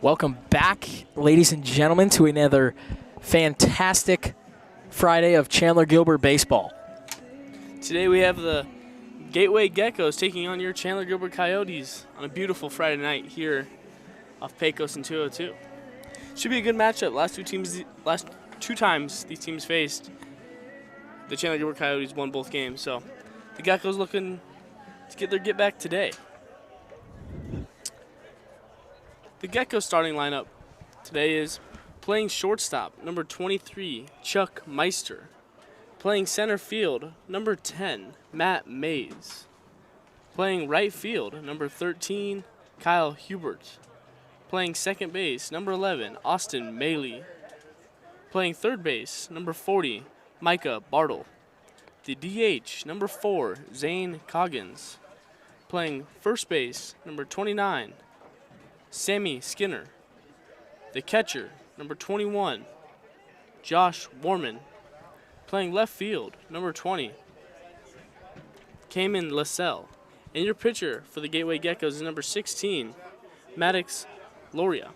Welcome back, ladies and gentlemen, to another fantastic Friday of Chandler-Gilbert baseball. Today we have the GateWay Geckos taking on your Chandler-Gilbert Coyotes on a beautiful Friday night here off Pecos and 202. Should be a good matchup. Last two times these teams faced, the Chandler-Gilbert Coyotes won both games. So the Geckos looking to get their get back today. The Geckos starting lineup today is playing shortstop, number 23, Chuck Meister. Playing center field, number 10, Matt Mays. Playing right field, number 13, Kyle Hubert. Playing second base, number 11, Austin Maley. Playing third base, number 40, Micah Bartle. The DH, number 4, Zane Coggins. Playing first base, number 29, Sammy Skinner. The catcher, number 21, Josh Warman. Playing left field, number 20, Cayman Lassell. And your pitcher for the Gateway Geckos is number 16, Maddox Loria.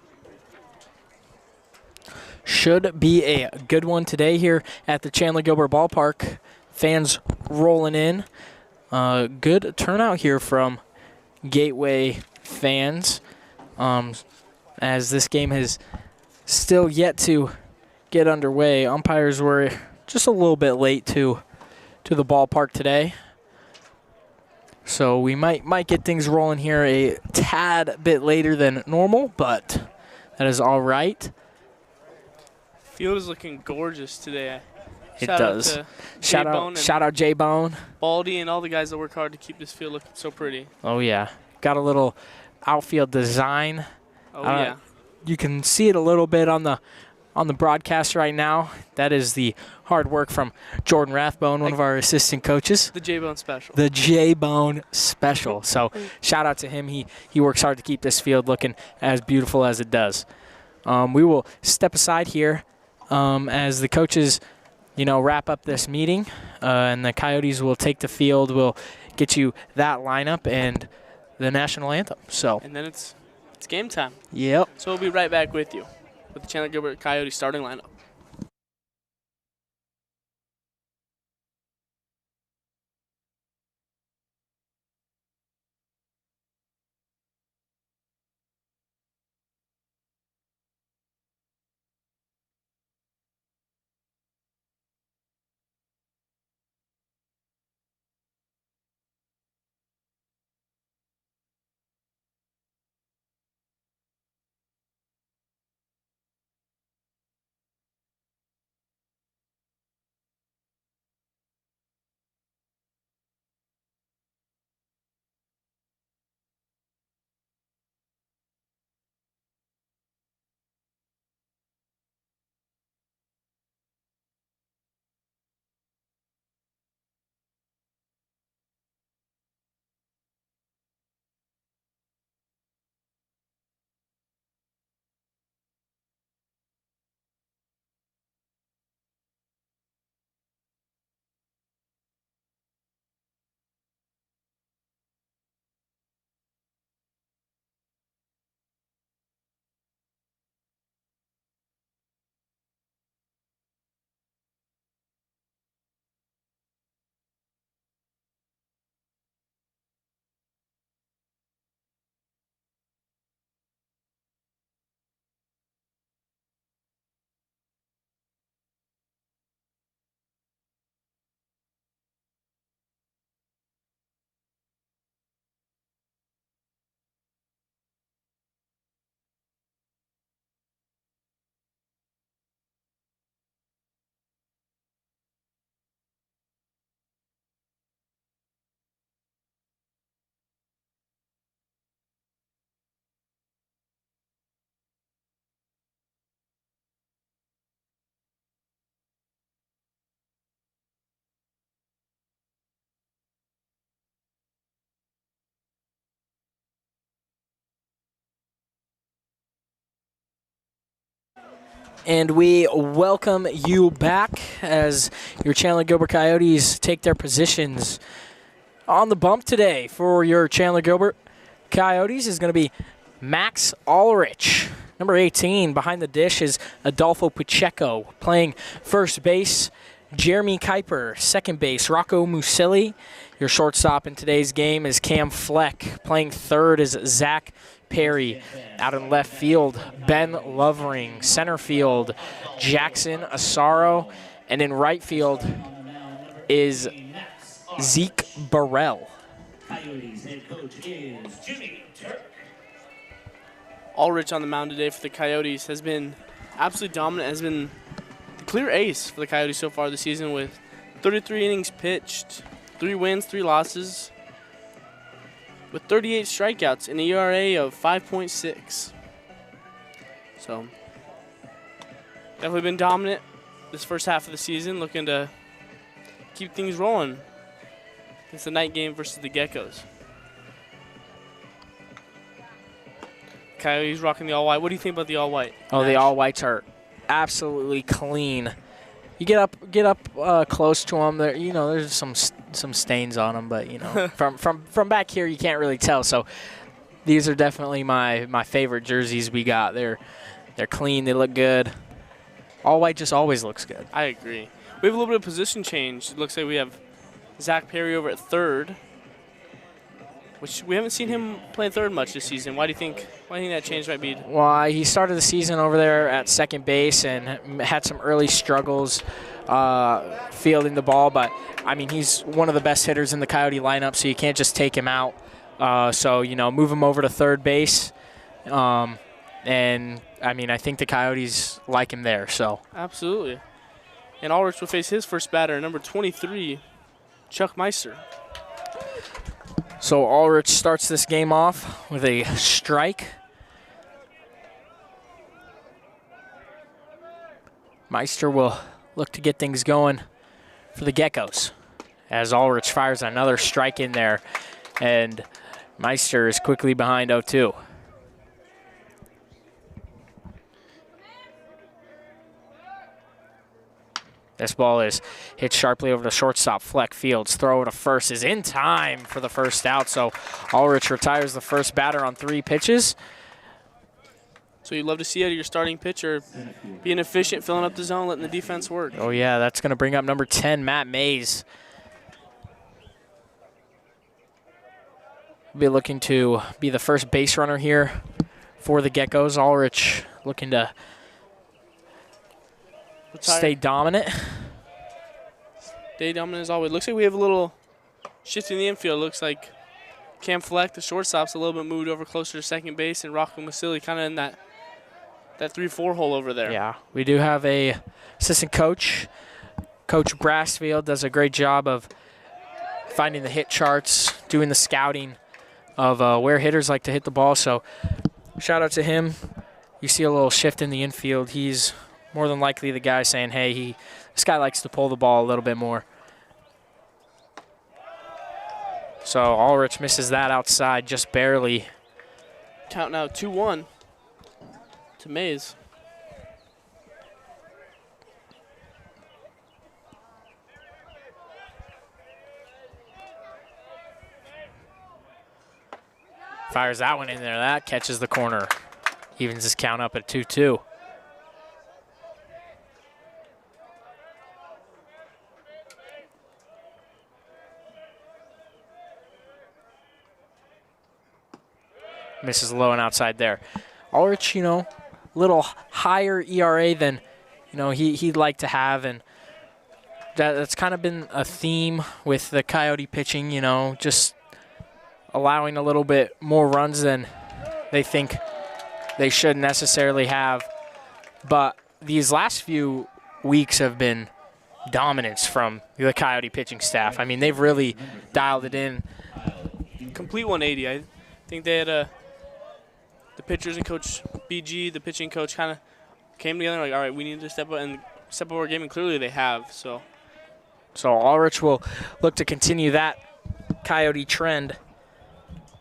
Should be a good one today here at the Chandler-Gilbert ballpark. Fans rolling in. Good turnout here from Gateway fans. As this game has still yet to get underway. Umpires were just a little bit late to the ballpark today. So we might get things rolling here a tad bit later than normal, but that is all right. Field is looking gorgeous today. It does. Shout out J-Bone. Baldy and all the guys that work hard to keep this field looking so pretty. Oh, yeah. Got a little outfield design. Oh, yeah. You can see it a little bit on the broadcast right now. That is the hard work from Jordan Rathbone, one of our assistant coaches. The J-Bone Special. The J-Bone Special. So shout out to him. He works hard to keep this field looking as beautiful as it does. We will step aside here as the coaches, wrap up this meeting, and the Coyotes will take the field. We'll get you that lineup and the national anthem. And then it's game time. Yep. So we'll be right back with you with the Chandler-Gilbert Coyotes starting lineup. And we welcome you back as your Chandler-Gilbert Coyotes take their positions on the bump today. For your Chandler-Gilbert Coyotes is going to be Max Ulrich. Number 18, behind the dish is Adolfo Pacheco. Playing first base, Jeremy Kuiper. Second base, Rocco Musilli. Your shortstop in today's game is Cam Fleck. Playing third is Zach Perry. Out in left field, Ben Lovering. Center field, Jackson Asaro. And in right field is Zeke Burrell. Ulrich on the mound today for the Coyotes has been absolutely dominant, has been the clear ace for the Coyotes so far this season with 33 innings pitched, 3 wins, 3 losses, with 38 strikeouts and an ERA of 5.6. So, definitely been dominant this first half of the season, looking to keep things rolling. It's the night game versus the Geckos. Coyotes rocking the all-white. What do you think about the all-white? Oh, the all-whites are absolutely clean. You get up close to them. There, there's some stains on them, but from back here you can't really tell. So these are definitely my favorite jerseys we got. They're clean. They look good. All-white just always looks good. I agree. We have a little bit of position change. It looks like we have Zach Perry over at third, which we haven't seen him play third much this season. Why do you think that change might be? Well, he started the season over there at second base and had some early struggles fielding the ball. But, I mean, he's one of the best hitters in the Coyote lineup, so you can't just take him out. So, move him over to third base. And, I mean, I think the Coyotes like him there. So Absolutely. And Ulrich will face his first batter, number 23, Chuck Meister. So Ulrich starts this game off with a strike. Meister will look to get things going for the Geckos as Ulrich fires another strike in there, and Meister is quickly behind 0-2. This ball is hit sharply over the shortstop. Fleck fields. Throw to first is in time for the first out. So Ulrich retires the first batter on 3 pitches. So you'd love to see out of your starting pitcher being efficient, filling up the zone, letting the defense work. Oh, yeah, that's going to bring up number 10, Matt Mays. Be looking to be the first base runner here for the Geckos. Ulrich looking to stay dominant. Stay dominant as always. Looks like we have a little shift in the infield. Looks like Cam Fleck, the shortstop's a little bit moved over closer to second base, and Rocco Musilli kind of in that 3-4 hole over there. Yeah, we do have a assistant coach. Coach Brassfield does a great job of finding the hit charts, doing the scouting of where hitters like to hit the ball. So shout out to him. You see a little shift in the infield. He's more than likely the guy saying, hey, this guy likes to pull the ball a little bit more. So Ulrich misses that outside just barely. Count now 2-1 to Mays. Fires that one in there. That catches the corner. Evens his count up at 2-2. Misses low and outside there. Ulrich, little higher ERA than, he'd like to have, and that's kind of been a theme with the Coyote pitching, just allowing a little bit more runs than they think they should necessarily have. But these last few weeks have been dominance from the Coyote pitching staff. I mean, they've really dialed it in. Complete 180. I think they had the pitchers and Coach BG, the pitching coach, kind of came together like, all right, we need to step up our game, and clearly they have. So Ulrich will look to continue that Coyote trend.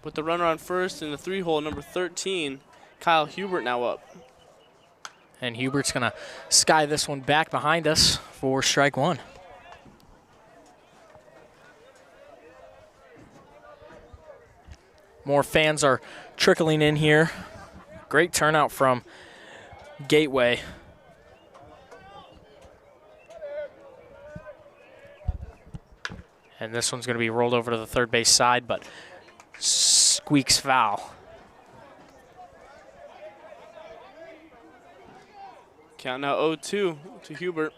With the runner on first in the 3-hole, number 13, Kyle Hubert now up. And Hubert's going to sky this one back behind us for strike one. More fans are trickling in here Great turnout from GateWay. And this one's going to be rolled over to the third base side, but squeaks foul. Count now 0-2 to Hubert.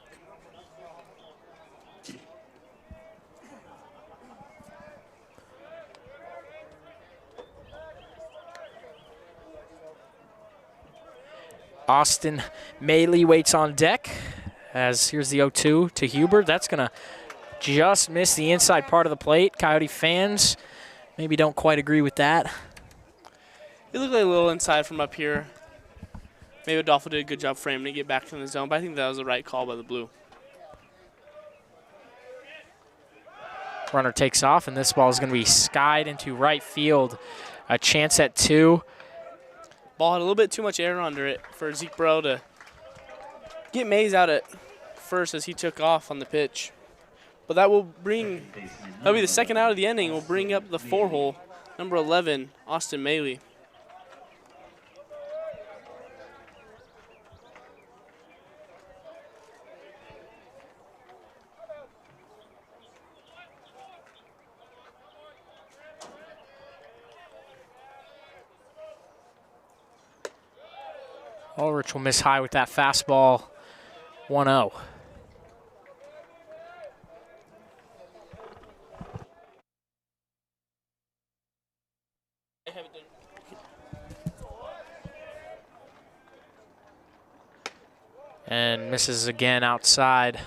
Austin Maley waits on deck as here's the 0-2 to Hubert. That's going to just miss the inside part of the plate. Coyote fans maybe don't quite agree with that. It looked like a little inside from up here. Maybe Adolfo did a good job framing to get back to the zone, but I think that was the right call by the Blue. Runner takes off, and this ball is going to be skied into right field. A chance at 2. Ball had a little bit too much air under it for Zeke Burrow to get Mays out at first as he took off on the pitch. But that'll be the second out of the inning. We'll bring up the 4-hole, number 11, Austin Maley. Ulrich will miss high with that fastball. 1-0. And misses again outside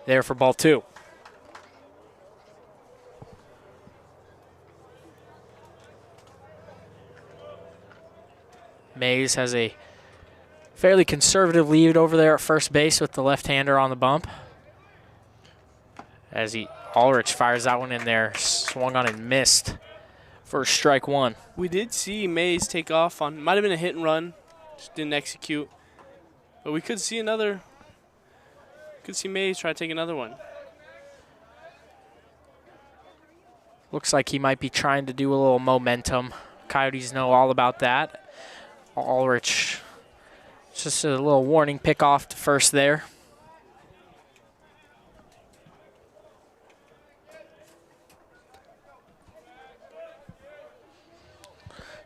there for ball 2. Mays has a fairly conservative lead over there at first base with the left-hander on the bump. As Ulrich fires that one in there, swung on and missed for strike 1. We did see Mays take off on, might have been a hit and run, just didn't execute. But we could see Mays try to take another one. Looks like he might be trying to do a little momentum. Coyotes know all about that. Ulrich, just a little warning pick off to first there.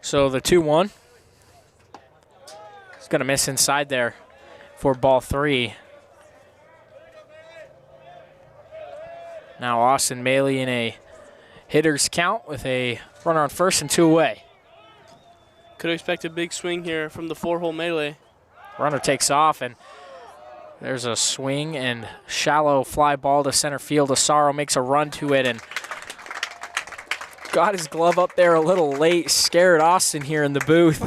So the 2-1 is going to miss inside there for ball 3. Now Austin Maley in a hitter's count with a runner on first and 2 away. Could expect a big swing here from the 4-hole Melee. Runner takes off, and there's a swing and shallow fly ball to center field. Asaro makes a run to it and got his glove up there a little late. Scared Austin here in the booth.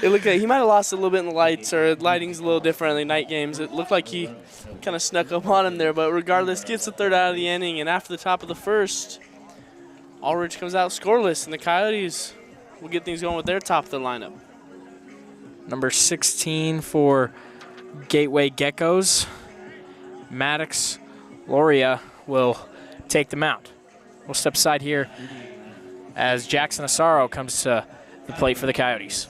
It looked like he might have lost a little bit in the lights, or lighting's a little different in the night games. It looked like he kind of snuck up on him there, but regardless, gets the third out of the inning, and after the top of the first, Ulrich comes out scoreless, and the Coyotes will get things going with their top of the lineup. Number 16 for GateWay Geckos, Maddox Loria will take the mound. We'll step aside here as Jackson Asaro comes to the plate for the Coyotes.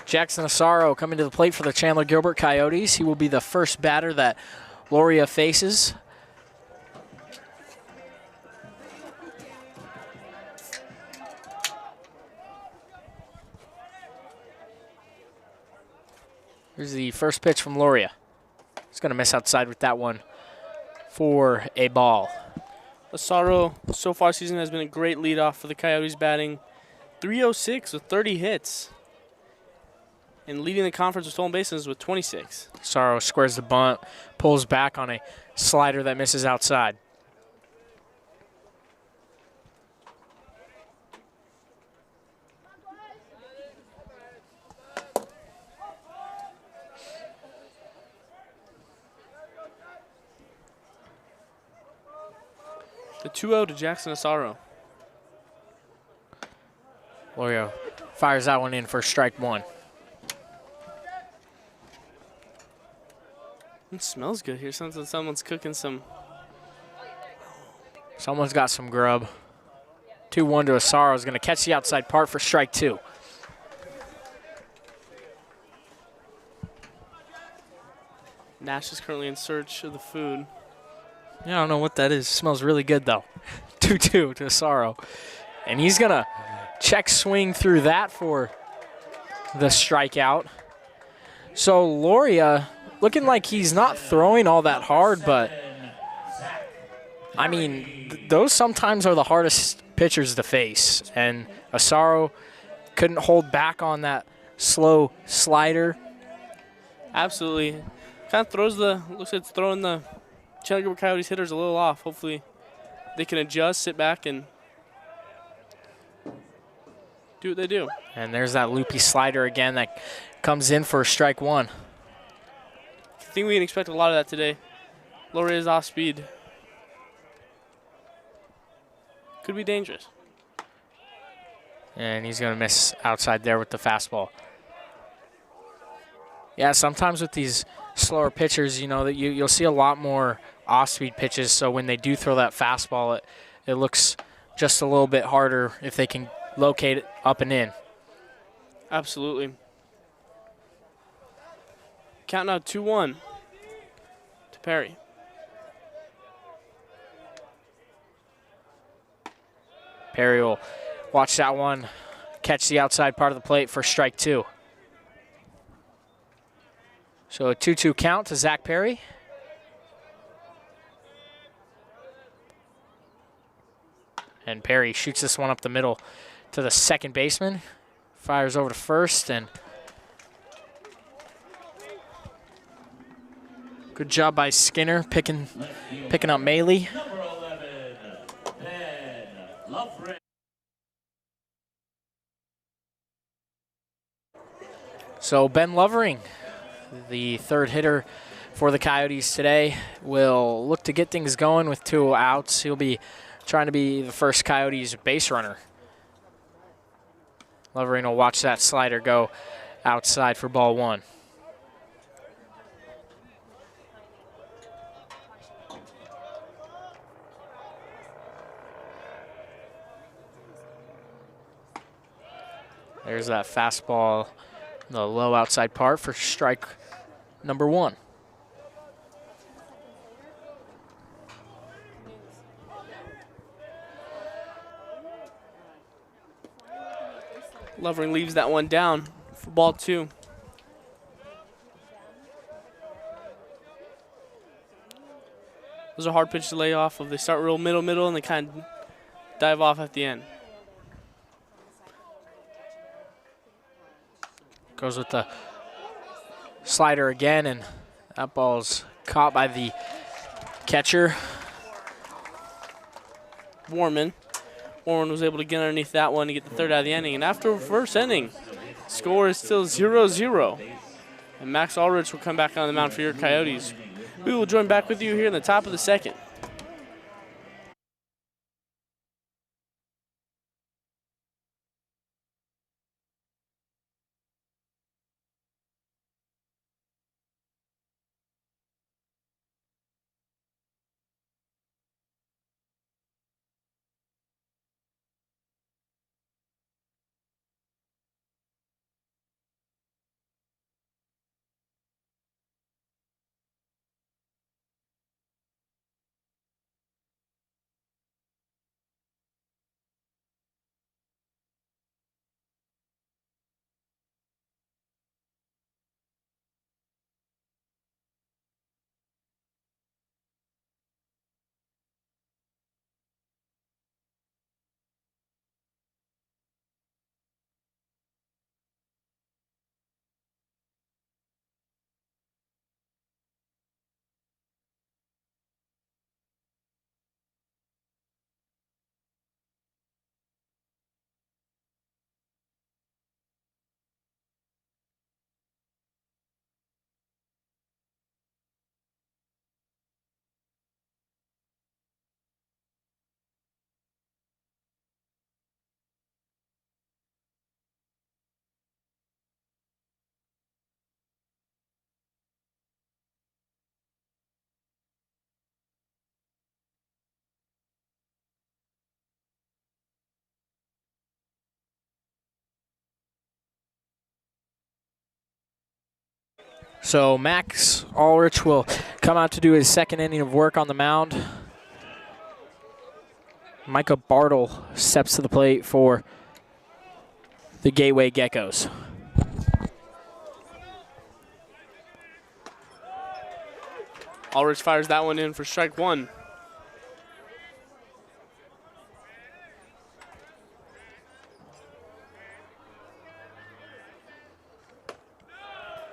Jackson Asaro coming to the plate for the Chandler-Gilbert Coyotes. He will be the first batter that Loria faces. Here's the first pitch from Loria. He's going to miss outside with that one for a ball. Asaro, so far this season, has been a great leadoff for the Coyotes, batting .306 with 30 hits and leading the conference with stolen bases with 26. Asaro squares the bunt, pulls back on a slider that misses outside. The 2-0 to Jackson Asaro. Loria fires that one in for strike one. It smells good here. Sounds like someone's cooking some. Someone's got some grub. 2-1 to Asaro. Is going to catch the outside part for strike two. Nash is currently in search of the food. Yeah, I don't know what that is. Smells really good, though. 2-2 to Asaro. And he's going to check swing through that for the strikeout. So Loria looking like he's not throwing all that hard, but, I mean, those sometimes are the hardest pitchers to face. And Asaro couldn't hold back on that slow slider. Absolutely. Kind of throws the, looks like it's throwing the Chandler-Gilbert Coyotes hitters a little off. Hopefully they can adjust, sit back, and do what they do. And there's that loopy slider again that comes in for strike one. I think we can expect a lot of that today. Loria's off speed. Could be dangerous. And he's going to miss outside there with the fastball. Yeah, sometimes with these slower pitchers, you know, that you'll see a lot more off-speed pitches, so when they do throw that fastball, it looks just a little bit harder if they can locate it up and in. Absolutely. Count now 2-1 to Perry. Perry will watch that one, catch the outside part of the plate for strike two. So a 2-2 count to Zach Perry. And Perry shoots this one up the middle to the second baseman. Fires over to first, and good job by Skinner picking up Maley. So Ben Lovering, the third hitter for the Coyotes today, will look to get things going with 2 outs. He'll be trying to be the first Coyotes base runner. Lovering will watch that slider go outside for ball one. There's that fastball, the low outside part for strike number one. Lovering leaves that one down for ball two. Those are hard pitches to lay off of. They start real middle, and they kind of dive off at the end. Goes with the slider again, and that ball's caught by the catcher. Warman was able to get underneath that one to get the third out of the inning. And after first inning, score is still 0-0. And Max Ulrich will come back on the mound for your Coyotes. We will join back with you here in the top of the second. So Max Ulrich will come out to do his second inning of work on the mound. Micah Bartle steps to the plate for the Gateway Geckos. Ulrich fires that one in for strike one.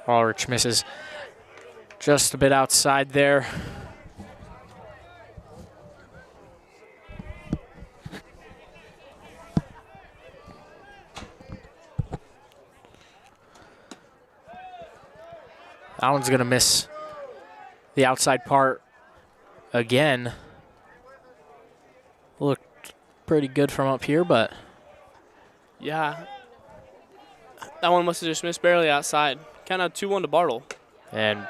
Ulrich misses just a bit outside there. That one's going to miss the outside part again. Looked pretty good from up here, but Yeah. That one must have just missed barely outside. Count out 2-1 to Bartle. and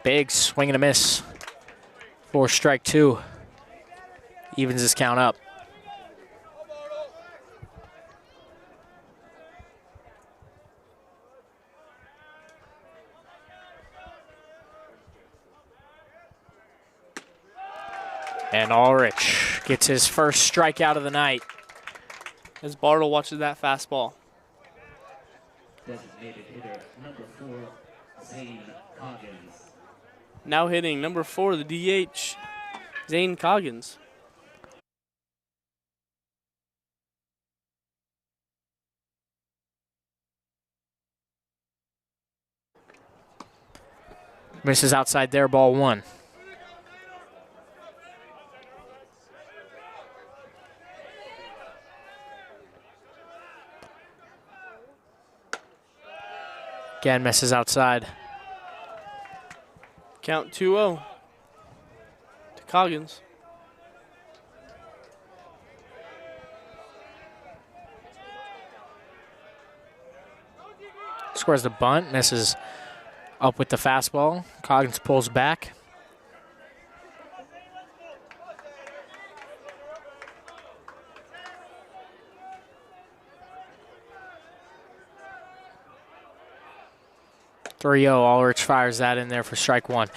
big swing and a miss for strike two. Evens his count up. And Ulrich gets his first strikeout of the night. As Bartle watches that fastball. Designated hitter number 4, Zane Coggins. Now hitting number 4, the DH, Zane Coggins. Misses outside there, ball one. Again, misses outside. Count 2-0 to Coggins. Squares the bunt, misses up with the fastball. Coggins pulls back. .3-0, Ulrich fires that in there for strike one.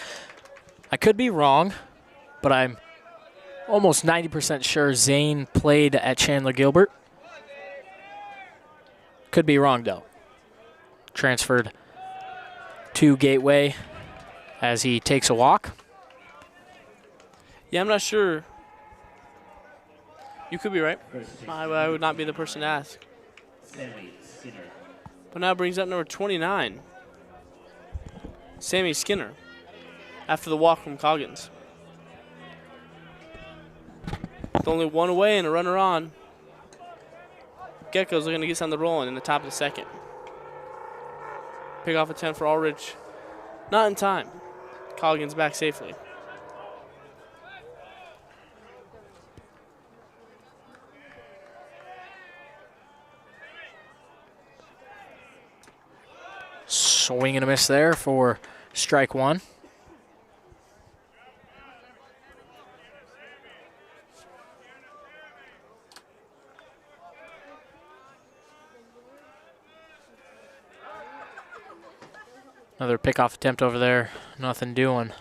I could be wrong, but I'm almost 90% sure Zane played at Chandler-Gilbert. Could be wrong, though. Transferred to Gateway as he takes a walk. Yeah, I'm not sure. You could be right. I would not be the person to ask. But now brings up number 29, Sammy Skinner, after the walk from Coggins. With only one away and a runner on, Geckos looking to get something rolling in the top of the second. Pick off a 10 for Ulrich. Not in time. Coggins back safely. Swing and a miss there for strike one. Another pickoff attempt over there. Nothing doing.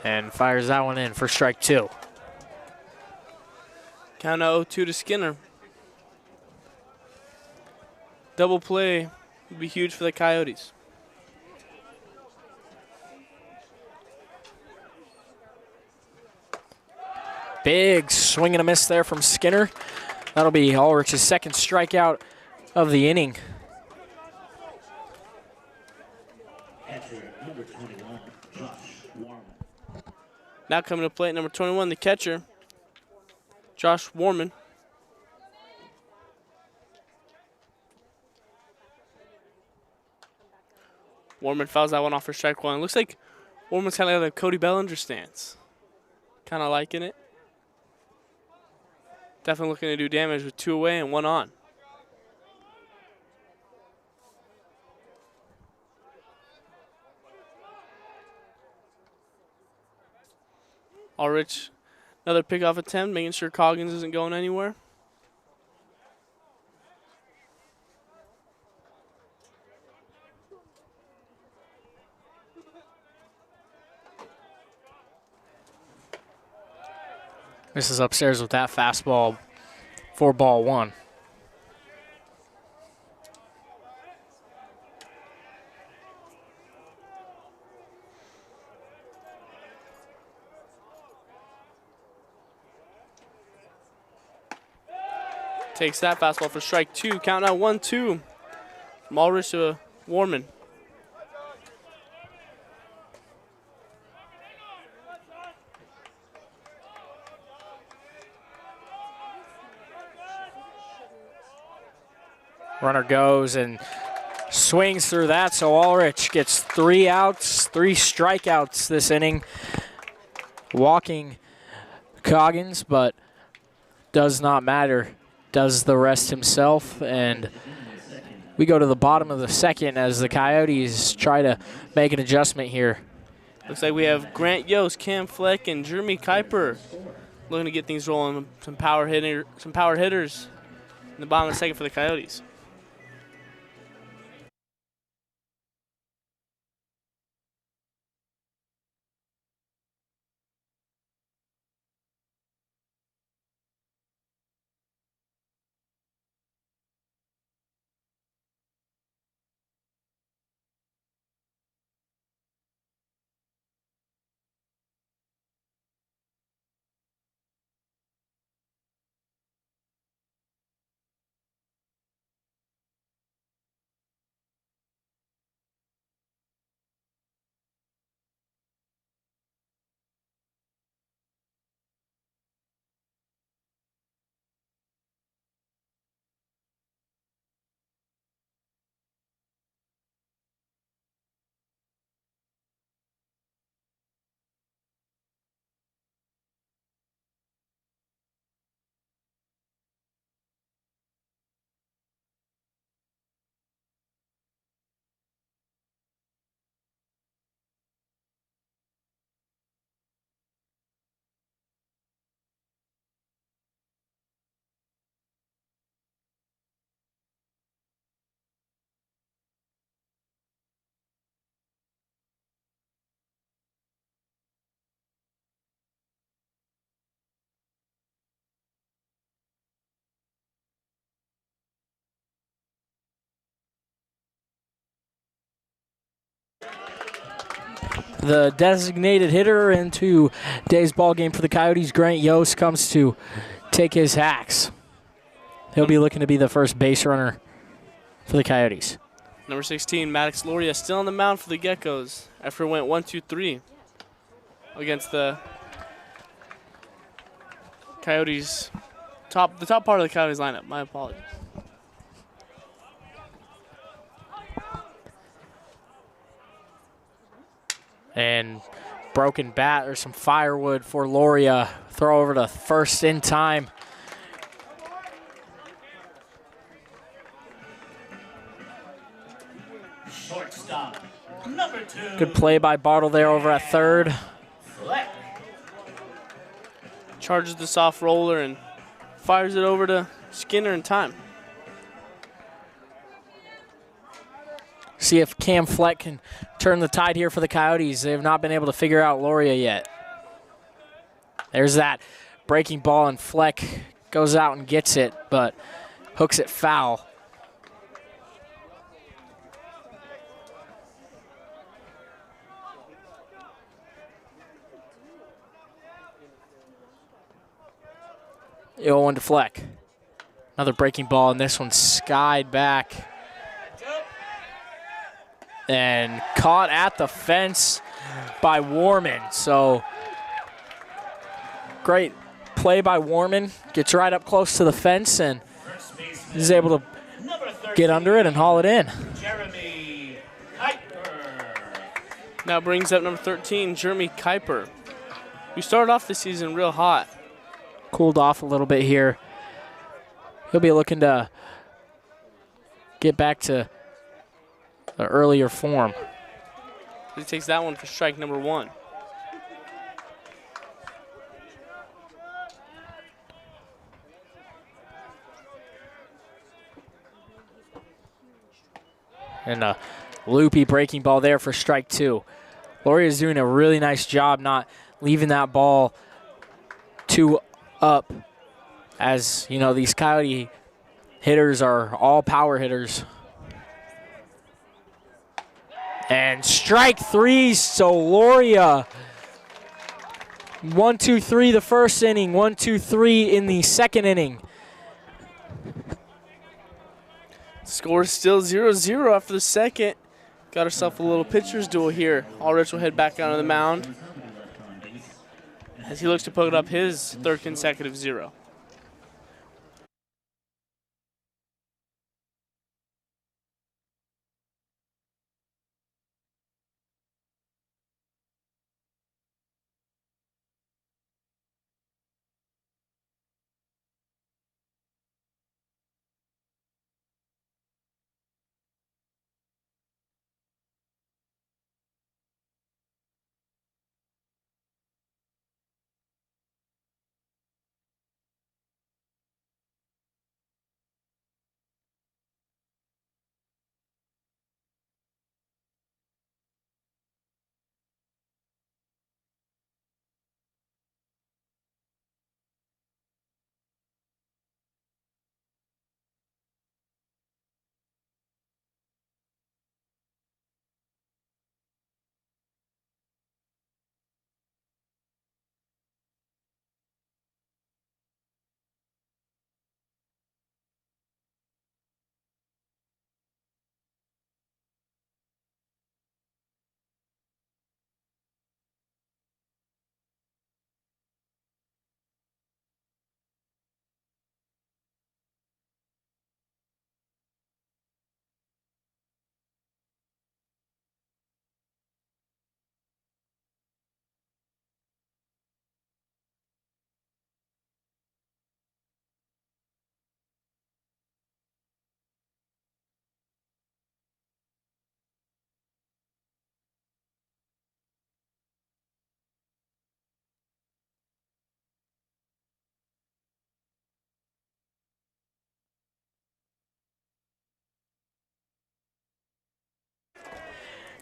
And fires that one in for strike two. Count out 0-2 to Skinner. Double play would be huge for the Coyotes. Big swing and a miss there from Skinner. That'll be Ulrich's second strikeout of the inning. Catcher number 21, Josh Warman. Now coming to plate number 21, the catcher, Josh Warman. Warman fouls that one off for strike one. Looks like Warman's kind of got a Cody Bellinger stance. Kind of liking it. Definitely looking to do damage with 2 away and 1 on. Ulrich, another pickoff attempt, making sure Coggins isn't going anywhere. This is upstairs with that fastball for ball one. Takes that fastball for strike two. Count now 1-2 from Ulrich to Warman. Runner goes and swings through that, so Ulrich gets 3 outs, 3 strikeouts this inning. Walking Coggins, but does not matter. Does the rest himself, and we go to the bottom of the second as the Coyotes try to make an adjustment here. Looks like we have Grant Yost, Cam Fleck, and Jeremy Kuiper looking to get things rolling. Some power hitters in the bottom of the second for the Coyotes. The designated hitter into today's ball game for the Coyotes, Grant Yost, comes to take his hacks. He'll be looking to be the first base runner for the Coyotes. Number 16, Maddox Loria, still on the mound for the Geckos after it went 1-2-3 against the Coyotes. The top part of the Coyotes lineup. My apologies. And broken bat. There's some firewood for Loria. Throw over to first in time. Shortstop, number 2. Good play by Bartle there over at third. Fleck. Charges the soft roller and fires it over to Skinner in time. See if Cam Fleck can turn the tide here for the Coyotes. They have not been able to figure out Loria yet. There's that breaking ball, and Fleck goes out and gets it, but hooks it foul. The 0-1 to Fleck. Another breaking ball, and this one skied back. And caught at the fence by Warman. So great play by Warman. Gets right up close to the fence and is able to get under it and haul it in. Jeremy Kuiper. Now brings up number 13, Jeremy Kuiper, who started off the season real hot. Cooled off a little bit here. He'll be looking to get back to the earlier form. He takes that one for strike number 1. And a loopy breaking ball there for strike 2. Loria's doing a really nice job not leaving that ball too up, as you know, these Coyote hitters are all power hitters. And strike 3, so Loria 1-2-3 the first inning, 1-2-3 in the second inning. Score still 0-0 after the second. Got herself a little pitcher's duel here. Ulrich will head back down to the mound as he looks to put up his third consecutive 0.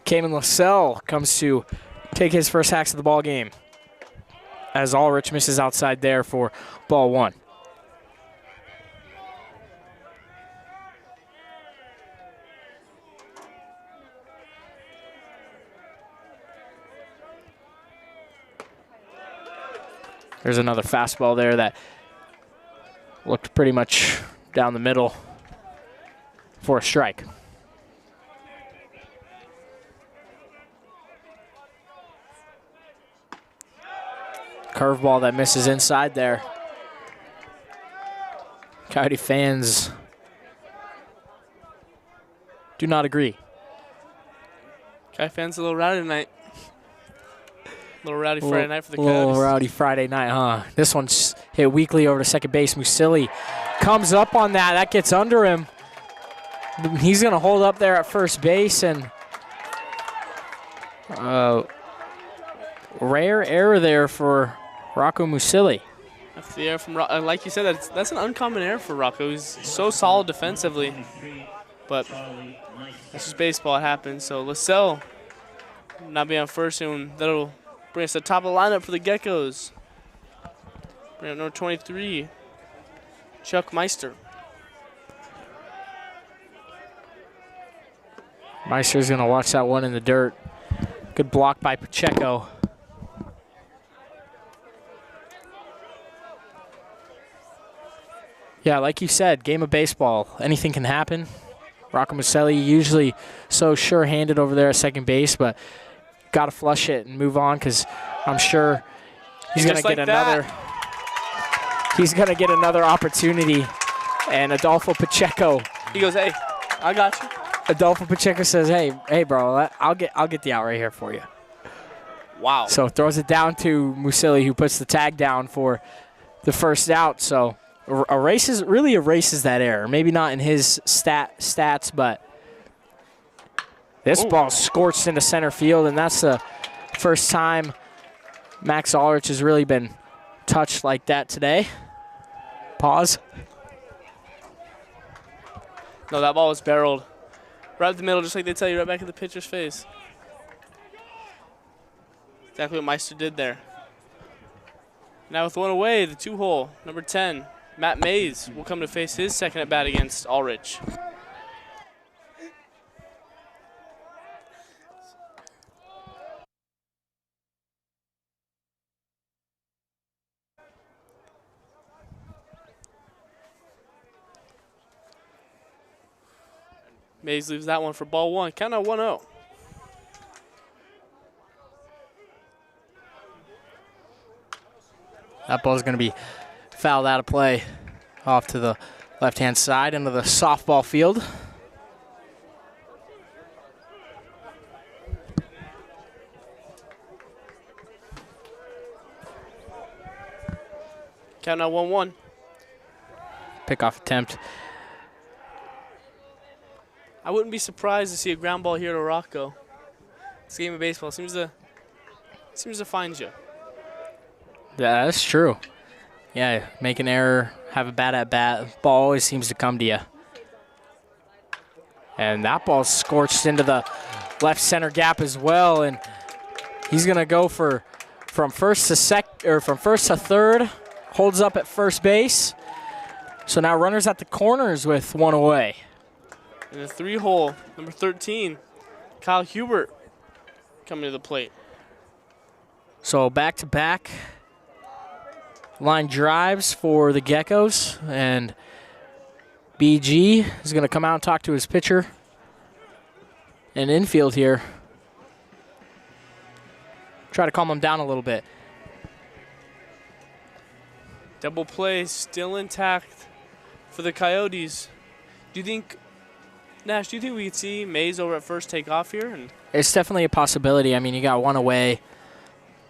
Cayman LaSalle comes to take his first hacks of the ball game, as Ulrich misses outside there for ball 1. There's another fastball there that looked pretty much down the middle for a strike. Curveball that misses inside there. Coyote fans do not agree. Coyote fans a little rowdy tonight. A little rowdy Friday night for the Coyotes. A Coyotes. little rowdy Friday night, huh? This one's hit weakly over to second base. Musili comes up on that. That gets under him. He's going to hold up there at first base, and rare error there for Rocco Musili. That's the error from like you said, that's an uncommon error for Rocco. He's so solid defensively, but that's just baseball. It happens. So LaSalle not be on first, and that'll bring us to the top of the lineup for the Geckos. Bring up number 23, Chuck Meister. Meister's going to watch that one in the dirt. Good block by Pacheco. Yeah, like you said, game of baseball. Anything can happen. Rocco Musili usually so sure-handed over there at second base, but got to flush it and move on, because I'm sure he's going to get another. He's going to get another opportunity. And Adolfo Pacheco. He goes, "Hey, I got you." Adolfo Pacheco says, "Hey, bro, I'll get the out right here for you." Wow. So throws it down to Musili, who puts the tag down for the first out. So really erases that error. Maybe not in his stats, but this ball scorched into center field, and that's the first time Max Ulrich has really been touched like that today. Pause. No, that ball was barreled. Right up the middle, just like they tell you, right back in the pitcher's face. Exactly what Meister did there. Now with one away, the 2-hole, number 10, Matt Mays will come to face his second at bat against Ulrich. Mays leaves that one for ball one. Count out 1-0. That ball's going to be fouled out of play off to the left-hand side into the softball field. Count out 1-1. Pickoff attempt. I wouldn't be surprised to see a ground ball here to Rocco. This game of baseball seems to find you. Yeah, that's true. Yeah, make an error, have a bad at bat, ball always seems to come to you. And that ball's scorched into the left center gap as well, and he's gonna go from first to third, holds up at first base. So now runners at the corners with one away. In the 3-hole, number 13, Kyle Hubert coming to the plate. So back-to-back line drives for the Geckos, and BG is going to come out and talk to his pitcher and infield here. Try to calm him down a little bit. Double play still intact for the Coyotes. Do you think, Nash, we could see Mays over at first take off here? And it's definitely a possibility. I mean, you got one away,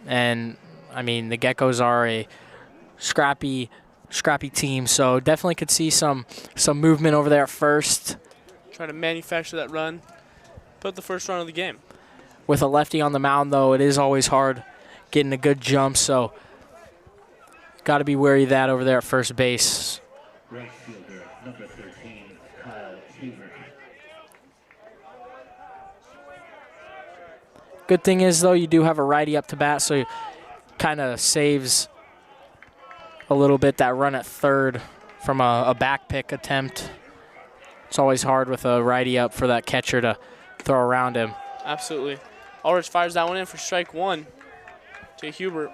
and, I mean, the Geckos are a scrappy team, so definitely could see some movement over there at first. Try to manufacture that run, put the first run of the game. With a lefty on the mound, though, it is always hard getting a good jump, so got to be wary of that over there at first base. Right fielder, number 13, Kyle Hubert. Good thing is, though, you do have a righty up to bat, so it kind of saves a little bit that run at third from a back pick attempt. It's always hard with a righty up for that catcher to throw around him. Absolutely. Ulrich fires that one in for strike one to Hubert.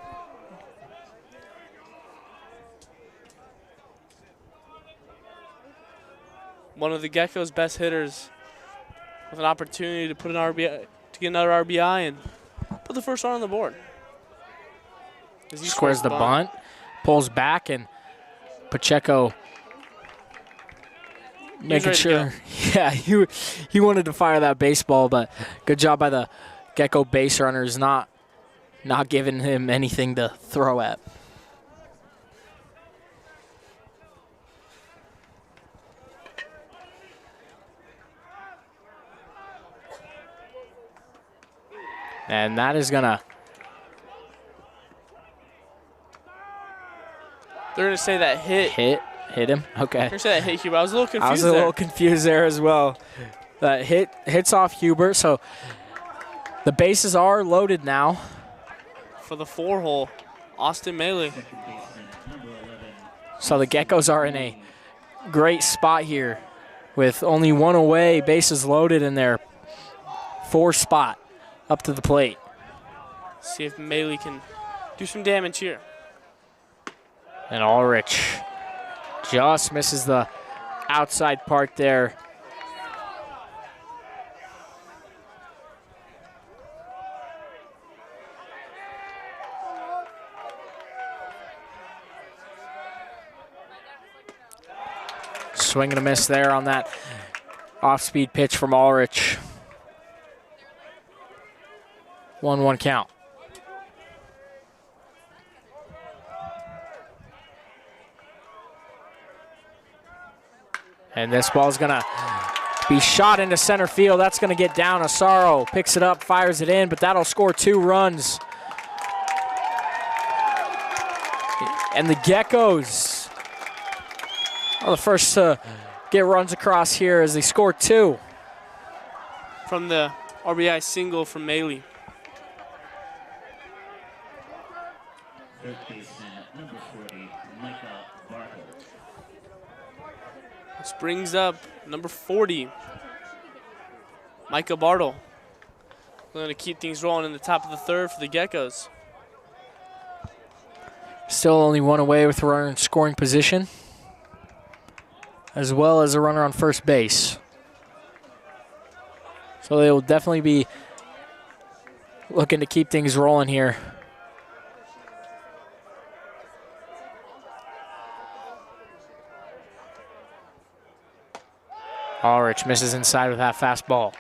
One of the Geckos' best hitters with an opportunity to put an RBI, to get another RBI and put the first run on the board. Squares the bunt, pulls back, and Pacheco making sure. Yeah, he wanted to fire that baseball, but good job by the Gecko base runners not giving him anything to throw at. And that is gonna. They're gonna say that hit him. Okay. They're gonna say that hit Hubert. I was a little confused. I was a little confused there as well. That hits off Hubert, so the bases are loaded now. For the 4-hole, Austin Maley. So the Geckos are in a great spot here with only one away, bases loaded in their 4 spot up to the plate. See if Maley can do some damage here. And Ulrich just misses the outside part there. Swing and a miss there on that off-speed pitch from Ulrich. 1-1 count. And this ball's gonna be shot into center field. That's gonna get down. Asaro picks it up, fires it in, but that'll score 2 runs. And the Geckos are the first to get runs across here as they score 2. from the RBI single from Maley. Third baseman, number 40, Micah Bartle. This brings up number 40, Micah Bartle. We're going to keep things rolling in the top of the third for the Geckos. Still only one away with a runner in scoring position, as well as a runner on first base. So they will definitely be looking to keep things rolling here. Ulrich misses inside with that fastball.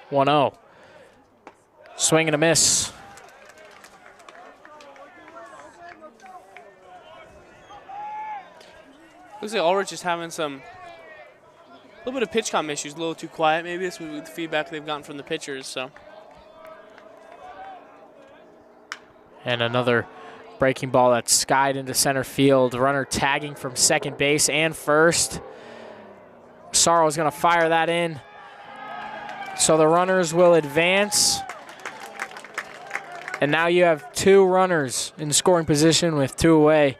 One 0. Swing and a miss. Looks like Ulrich is having a little bit of pitch comm issues, a little too quiet. Maybe it's with the feedback they've gotten from the pitchers. So. And another breaking ball that's skied into center field. Runner tagging from second base and first. Sorrow is going to fire that in. So the runners will advance. And now you have two runners in scoring position with two away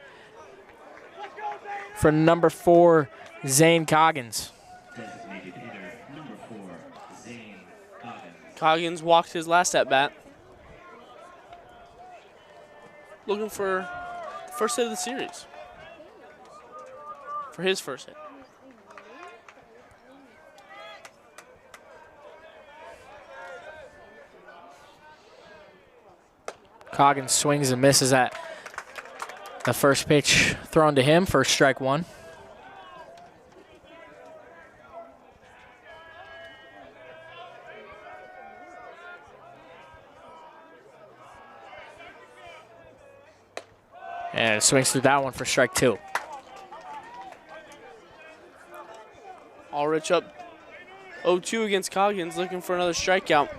for number 4, Zane Coggins. Designated hitter, number 4, Zane Coggins. Coggins walked his last at bat. Looking for the first hit of the series. For his first hit. Coggins swings and misses at the first pitch thrown to him for strike one. And swings through that one for strike two. Ulrich up 0-2 against Coggins, looking for another strikeout.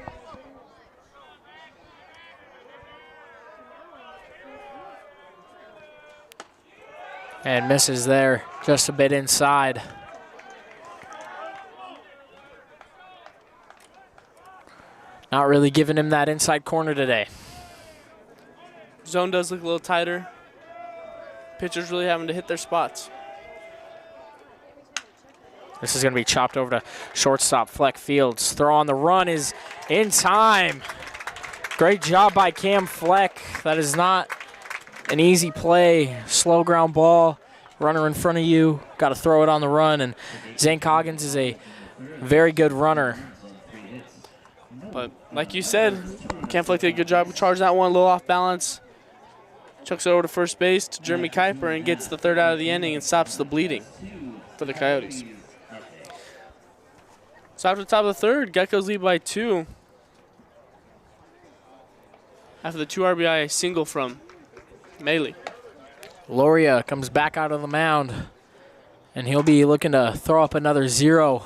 And misses there, just a bit inside. Not really giving him that inside corner today. Zone does look a little tighter. Pitchers really having to hit their spots. This is going to be chopped over to shortstop Fleck Fields. Throw on the run is in time. Great job by Cam Fleck. That is not an easy play. Slow ground ball. Runner in front of you. Got to throw it on the run. And Zane Coggins is a very good runner. But like you said, Cam Fleck did a good job. Charged that one a little off balance. Chucks it over to first base to Jeremy Kuiper and gets the third out of the inning and stops the bleeding for the Coyotes. So after the top of the third, Geckos lead by 2. After the 2 RBI single from Maley. Loria comes back out of the mound, and he'll be looking to throw up another 0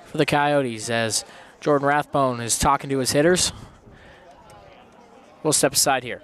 for the Coyotes as Jordan Rathbone is talking to his hitters. We'll step aside here.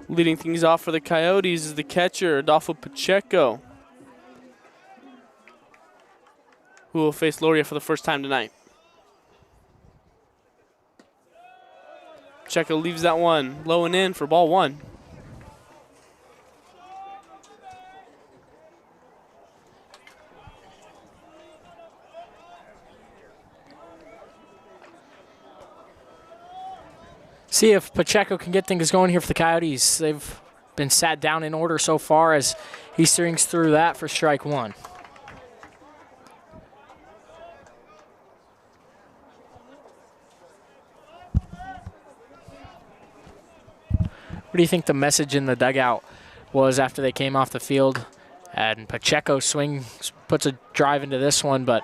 Leading things off for the Coyotes is the catcher, Adolfo Pacheco, who will face Loria for the first time tonight. Pacheco leaves that one low and in for ball 1. See if Pacheco can get things going here for the Coyotes. They've been sat down in order so far as he swings through that for strike 1. What do you think the message in the dugout was after they came off the field? And Pacheco puts a drive into this one, but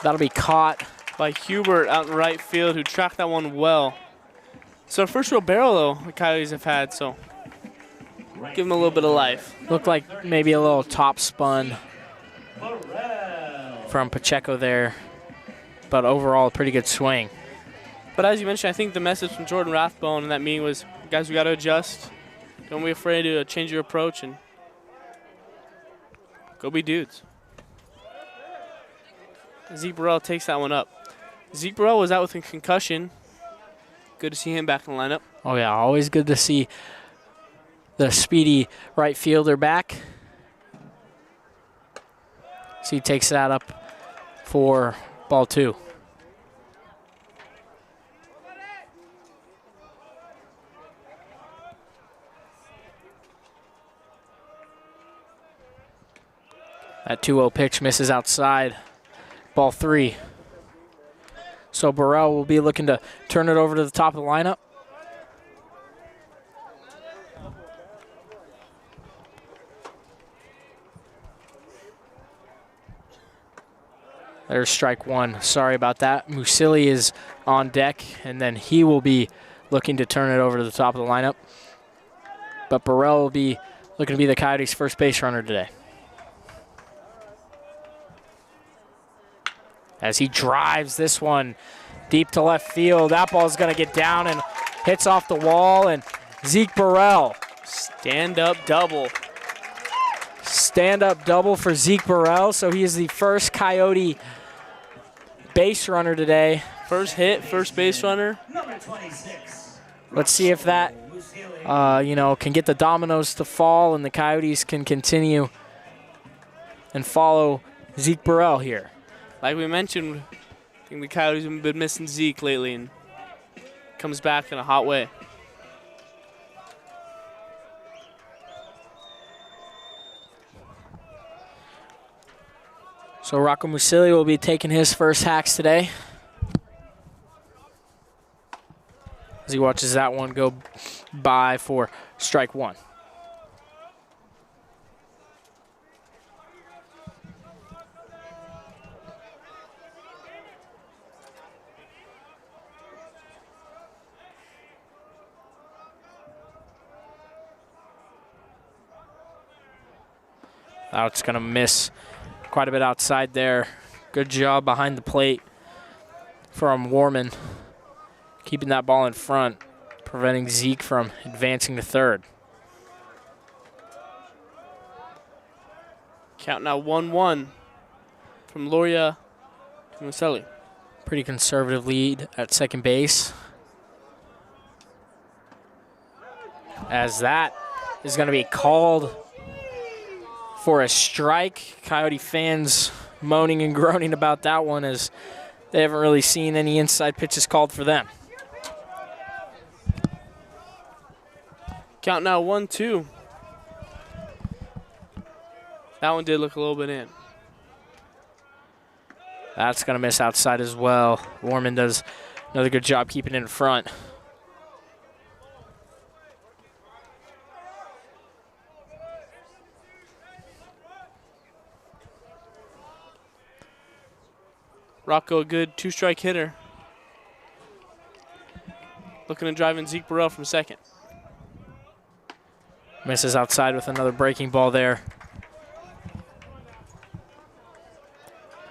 that'll be caught By Hubert out in right field, who tracked that one well. So first real barrel, though, the Coyotes have had, so give him a little bit of life. Looked like maybe a little top spun from Pacheco there, but overall a pretty good swing. But as you mentioned, I think the message from Jordan Rathbone in that meeting was, guys, we got to adjust. Don't be afraid to change your approach and go be dudes. Zeke Burrell takes that one up. Zeke Burrell was out with a concussion. Good to see him back in the lineup. Oh, yeah, always good to see the speedy right fielder back. So he takes that up for ball 2. That 2-0 pitch misses outside. Ball 3. So Burrell will be looking to turn it over to the top of the lineup. There's strike 1. Sorry about that. Musili is on deck, and then he will be looking to turn it over to the top of the lineup. But Burrell will be looking to be the Coyotes' first base runner today. As he drives this one deep to left field. That ball is going to get down and hits off the wall. And Zeke Burrell. Stand-up double. Stand-up double for Zeke Burrell. So he is the first Coyote base runner today. First hit, first base runner. Let's see if that, can get the dominoes to fall and the Coyotes can continue and follow Zeke Burrell here. Like we mentioned, I think the Coyotes have been missing Zeke lately and comes back in a hot way. So Rocco Musili will be taking his first hacks today. As he watches that one go by for strike 1. It's going to miss quite a bit outside there. Good job behind the plate from Warman, keeping that ball in front, preventing Zeke from advancing to third. Count now 1-1 from Loria to Musili. Pretty conservative lead at second base. As that is going to be called for a strike. Coyote fans moaning and groaning about that one as they haven't really seen any inside pitches called for them. Count now 1-2. That one did look a little bit in. That's going to miss outside as well. Warman does another good job keeping it in front. Rocco, a good two-strike hitter. Looking to drive in Zeke Burrell from second. Misses outside with another breaking ball there.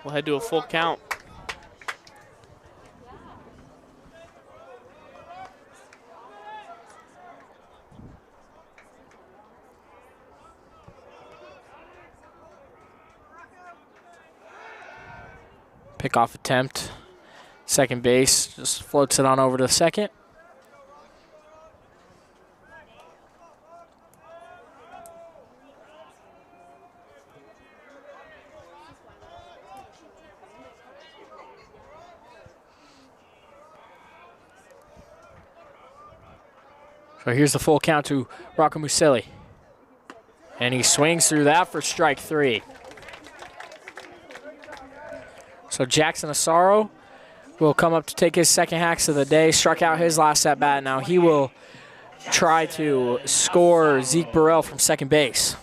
We'll head to a full count. Pickoff attempt. Second base just floats it on over to second. So here's the full count to Rocco Musilli. And he swings through that for strike 3. So Jackson Asaro will come up to take his second hacks of the day. Struck out his last at bat. Now he will try to score Zeke Burrell from second base.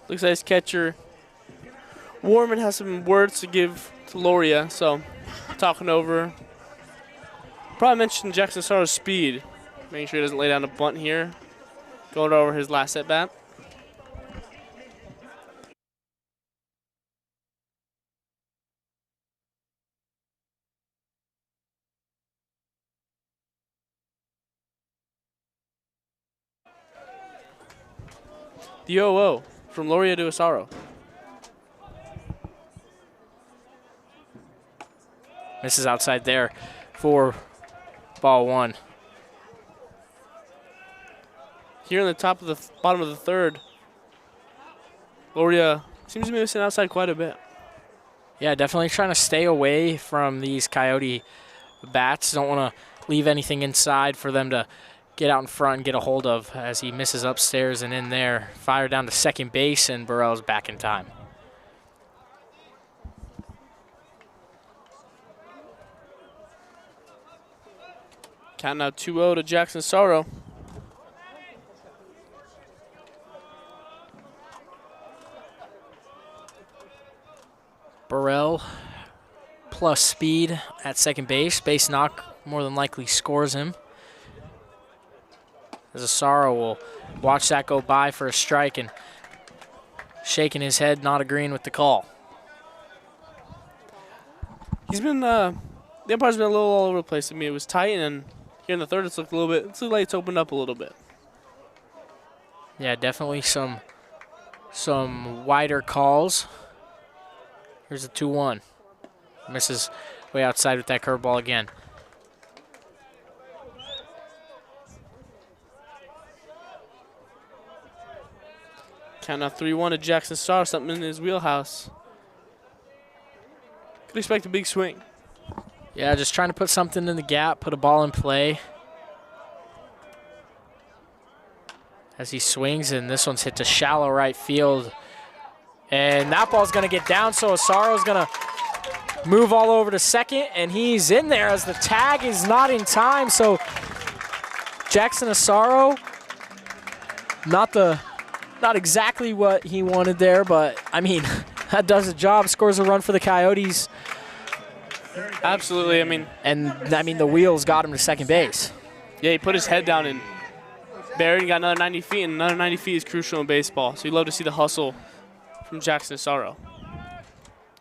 Looks like his catcher Warman has some words to give to Loria, so talking over. Probably mentioned Jackson Asaro's speed. Making sure he doesn't lay down a bunt here. Going over his last at bat. The 0-0 from Loria to Asaro. Misses outside there for ball 1. Here in the bottom of the third, Loria seems to be missing outside quite a bit. Yeah, definitely trying to stay away from these Coyote bats. Don't want to leave anything inside for them to get out in front and get a hold of as he misses upstairs and in there. Fire down to second base, and Burrell's back in time. Count now 2-0 to Jackson Asaro. Burrell plus speed at second base. Base knock more than likely scores him. As Asaro will watch that go by for a strike and shaking his head, not agreeing with the call. He's been, the umpire's been a little all over the place. I mean, it was tight, and here in the third, it's looked a little bit, it's looked like it's opened up a little bit. Yeah, definitely some wider calls. Here's a 2-1. Misses way outside with that curveball again. Count now 3-1 to Jackson Asaro, something in his wheelhouse. Could expect a big swing. Yeah, just trying to put something in the gap, put a ball in play. As he swings, and this one's hit to shallow right field. And that ball's going to get down, so Asaro's going to move all over to second, and he's in there as the tag is not in time. So Jackson Asaro, not exactly what he wanted there, but I mean, that does the job. Scores a run for the Coyotes. Absolutely, I mean. And I mean, the wheels got him to second base. Yeah, he put his head down and buried and got another 90 feet, and another 90 feet is crucial in baseball. So you'd love to see the hustle from Jackson Asaro.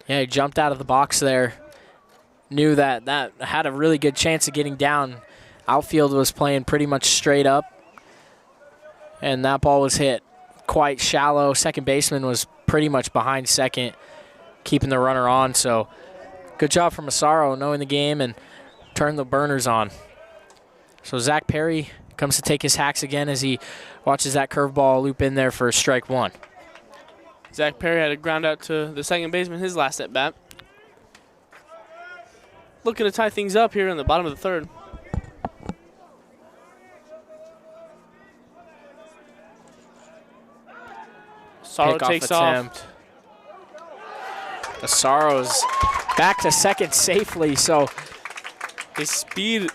Yeah, he jumped out of the box there. Knew that had a really good chance of getting down. Outfield was playing pretty much straight up, and that ball was hit quite shallow. Second baseman was pretty much behind second, keeping the runner on. So good job from Asaro knowing the game and turn the burners on. So Zach Perry comes to take his hacks again as he watches that curveball loop in there for strike 1. Zach Perry had a ground out to the second baseman his last at bat. Looking to tie things up here in the bottom of the third. Asaro takes off. Asaro's back to second safely, so his speed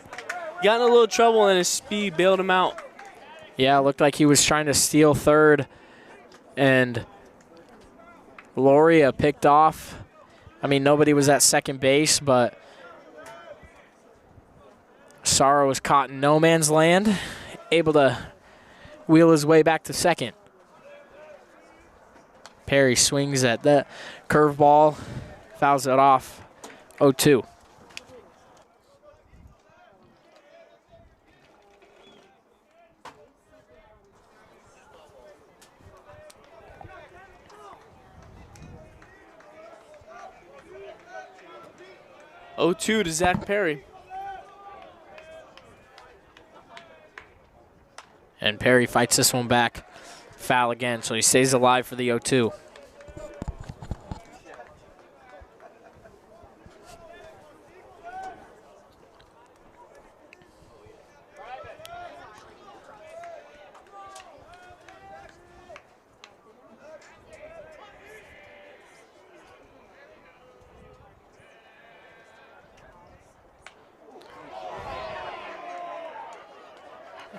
got in a little trouble and his speed bailed him out. Yeah, it looked like he was trying to steal third, and Loria picked off. I mean, nobody was at second base, but Asaro was caught in no man's land, able to wheel his way back to second. Perry swings at that curveball, fouls it off, 0-2. To Zach Perry. And Perry fights this one back. Foul again, so he stays alive for the 0-2.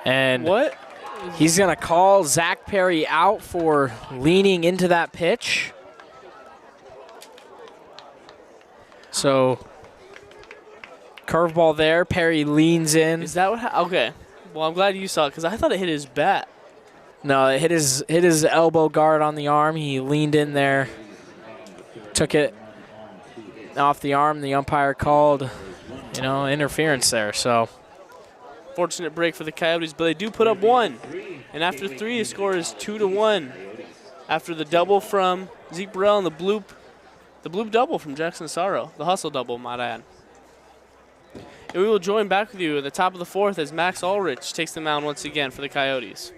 And What? he's going to call Zach Perry out for leaning into that pitch. So, curveball there. Perry leans in. Is that what? Okay. Well, I'm glad you saw it because I thought it hit his bat. No, it hit his elbow guard on the arm. He leaned in there, took it off the arm. The umpire called, interference there. So Fortunate break for the Coyotes, but they do put up 1. And after 3, the score is 2-1. After the double from Zeke Burrell and the bloop double from Jackson Sorrow, the hustle double, might add. And we will join back with you at the top of the 4th as Max Ulrich takes the mound once again for the Coyotes.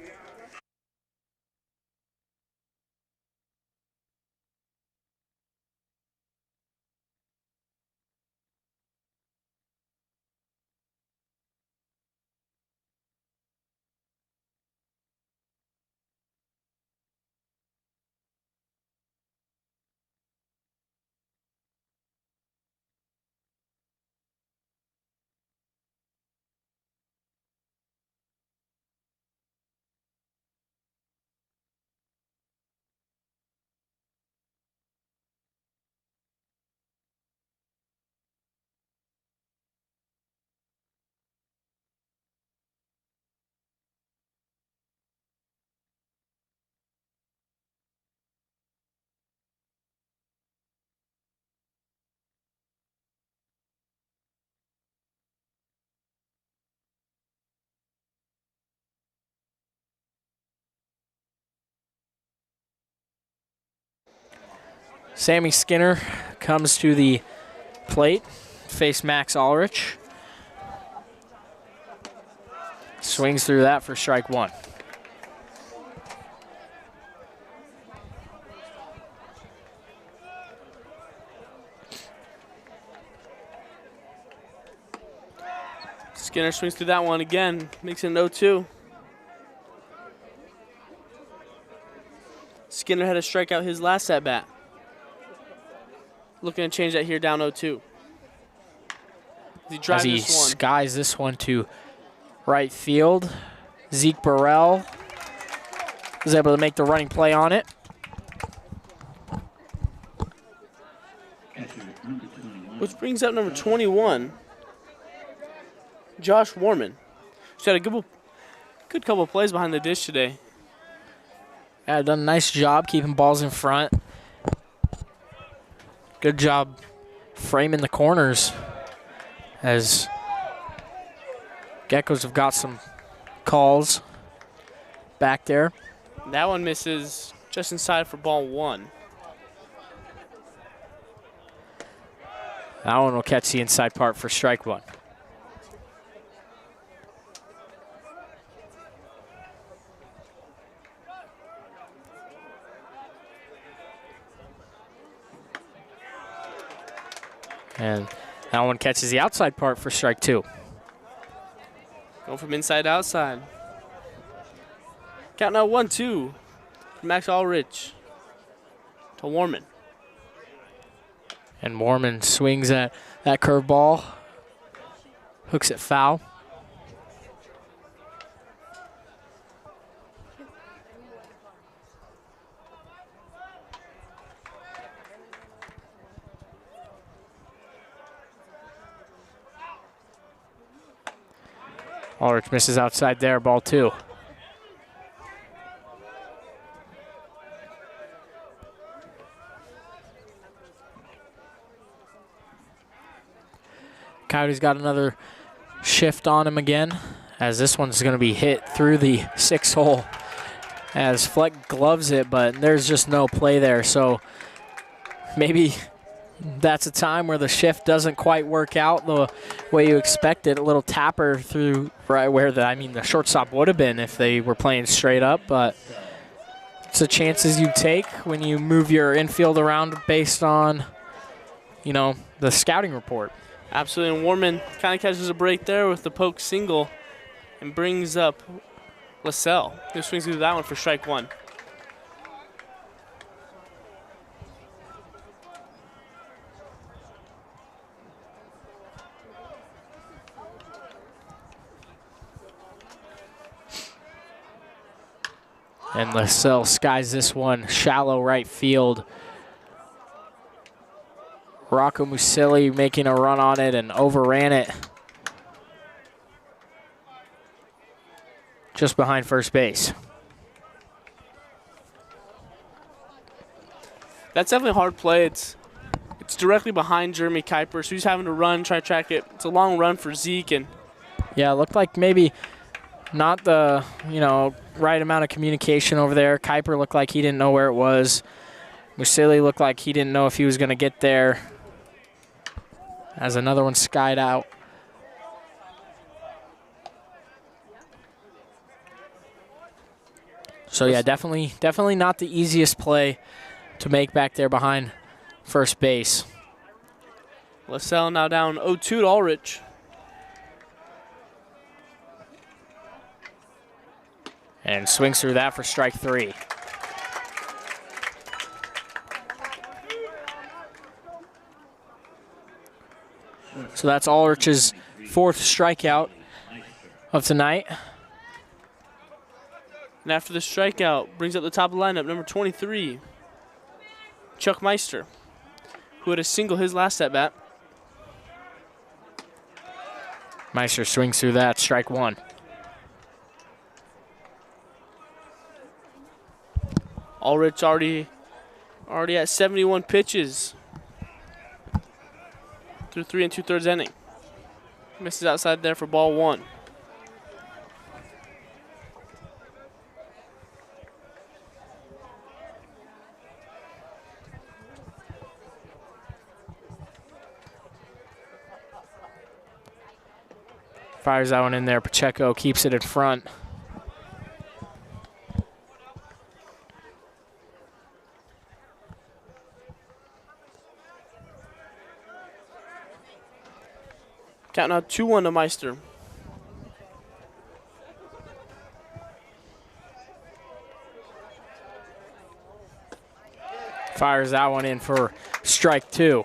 Sammy Skinner comes to the plate, face Max Ulrich. Swings through that for strike 1. Skinner swings through that one again, makes it an 0-2. Skinner had to strike out his last at bat. Looking to change that here down 0-2. As he skies this one to right field. Zeke Burrell was able to make the running play on it. Which brings up number 21, Josh Warman. He's had a good couple of plays behind the dish today. Yeah, done a nice job keeping balls in front. Good job framing the corners as Geckos have got some calls back there. That one misses just inside for ball 1. That one will catch the inside part for strike 1. And that one catches the outside part for strike 2. Going from inside to outside. Count now 1-2 from Max Ulrich to Warman. And Warman swings at that curveball, hooks it foul. Ulrich misses outside there, ball 2. Coyotes got another shift on him again, as this one's going to be hit through the 6 hole as Fleck gloves it, but there's just no play there. So maybe that's a time where the shift doesn't quite work out the way you expected. A little tapper through right where the shortstop would have been if they were playing straight up, but it's the chances you take when you move your infield around based on, the scouting report. Absolutely, and Warman kind of catches a break there with the poke single and brings up LaSalle, who swings through that one for strike 1. And LaSalle skies this one, shallow right field. Rocco Musilli making a run on it and overran it. Just behind first base. That's definitely a hard play. It's directly behind Jeremy Kuiper, so he's having to run, try to track it. It's a long run for Zeke. And yeah, it looked like maybe not the, right amount of communication over there. Kuiper looked like he didn't know where it was. Musilli looked like he didn't know if he was going to get there. As another one skied out. So yeah, definitely not the easiest play to make back there behind first base. LaSalle now down 0-2 to Ulrich. And swings through that for strike 3. So that's Ulrich's 4th strikeout of tonight. And after the strikeout, brings up the top of the lineup, number 23, Chuck Meister, who had a single his last at-bat. Meister swings through that, strike 1. Ulrich already at 71 pitches through 3 2/3 inning. Misses outside there for ball 1. Fires that one in there. Pacheco keeps it in front. Count now 2-1 to Meister. Fires that one in for strike 2.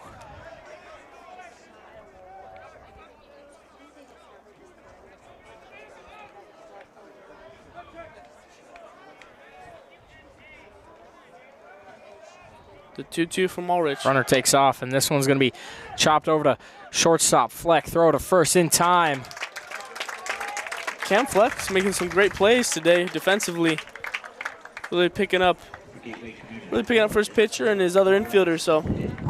The 2-2 from Ulrich. Runner takes off, and this one's going to be chopped over to shortstop. Fleck, throw to first in time. Cam Fleck's making some great plays today defensively. Really picking up first pitcher and his other infielder.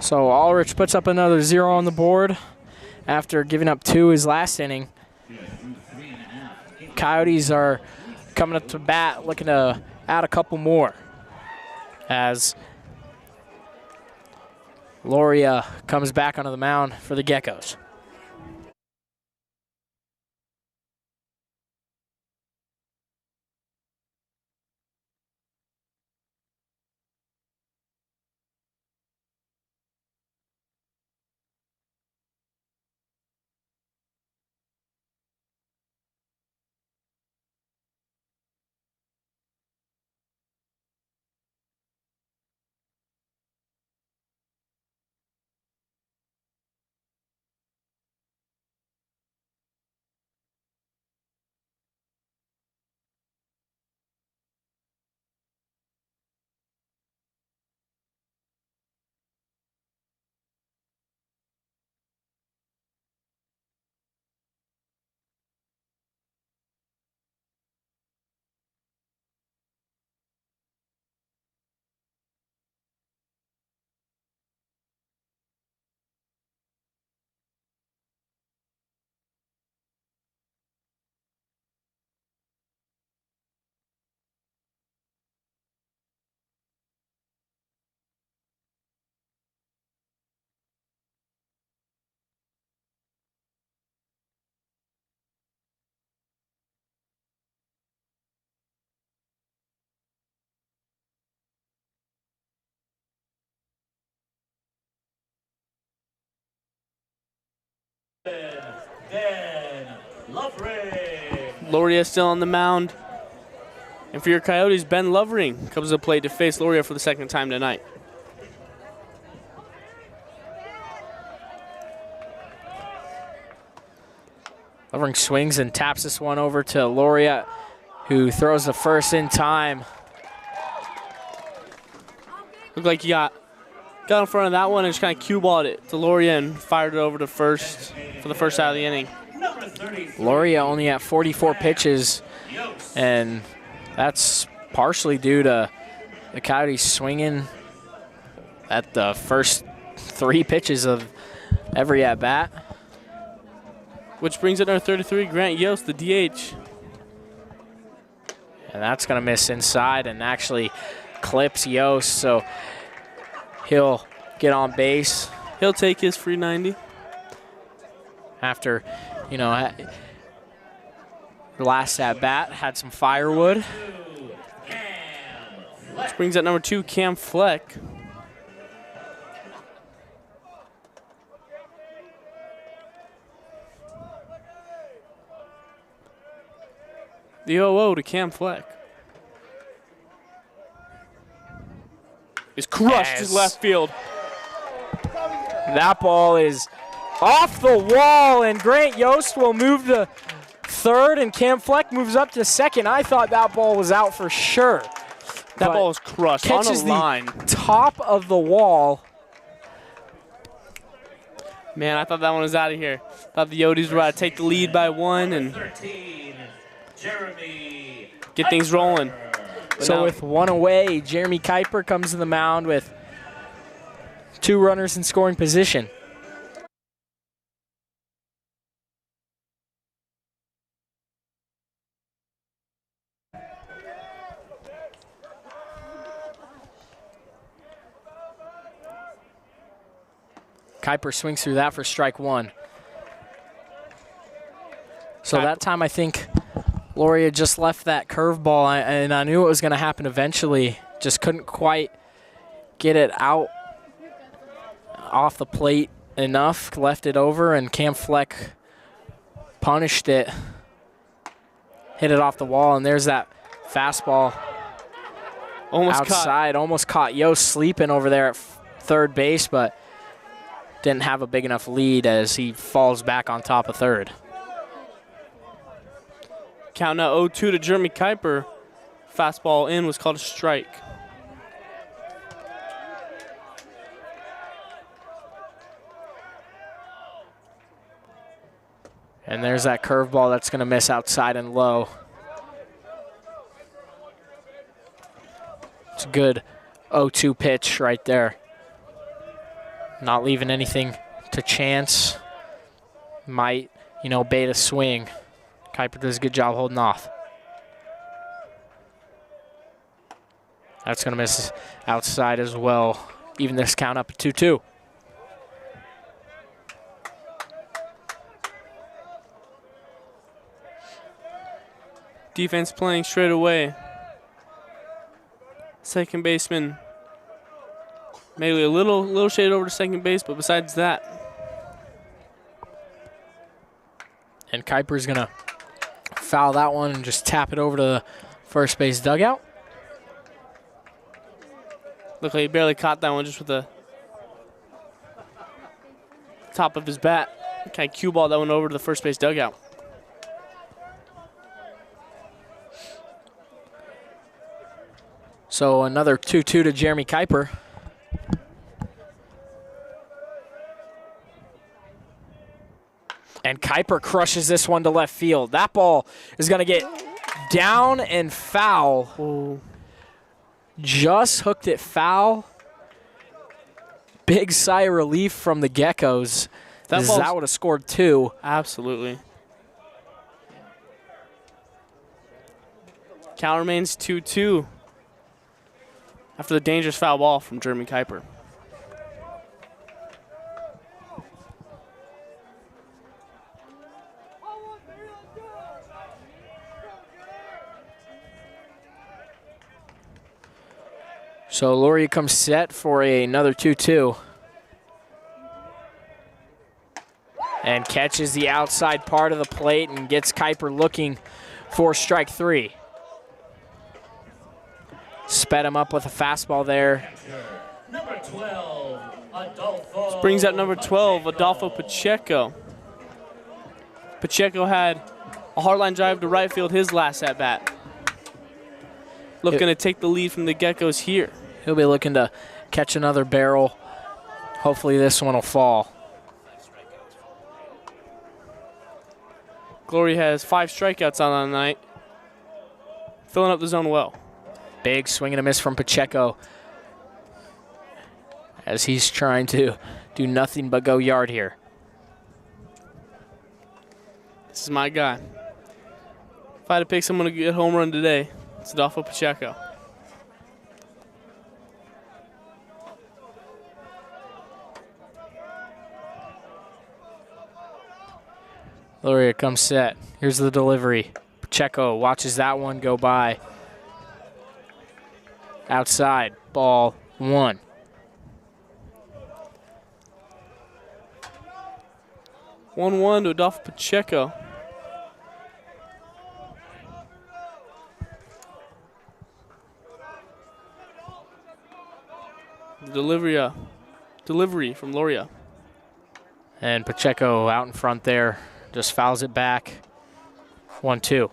So Ulrich puts up another 0 on the board after giving up 2 his last inning. Coyotes are coming up to bat, looking to add a couple more as Loria comes back onto the mound for the Geckos. Loria still on the mound. And for your Coyotes, Ben Lovering comes to plate to face Loria for the second time tonight. Lovering swings and taps this one over to Loria, who throws the first in time. Looked like he got in front of that one and just kind of cue balled it to Loria and fired it over to first for the first out of the inning. Loria only at 44 pitches, and that's partially due to the Coyotes swinging at the first 3 pitches of every at-bat. Which brings up number 33, Grant Yost, the DH. And that's going to miss inside and actually clips Yost, so he'll get on base. He'll take his free 90. After, you know, last at-bat had some firewood. Which brings up number 2, Cam Fleck. The 0-0 to Cam Fleck. He's crushed his left field. That ball is off the wall, and Grant Yost will move to third, and Cam Fleck moves up to second. I thought that ball was out for sure. That ball was crushed on the line. Top of the wall. Man, I thought that one was out of here. Thought the Yotes were about to take the lead by 1 and get things rolling. So with 1 away, Jeremy Kuiper comes to the mound with 2 runners in scoring position. Kuiper swings through that for strike 1. So that time I think Loria just left that curveball, and I knew it was going to happen eventually. Just couldn't quite get it out off the plate enough. Left it over, and Cam Fleck punished it. Hit it off the wall, and there's that fastball outside. Almost caught Yost sleeping over there at third base, but didn't have a big enough lead as he falls back on top of third. Count now 0-2 to Jeremy Kuiper. Fastball in was called a strike. And there's that curveball that's going to miss outside and low. It's a good 0-2 pitch right there. Not leaving anything to chance. Might, you know, bait a swing. Kuiper does a good job holding off. That's going to miss outside as well. Even this count up at 2-2. Defense playing straight away. Second baseman maybe a little shade over to second base, but besides that. And Kuiper's going to foul that one and just tap it over to the first base dugout. Looked like he barely caught that one just with the top of his bat. Kind of cue ball that one over to the first base dugout. So another 2-2 to Jeremy Kuiper. And Kuiper crushes this one to left field. That ball is going to get down and foul. Ooh. Just hooked it foul. Big sigh of relief from the Geckos. That would have scored 2. Absolutely. Count remains 2-2 after the dangerous foul ball from Jeremy Kuiper. So Loria comes set for another 2-2. And catches the outside part of the plate and gets Kuiper looking for strike 3. Sped him up with a fastball there. Number 12, Adolfo. This brings up number 12, Adolfo Pacheco. Pacheco had a hardline drive to right field his last at-bat. Looking to take the lead from the Geckos here. He'll be looking to catch another barrel. Hopefully this one will fall. Glory has 5 strikeouts on the night. Filling up the zone well. Big swing and a miss from Pacheco as he's trying to do nothing but go yard here. This is my guy. If I had to pick someone to get home run today, it's Adolfo Pacheco. Loria comes set. Here's the delivery. Pacheco watches that one go by. Outside, ball 1. One to Adolfo Pacheco. Delivery from Loria. And Pacheco out in front there, just fouls it back. 1-2.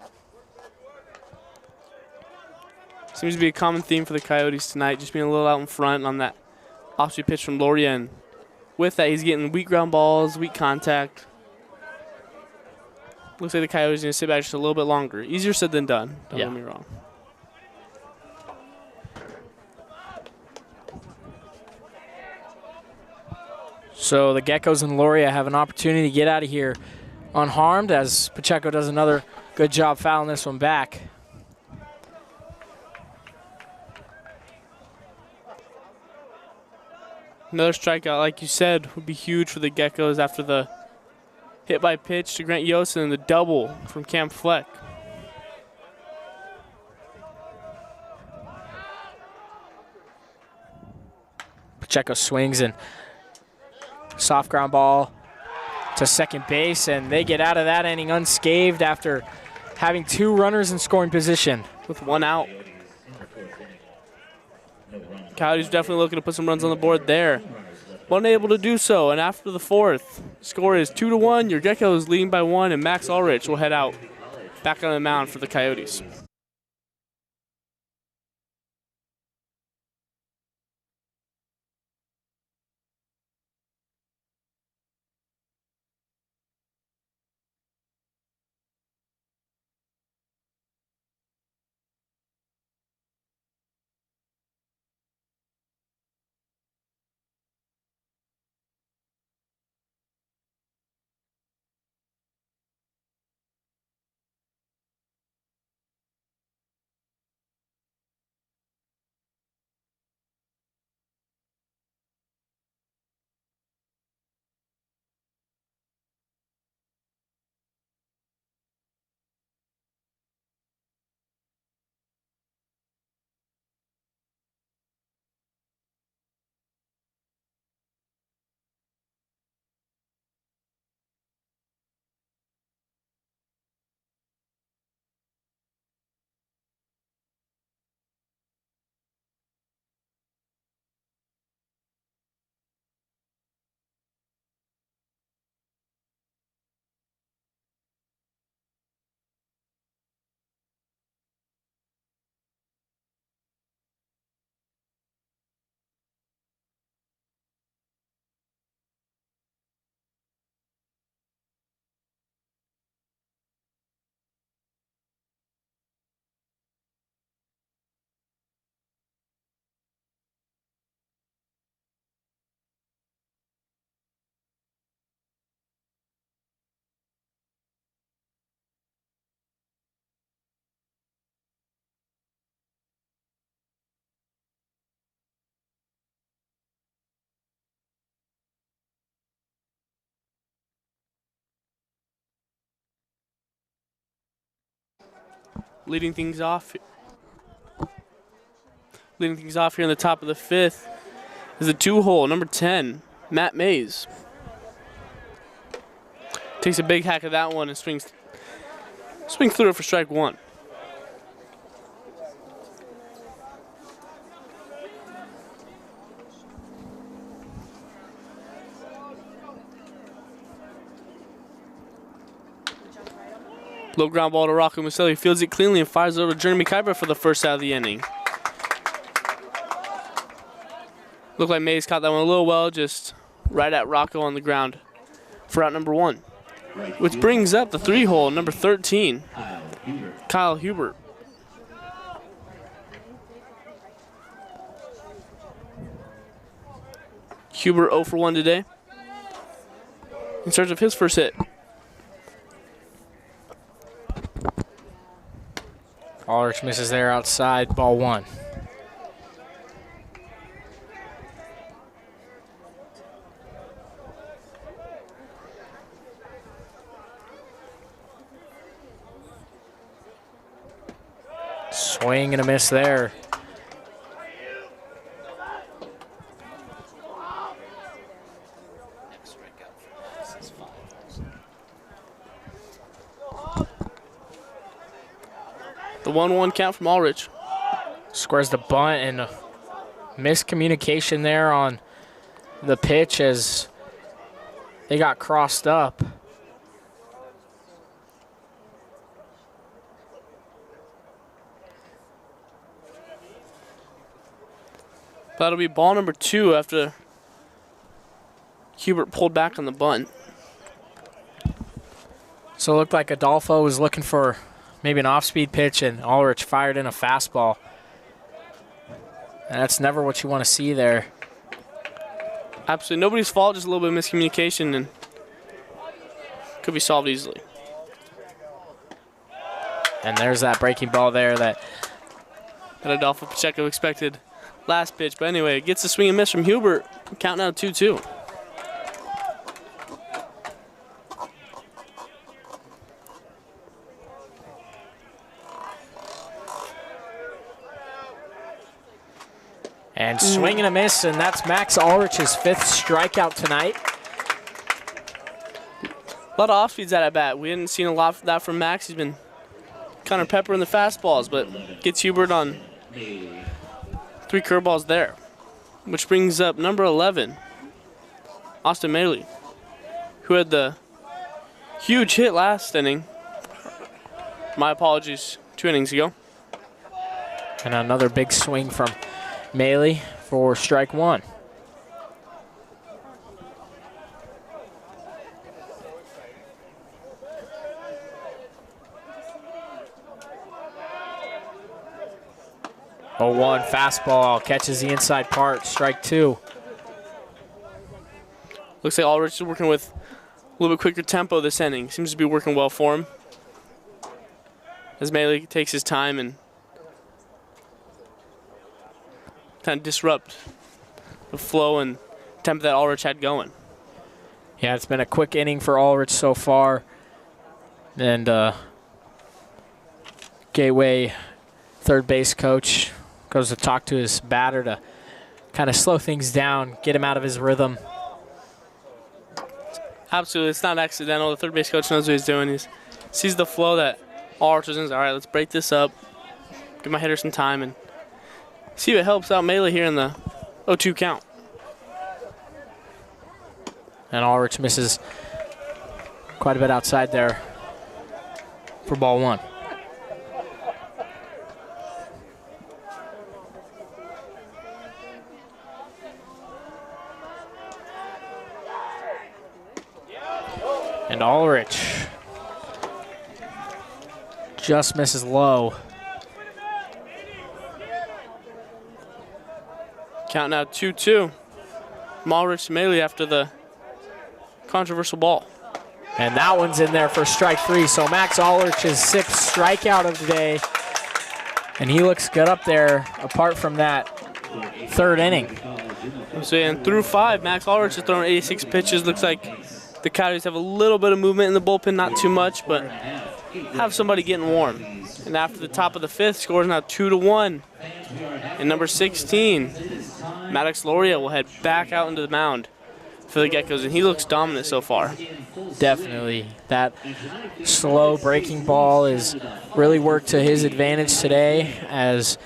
Seems to be a common theme for the Coyotes tonight, just being a little out in front on that off-speed pitch from Loria. And with that, he's getting weak ground balls, weak contact. Looks like the Coyotes are going to sit back just a little bit longer. Easier said than done. Don't get me wrong. So the Geckos and Loria have an opportunity to get out of here unharmed as Pacheco does another good job fouling this one back. Another strikeout, like you said, would be huge for the Geckos after the hit by pitch to Grant Yost and the double from Cam Fleck. Pacheco swings and soft ground ball to second base, and they get out of that inning unscathed after having 2 runners in scoring position. With 1 out. Coyotes definitely looking to put some runs on the board there. Unable to do so, and after the 4th, score is 2-1. Your Geckos leading by 1, and Max Ulrich will head out back on the mound for the Coyotes. Leading things off here in the top of the 5th is a 2-hole, number 10, Matt Mays. Takes a big hack of that one and swings through it for strike 1. Low ground ball to Rocco Maselli. Fields it cleanly and fires it over to Jeremy Kuiper for the first out of the inning. Looked like Mays caught that one a little well, just right at Rocco on the ground for out number 1. Which brings up the 3-hole, number 13, Kyle Hubert. Hubert 0 for 1 today. In search of his first hit. Ulrich misses there outside, ball 1. Swing and a miss there. The 1-1 count from Ulrich. Squares the bunt, and a miscommunication there on the pitch as they got crossed up. That'll be ball number 2 after Hubert pulled back on the bunt. So it looked like Adolfo was looking for maybe an off-speed pitch, and Ulrich fired in a fastball. And that's never what you want to see there. Absolutely nobody's fault, just a little bit of miscommunication, and could be solved easily. And there's that breaking ball there that Adolfo Pacheco expected last pitch. But anyway, it gets a swing and miss from Hubert. Count now 2-2. and swing and a miss, and that's Max Ulrich's 5th strikeout tonight. A lot of off-speeds at bat. We hadn't seen a lot of that from Max. He's been kind of peppering the fastballs, but gets Hubert on 3 curveballs there. Which brings up number 11, Austin Maley, who had the huge hit last inning. My apologies, 2 innings ago. And another big swing from Maley for strike 1. Oh, 1 fastball catches the inside part, strike 2. Looks like Ulrich is working with a little bit quicker tempo this inning. Seems to be working well for him. As Maley takes his time and kind of disrupt the flow and tempo that Ulrich had going. Yeah, it's been a quick inning for Ulrich so far. And GateWay third base coach goes to talk to his batter to kind of slow things down, get him out of his rhythm. Absolutely, it's not accidental. The third base coach knows what he's doing. He sees the flow that Ulrich is in. All right, let's break this up, give my hitter some time, and see what helps out Maley here in the 0-2 count. And Ulrich misses quite a bit outside there for ball 1. And Ulrich just misses low. Count now 2-2. Ulrich to Maley after the controversial ball. And that one's in there for strike 3. So Max Ulrich's 6th strikeout of the day. And he looks good up there apart from that 3rd inning. So and through 5, Max Ulrich has thrown 86 pitches. Looks like the Coyotes have a little bit of movement in the bullpen, not too much, but have somebody getting warm. And after the top of the 5th, scores now 2-1. And number 16, Maddox Loria will head back out into the mound for the Geckos, and he looks dominant so far. Definitely. That slow breaking ball is really worked to his advantage today as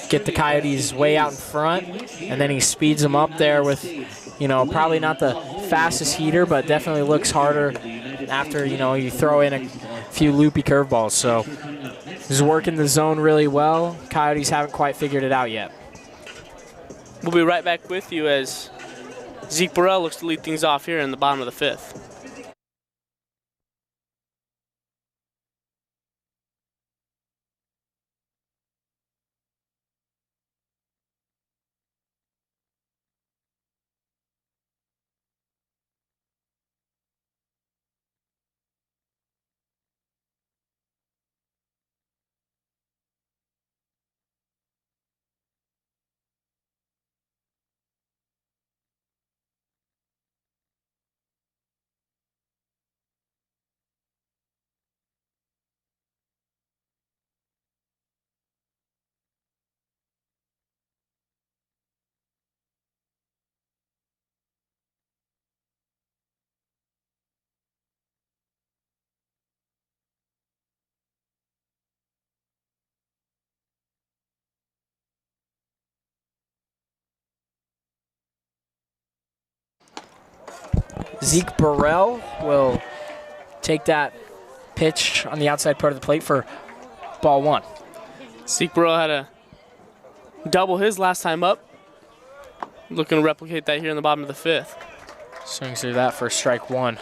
get the Coyotes way out in front, and then he speeds them up there with, you know, probably not the fastest heater, but definitely looks harder after, you know, you throw in a few loopy curveballs. So he's working the zone really well. Coyotes haven't quite figured it out yet. We'll be right back with you as Zeke Burrell looks to lead things off here in the bottom of the 5th. Zeke Burrell will take that pitch on the outside part of the plate for ball 1. Zeke Burrell had a double his last time up. Looking to replicate that here in the bottom of the 5th. Swings through that for strike 1.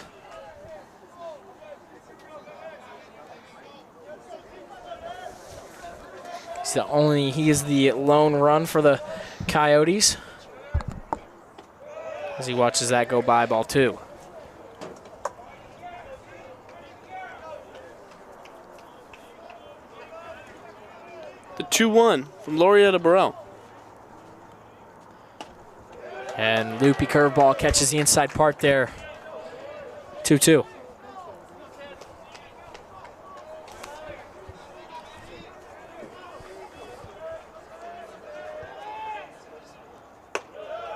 He is the lone run for the Coyotes as he watches that go by, ball 2. The 2-1 from Loria to Burrell. And loopy curveball catches the inside part there. 2-2.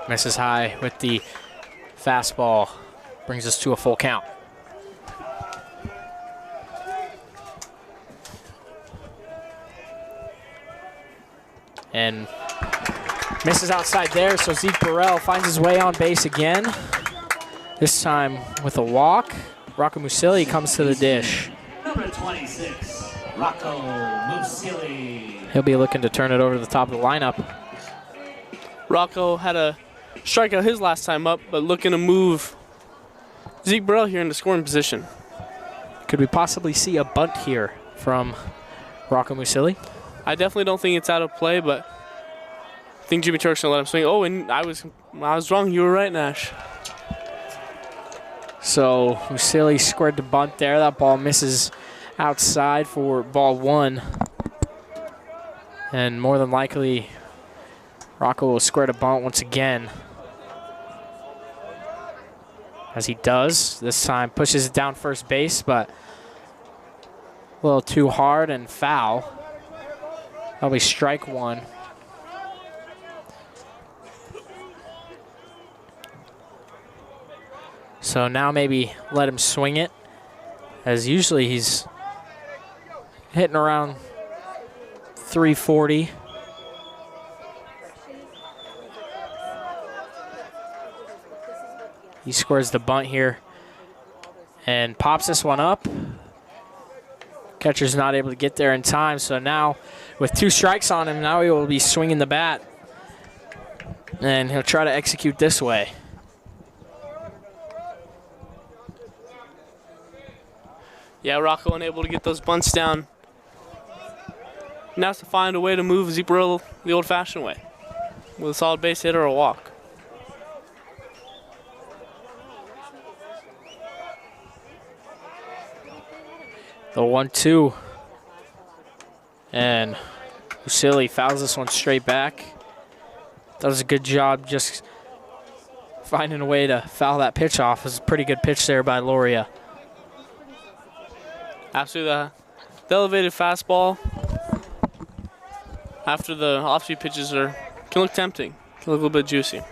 Misses high with the fastball. Brings us to a full count. And misses outside there, so Zeke Burrell finds his way on base again. This time with a walk. Rocco Musili comes to the dish. Number 26, Rocco Musili. He'll be looking to turn it over to the top of the lineup. Rocco had a strikeout his last time up, but looking to move Zeke Burrell here into scoring position. Could we possibly see a bunt here from Rocco Musili? I definitely don't think it's out of play, but I think Jimmy Turk's gonna let him swing. Oh, and I was wrong. You were right, Nash. So Musili squared the bunt there. That ball misses outside for ball 1. And more than likely, Rocco will square the bunt once again. As he does, this time pushes it down first base, but a little too hard and foul. That'll be strike 1. So now maybe let him swing it, as usually he's hitting around 340. He scores the bunt here and pops this one up. Catcher's not able to get there in time, so now with 2 strikes on him, now he will be swinging the bat. And he'll try to execute this way. Yeah, Rocco unable to get those bunts down. Now has to find a way to move Zeke Burrell the old-fashioned way with a solid base hit or a walk. The 1-2. And Musili fouls this one straight back. Does a good job just finding a way to foul that pitch off. It was a pretty good pitch there by Loria. After the elevated fastball, after the off-speed pitches can look tempting, can look a little bit juicy.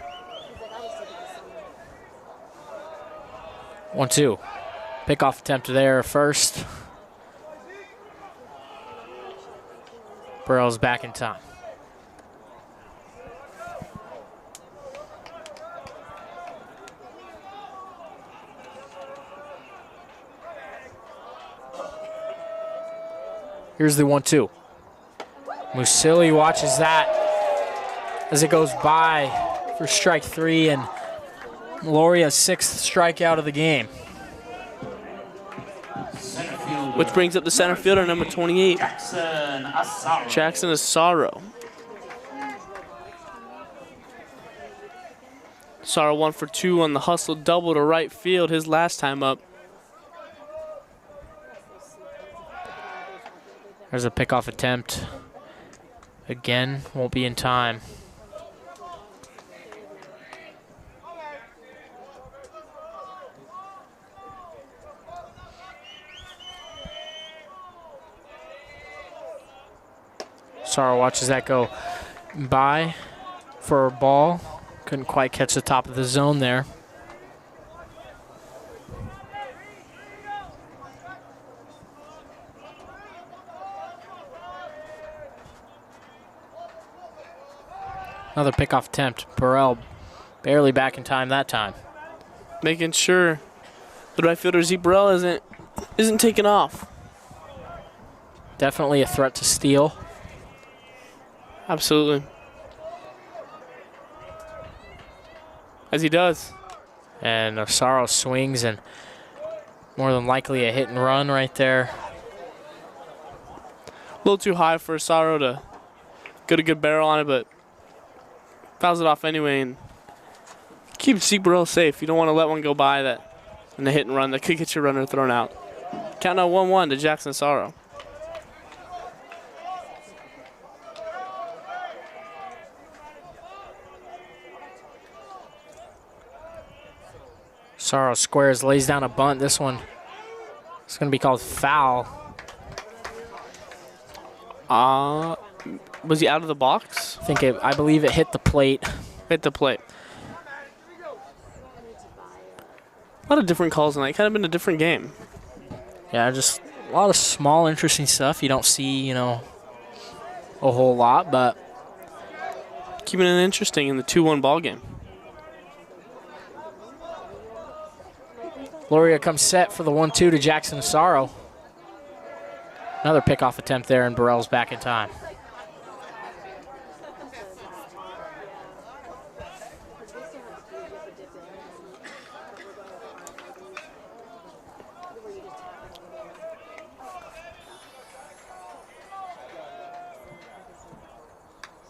1-2. Pickoff attempt there first. Burrell's back in time. Here's the 1-2. Musili watches that as it goes by for strike 3, and Loria's 6th strikeout of the game. Which brings up the center fielder, number 28, Jackson Asaro. Asaro 1 for 2 on the hustle double to right field his last time up. There's a pickoff attempt. Again, won't be in time. Asaro watches that go by for a ball. Couldn't quite catch the top of the zone there. Another pickoff attempt. Burrell barely back in time that time. Making sure the right fielder Zeke Burrell isn't taken off. Definitely a threat to steal. Absolutely. As he does. And Asaro swings, and more than likely a hit and run right there. A little too high for Asaro to get a good barrel on it, but fouls it off anyway and keeps Zeke Burrell safe. You don't want to let one go by that and a hit and run that could get your runner thrown out. Count now 1-1 to Jackson Asaro. Asaro squares, lays down a bunt. This one is going to be called foul. Was he out of the box? I believe it hit the plate. Hit the plate. A lot of different calls tonight. Kind of been a different game. Yeah, just a lot of small, interesting stuff. You don't see, a whole lot, but keeping it interesting in the 2-1 ball game. Loria comes set for the 1-2 to Jackson Asaro. Another pickoff attempt there, and Burrell's back in time.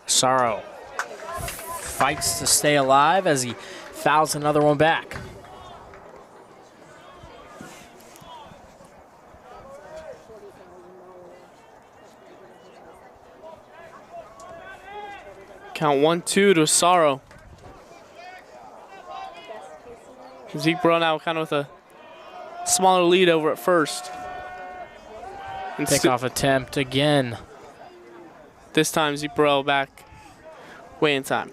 Asaro fights to stay alive as he fouls another one back. Count 1-2 to Asaro. Zeke Burrell now kind of with a smaller lead over at first. And Pickoff attempt again. This time Zeke Burrell back way in time.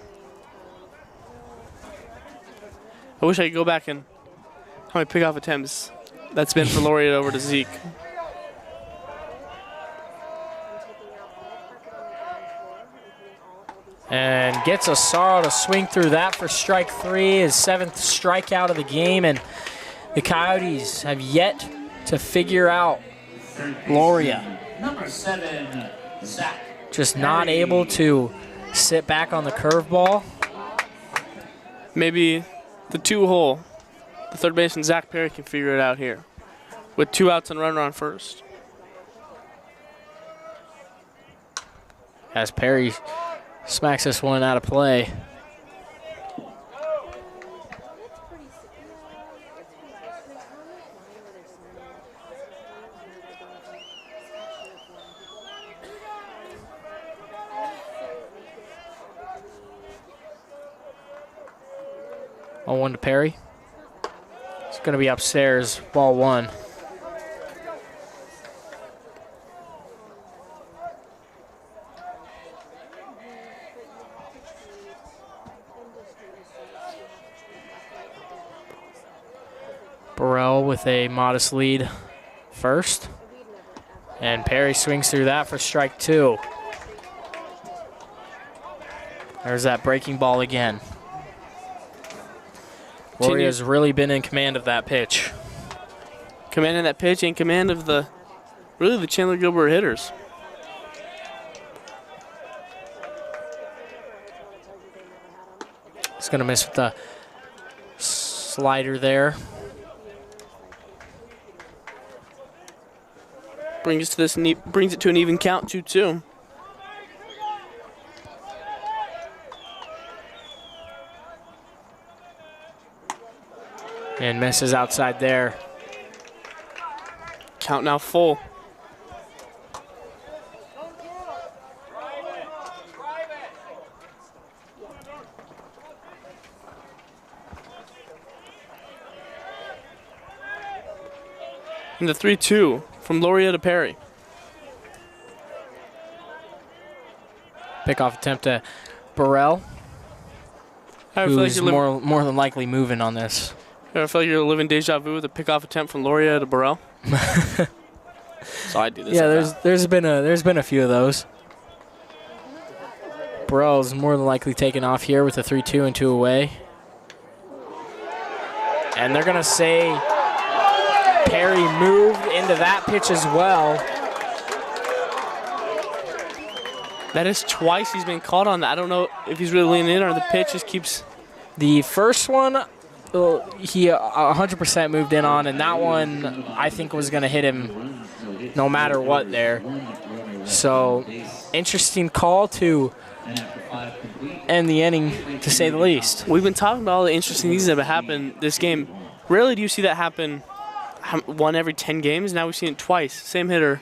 I wish I could go back and how many pickoff attempts that's been for Laureate over to Zeke. And gets Asaro to swing through that for strike 3, his 7th strikeout of the game, and the Coyotes have yet to figure out Loria. Number 7, Zach. Just not able to sit back on the curveball. Maybe the 2-hole, the third baseman Zach Perry can figure it out here with 2 outs and runner on first. As Perry smacks this one out of play. On 1 to Perry. It's going to be upstairs, ball 1. Burrell with a modest lead first. And Perry swings through that for strike 2. There's that breaking ball again. Loria's really been in command of that pitch. Command of that pitch and command of the Chandler-Gilbert hitters. He's going to miss with the slider there. Brings it to an even count, 2-2. And misses outside there. Count now full. And the 3-2 from Loria to Perry. Pickoff attempt to Burrell, I feel like who's you're more than likely moving on this. I feel like you're living deja vu with a pickoff attempt from Loria to Burrell. So I do this. Yeah, there's been a few of those. Burrell's more than likely taking off here with a 3-2 and 2 away. And they're gonna say Perry moved into that pitch as well. That is twice he's been caught on that. I don't know if he's really leaning in or the pitch just keeps. The first one, he 100% moved in on, and that one I think was going to hit him no matter what there. So, interesting call to end the inning, to say the least. We've been talking about all the interesting things that have happened this game. Rarely do you see that happen 1 every 10 games. Now we've seen it twice. Same hitter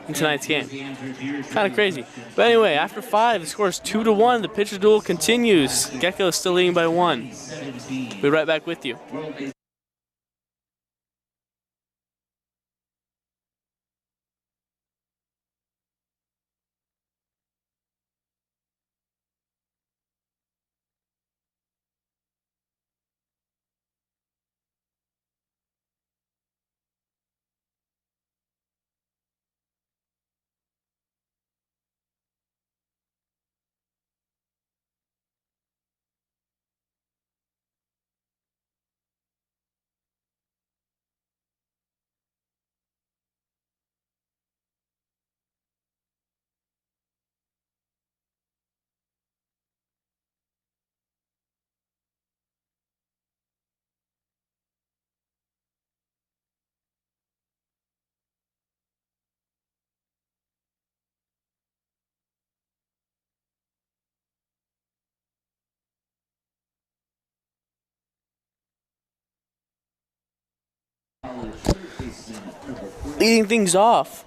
in tonight's game. Kind of crazy. But anyway, after 5, the score is 2-1. The pitcher duel continues. Gecko is still leading by 1. We'll be right back with you. Leading things off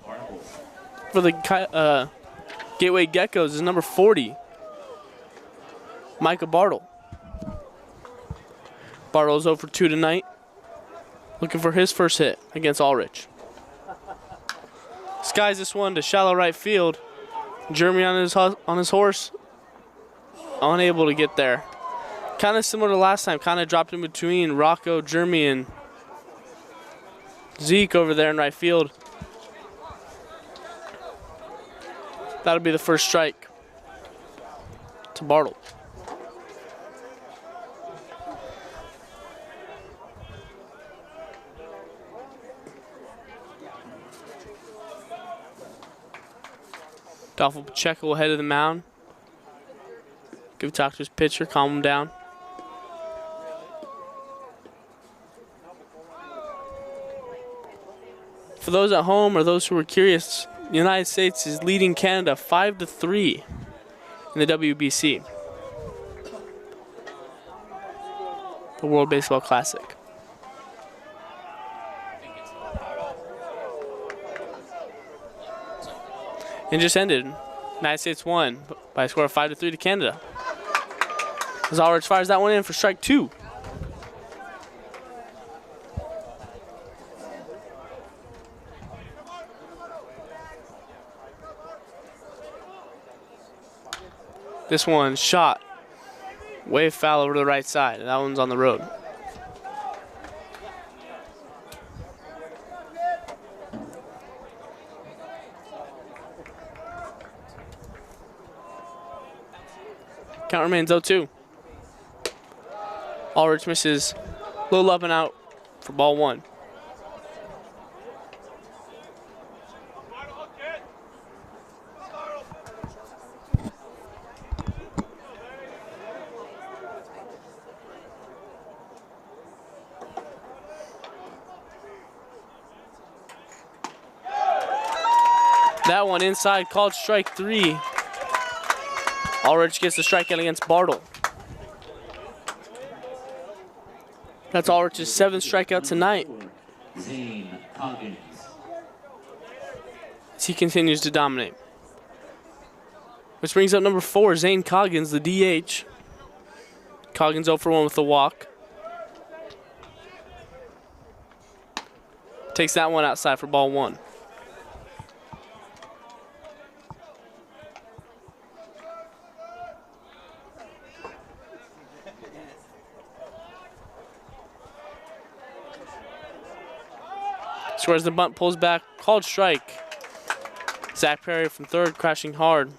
for the Gateway Geckos is number 40, Micah Bartle. Bartle's 0 for 2 tonight, looking for his first hit against Ulrich. Skies this one to shallow right field. Jeremy on his horse, unable to get there. Kind of similar to last time, kind of dropped in between Rocco, Jeremy, and Zeke over there in right field. That'll be the first strike to Bartle. Dolphin Pacheco will head to the mound. Give a talk to his pitcher, calm him down. For those at home or those who are curious, the United States is leading Canada 5-3 in the WBC, the World Baseball Classic. And just ended. United States won by a score of 5-3 to Canada. As Ulrich fires that one in for strike 2. This one shot way foul over to the right side. That one's on the road. Count remains 0-2. Ulrich misses. Little up and out for ball 1. That one inside, called strike 3. Ulrich gets the strikeout against Bartle. That's Ulrich's 7th strikeout tonight. Zane Coggins. As he continues to dominate. Which brings up number 4, Zane Coggins, the DH. Coggins 0 for 1 with the walk. Takes that one outside for ball 1. Squares the bunt, pulls back, called strike. Zach Perry from third, crashing hard.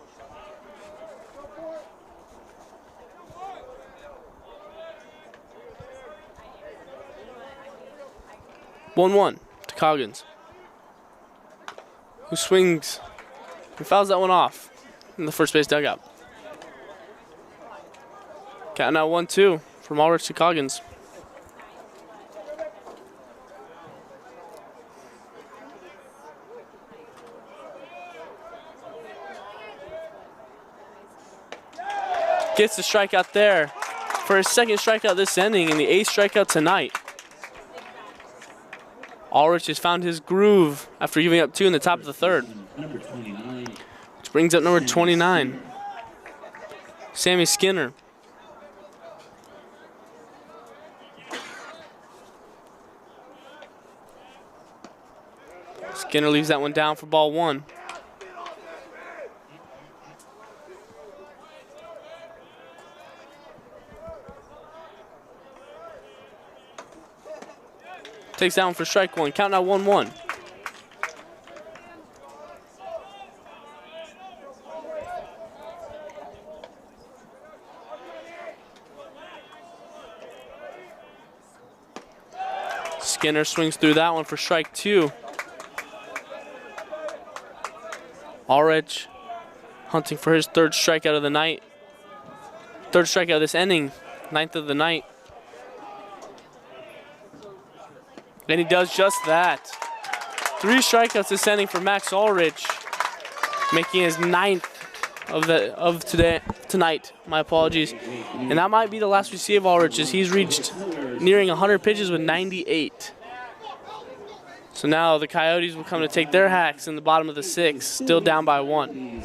One to Coggins, who swings and fouls that one off in the first base dugout. Count now 1-2 from Ulrich to Coggins. Gets the strikeout there for his 2nd strikeout this inning and the 8th strikeout tonight. Ulrich has found his groove after giving up 2 in the top of the 3rd. Number 29. Which brings up number 29, Sammy Skinner. Skinner leaves that one down for ball 1. Takes that one for strike 1. Count now 1-1. Skinner swings through that one for strike 2. Ulrich hunting for his 3rd strikeout of the night. 3rd strikeout of this inning, 9th of the night. And he does just that. 3 strikeouts this inning for Max Ulrich, making his 9th of tonight. My apologies. And that might be the last we see of Ulrich, as he's reached nearing 100 pitches with 98. So now the Coyotes will come to take their hacks in the bottom of the 6th, still down by 1.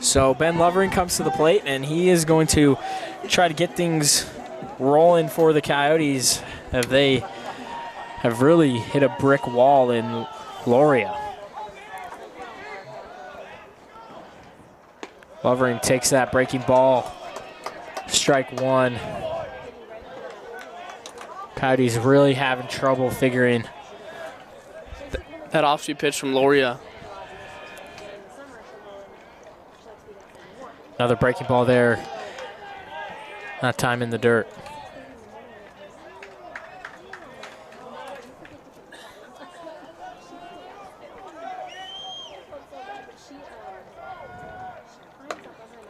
So Ben Lovering comes to the plate, and he is going to try to get things rolling for the Coyotes, as they have really hit a brick wall in Loria. Lovering takes that breaking ball. Strike 1. Coyotes really having trouble figuring That off-speed pitch from Loria. another breaking ball there. That time in the dirt.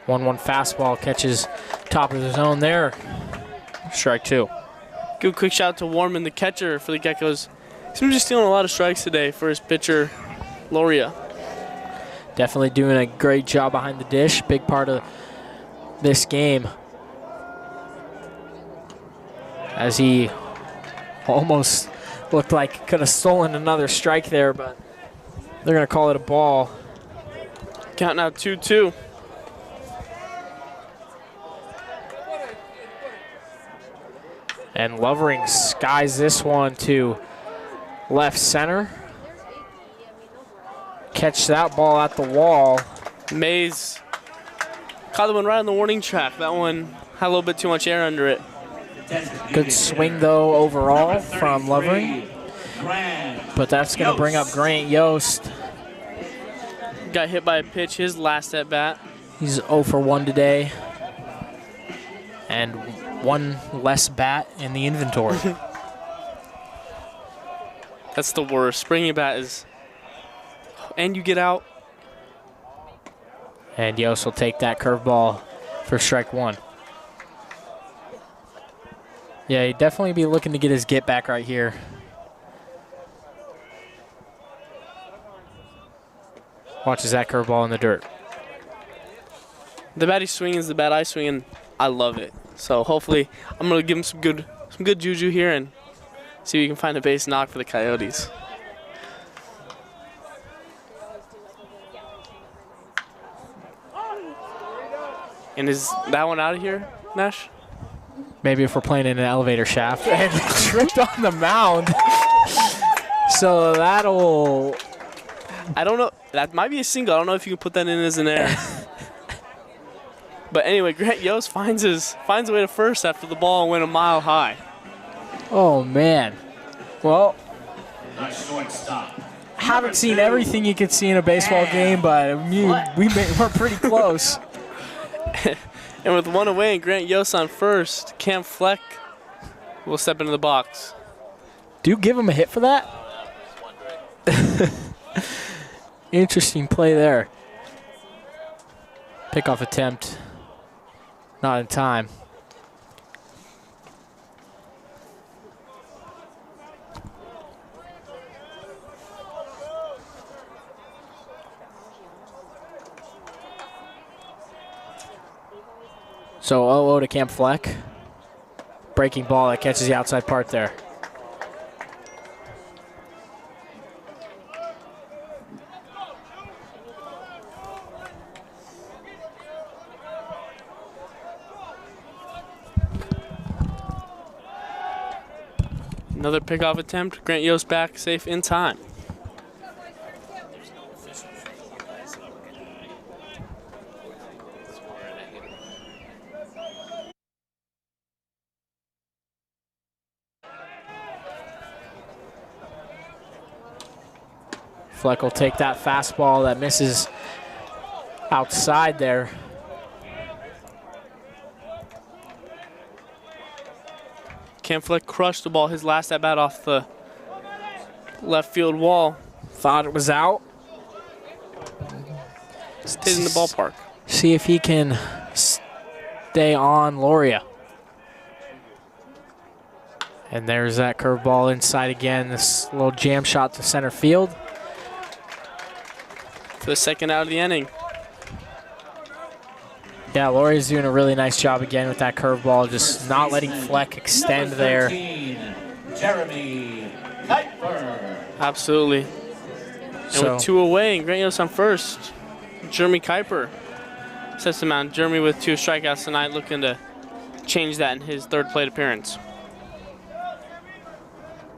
1-1 fastball catches top of the zone there. Strike 2. Good quick shout to Warman, the catcher for the Geckos. Seems to be stealing a lot of strikes today for his pitcher, Loria. Definitely doing a great job behind the dish. Big part of this game. As he almost looked like could have stolen another strike there, but they're going to call it a ball. Count now 2-2. And Lovering skies this one to left center. Catch that ball at the wall. Mays caught the one right on the warning track. That one had a little bit too much air under it. Good swing, though, overall from Lovering. But that's going to bring up Grant Yost. Got hit by a pitch his last at bat. He's 0 for 1 today. And one less bat in the inventory. That's the worst. Bringing a bat is... And you get out. And Yost will take that curveball for strike 1. Yeah, he'd definitely be looking to get his get back right here. Watches that curveball in the dirt. The bat he's swinging is the bat I swing, and I love it. So hopefully I'm going to give him some good juju here and see if we can find a base knock for the Coyotes. And is that one out of here, Nash? Maybe if we're playing in an elevator shaft. And tripped on the mound. So that'll... I don't know. That might be a single. I don't know if you can put that in as an error. But anyway, Grant Yost finds a way to first after the ball went a mile high. Oh, man. Well, haven't seen everything you could see in a baseball game, but we're pretty close. And with one away and Grant Yost on first, Cam Fleck will step into the box. Do you give him a hit for that? Interesting play there. Pickoff attempt. Not in time. So 0-0 to Camp Fleck. Breaking ball that catches the outside part there. Another pickoff attempt. Grant Yost back safe in time. Fleck will take that fastball that misses outside there. Cam Fleck crushed the ball his last at bat off the left field wall. Thought it was out. Stayed in the ballpark. See if he can stay on Loria. And there's that curveball inside again. This little jam shot to center field. For the second out of the inning. Yeah, Loria's doing a really nice job again with that curveball, just not letting Fleck extend there. Jeremy Kuiper. Absolutely. And with 2 away and Grant Yost on first, Jeremy Kuiper sets the mound. Jeremy with 2 strikeouts tonight, looking to change that in his third plate appearance.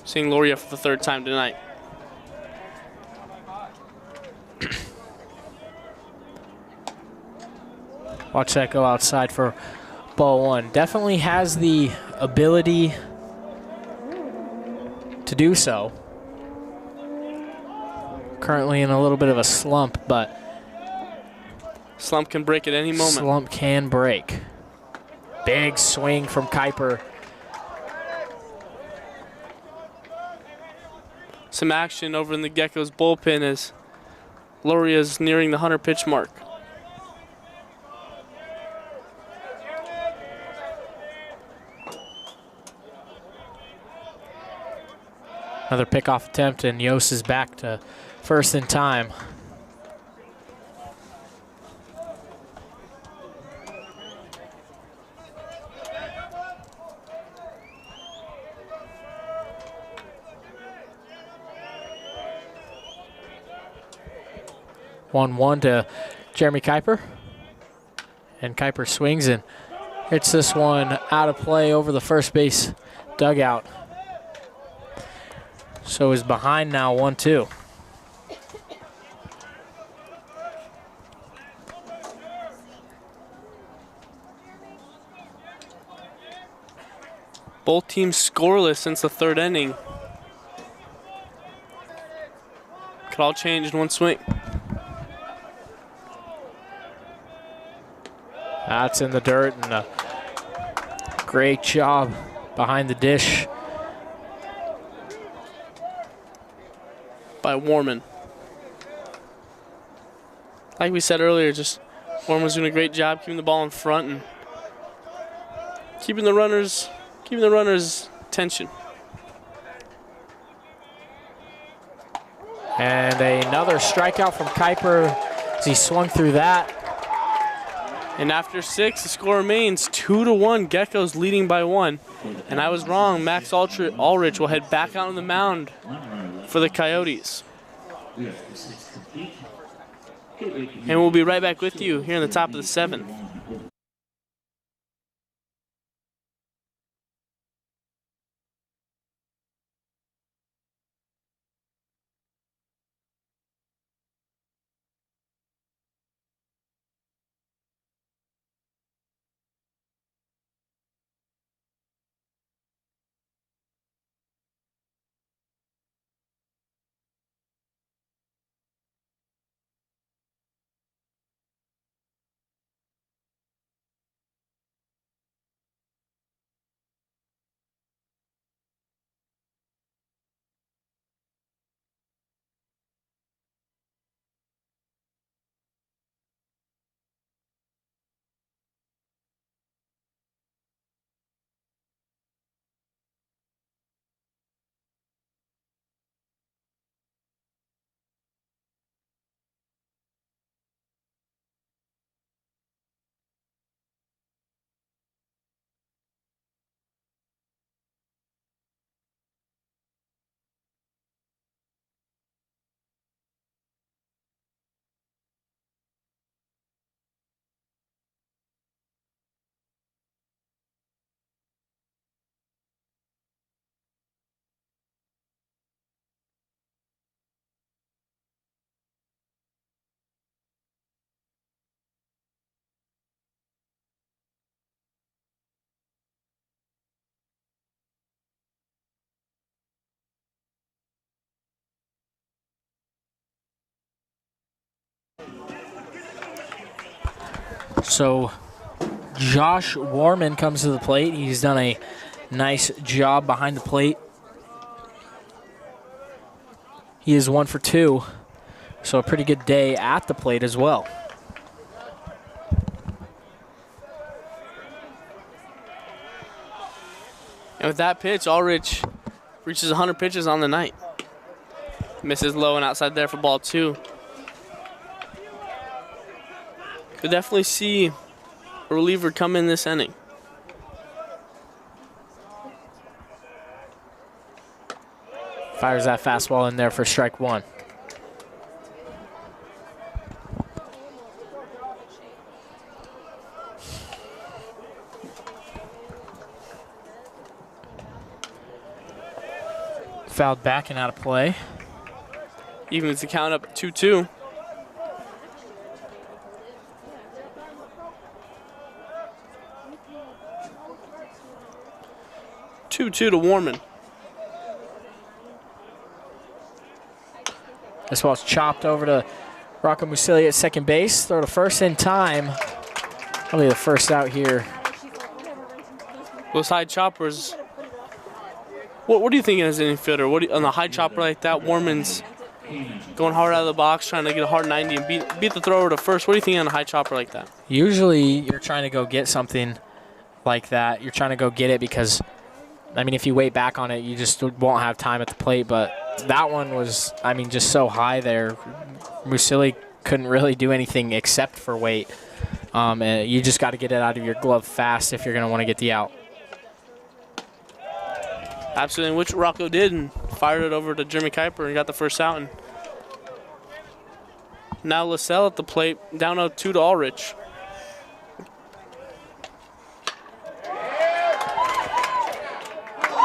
Seeing Loria for the 3rd time tonight. Watch that go outside for ball 1. Definitely has the ability to do so. Currently in a little bit of a slump, but slump can break at any moment. Slump can break. Big swing from Kuiper. Some action over in the Geckos bullpen as Loria's nearing the 100 pitch mark. Another pickoff attempt, and Yost is back to first in time. One to Jeremy Kuiper. And Kuiper swings and hits this one out of play over the first base dugout. So is behind now 1-2. Both teams scoreless since the third inning. Could all change in one swing. That's in the dirt, and a great job behind the dish by Warman. Like we said earlier, just Warman's doing a great job keeping the ball in front and keeping the runners' attention. And another strikeout from Kuiper as he swung through that. And after 6, the score remains 2-1. Geckos leading by 1. And I was wrong. Max Ulrich will head back out on the mound for the Coyotes. And we'll be right back with you here in the top of the 7th. So Josh Warman comes to the plate. He's done a nice job behind the plate. He is 1 for 2, so a pretty good day at the plate as well. And with that pitch, Ulrich reaches 100 pitches on the night. Misses low and outside there for ball 2. Could definitely see a reliever come in this inning. Fires that fastball in there for strike 1. Fouled back and out of play. Evens the count up at 2-2. To Warman. This ball's chopped over to Rocco Musili at second base. Throw to first in time. That'll be the first out here. Those high choppers. What do you think as an infielder? On the high chopper like that, Warman's going hard out of the box, trying to get a hard 90 and beat the thrower to first. What do you think on a high chopper like that? Usually you're trying to go get something like that. You're trying to go get it because I mean, if you wait back on it, you just won't have time at the plate. But that one was, I mean, just so high there. Musili couldn't really do anything except for wait. You just got to get it out of your glove fast if you're going to want to get the out. Absolutely, which Rocco did, and fired it over to Jeremy Kuiper and got the first out. And now LaSalle at the plate, down 0-2 to Ulrich.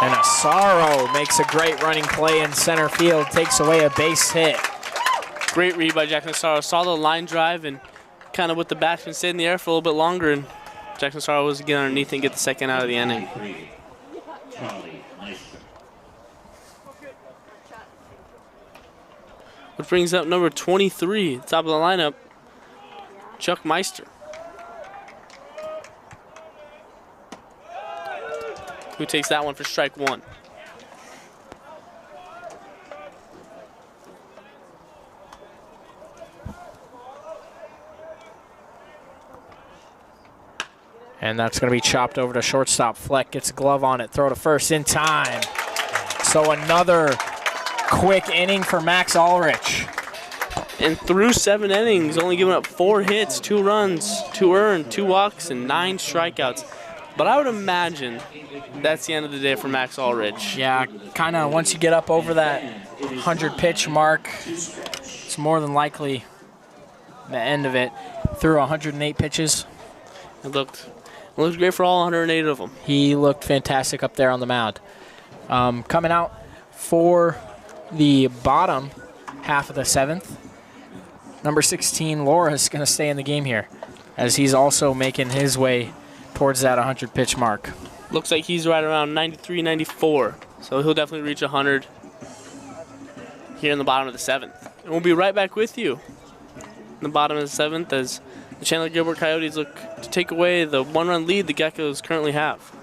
And Asaro makes a great running play in center field, takes away a base hit. Great read by Jackson Asaro. Saw the line drive and kind of with the batsman stayed in the air for a little bit longer, and Jackson Asaro was get underneath and get the second out of the inning. Which brings up number 23, top of the lineup, Chuck Meister. Who takes that one for strike one. And that's going to be chopped over to shortstop. Fleck gets a glove on it, throw to first in time. So another quick inning for Max Ulrich. And through 7 innings, only giving up 4 hits, 2 runs, 2 earned, 2 walks, and 9 strikeouts. But I would imagine that's the end of the day for Max Ulrich. Yeah, kind of once you get up over that 100-pitch mark, it's more than likely the end of it. Threw 108 pitches. It looked great for all 108 of them. He looked fantastic up there on the mound. Coming out for the bottom half of the 7th, number 16, Laura, is going to stay in the game here, as he's also making his way towards that 100-pitch mark. Looks like he's right around 93, 94. So he'll definitely reach 100 here in the bottom of the 7th. And we'll be right back with you in the bottom of the 7th as the Chandler-Gilbert Coyotes look to take away the 1-run lead the Geckos currently have.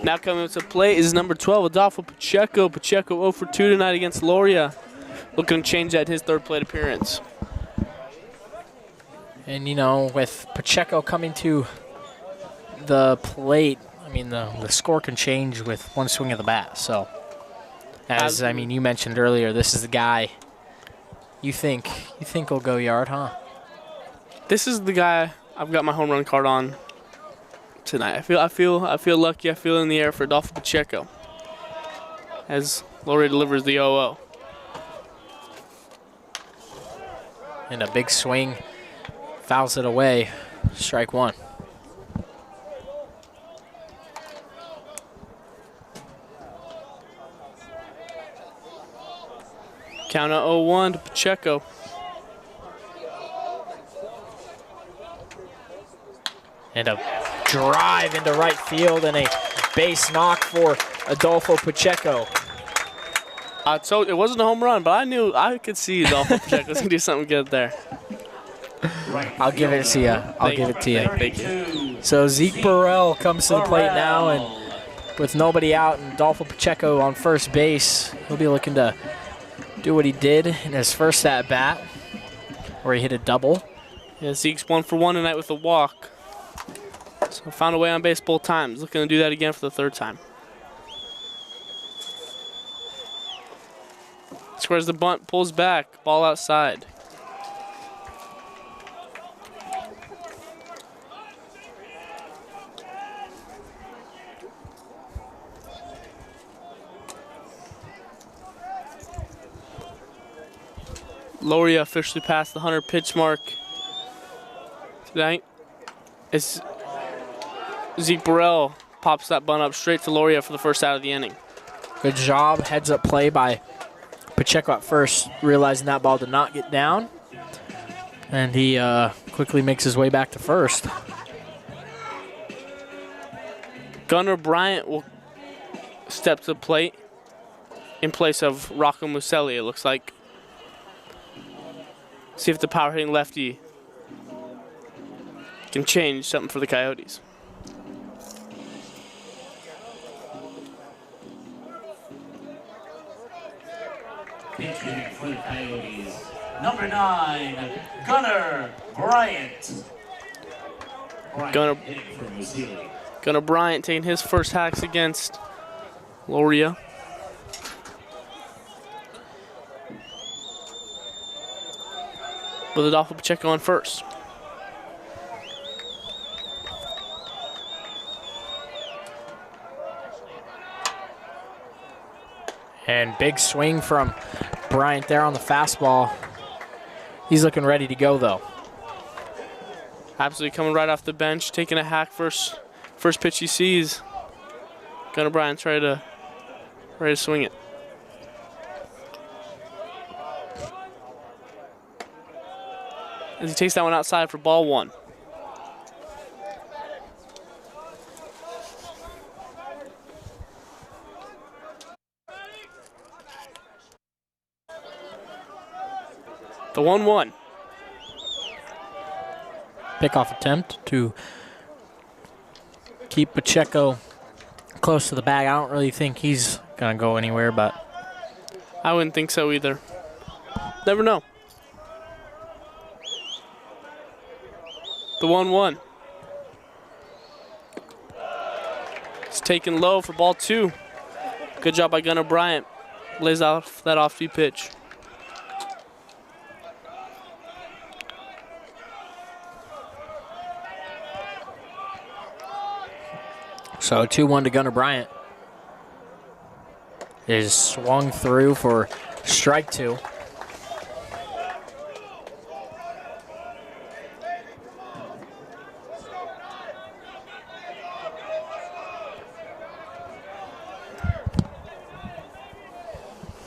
Now coming up to play is number 12, Adolfo Pacheco. Pacheco 0 for 2 tonight against Loria. Looking to change that in his 3rd plate appearance. And, you know, with Pacheco coming to the plate, I mean, the score can change with one swing of the bat. So, as, I mean, you mentioned earlier, this is the guy you think will go yard, huh? This is the guy I've got my home run card on tonight. I feel lucky. I feel in the air for Adolfo Pacheco as Laurie delivers the 0-0. And a big swing, fouls it away. Strike one. Count of 0-1 to Pacheco. And a drive into right field and a base knock for Adolfo Pacheco. I told you it wasn't a home run, but I knew I could see Adolfo Pacheco was gonna do something good there. I'll give it to you. I'll give it to you. Thank you. So Zeke Burrell comes to the plate now, and with nobody out and Adolfo Pacheco on first base, he'll be looking to do what he did in his first at bat, where he hit a double. Yeah, Zeke's 1 for 1 tonight with a walk. So found a way on base both times. Looking to do that again for the 3rd time. Squares the bunt, pulls back, ball outside. Loria officially passed the 100-pitch mark tonight. It's Zeke Burrell pops that bunt up straight to Loria for the first out of the inning. Good job. Heads up play by Pacheco at first, realizing that ball did not get down. And he quickly makes his way back to first. Gunnar Bryant will step to the plate in place of Rocco Muselli, it looks like. See if the power hitting lefty can change something for the Coyotes. Pitching for the Coyotes, number 9, Gunnar Bryant. Gunnar Bryant taking his first hacks against Loria. With Adolfo Pacheco on first. And big swing from Bryant there on the fastball. He's looking ready to go, though. Absolutely coming right off the bench, taking a hack first pitch he sees. Gunnar Bryant's ready to swing it. As he takes that one outside for ball 1. The 1-1. Pickoff attempt to keep Pacheco close to the bag. I don't really think he's going to go anywhere, but I wouldn't think so either. Never know. The 1-1. It's taken low for ball 2. Good job by Gunnar Bryant. Lays off that off-speed pitch. So 2-1 to Gunnar Bryant. Is swung through for strike 2.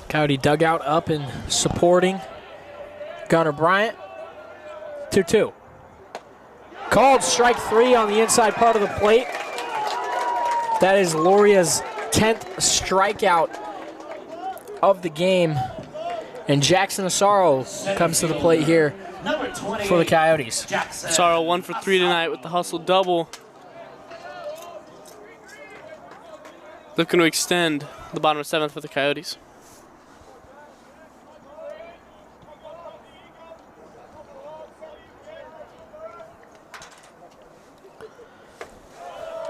Coyote dugout up and supporting Gunnar Bryant. 2-2. Called strike 3 on the inside part of the plate. That is Loria's 10th strikeout of the game. And Jackson Asaro comes to the plate here for the Coyotes. Asaro 1 for 3 tonight with the hustle double. Looking to extend the bottom of 7th for the Coyotes.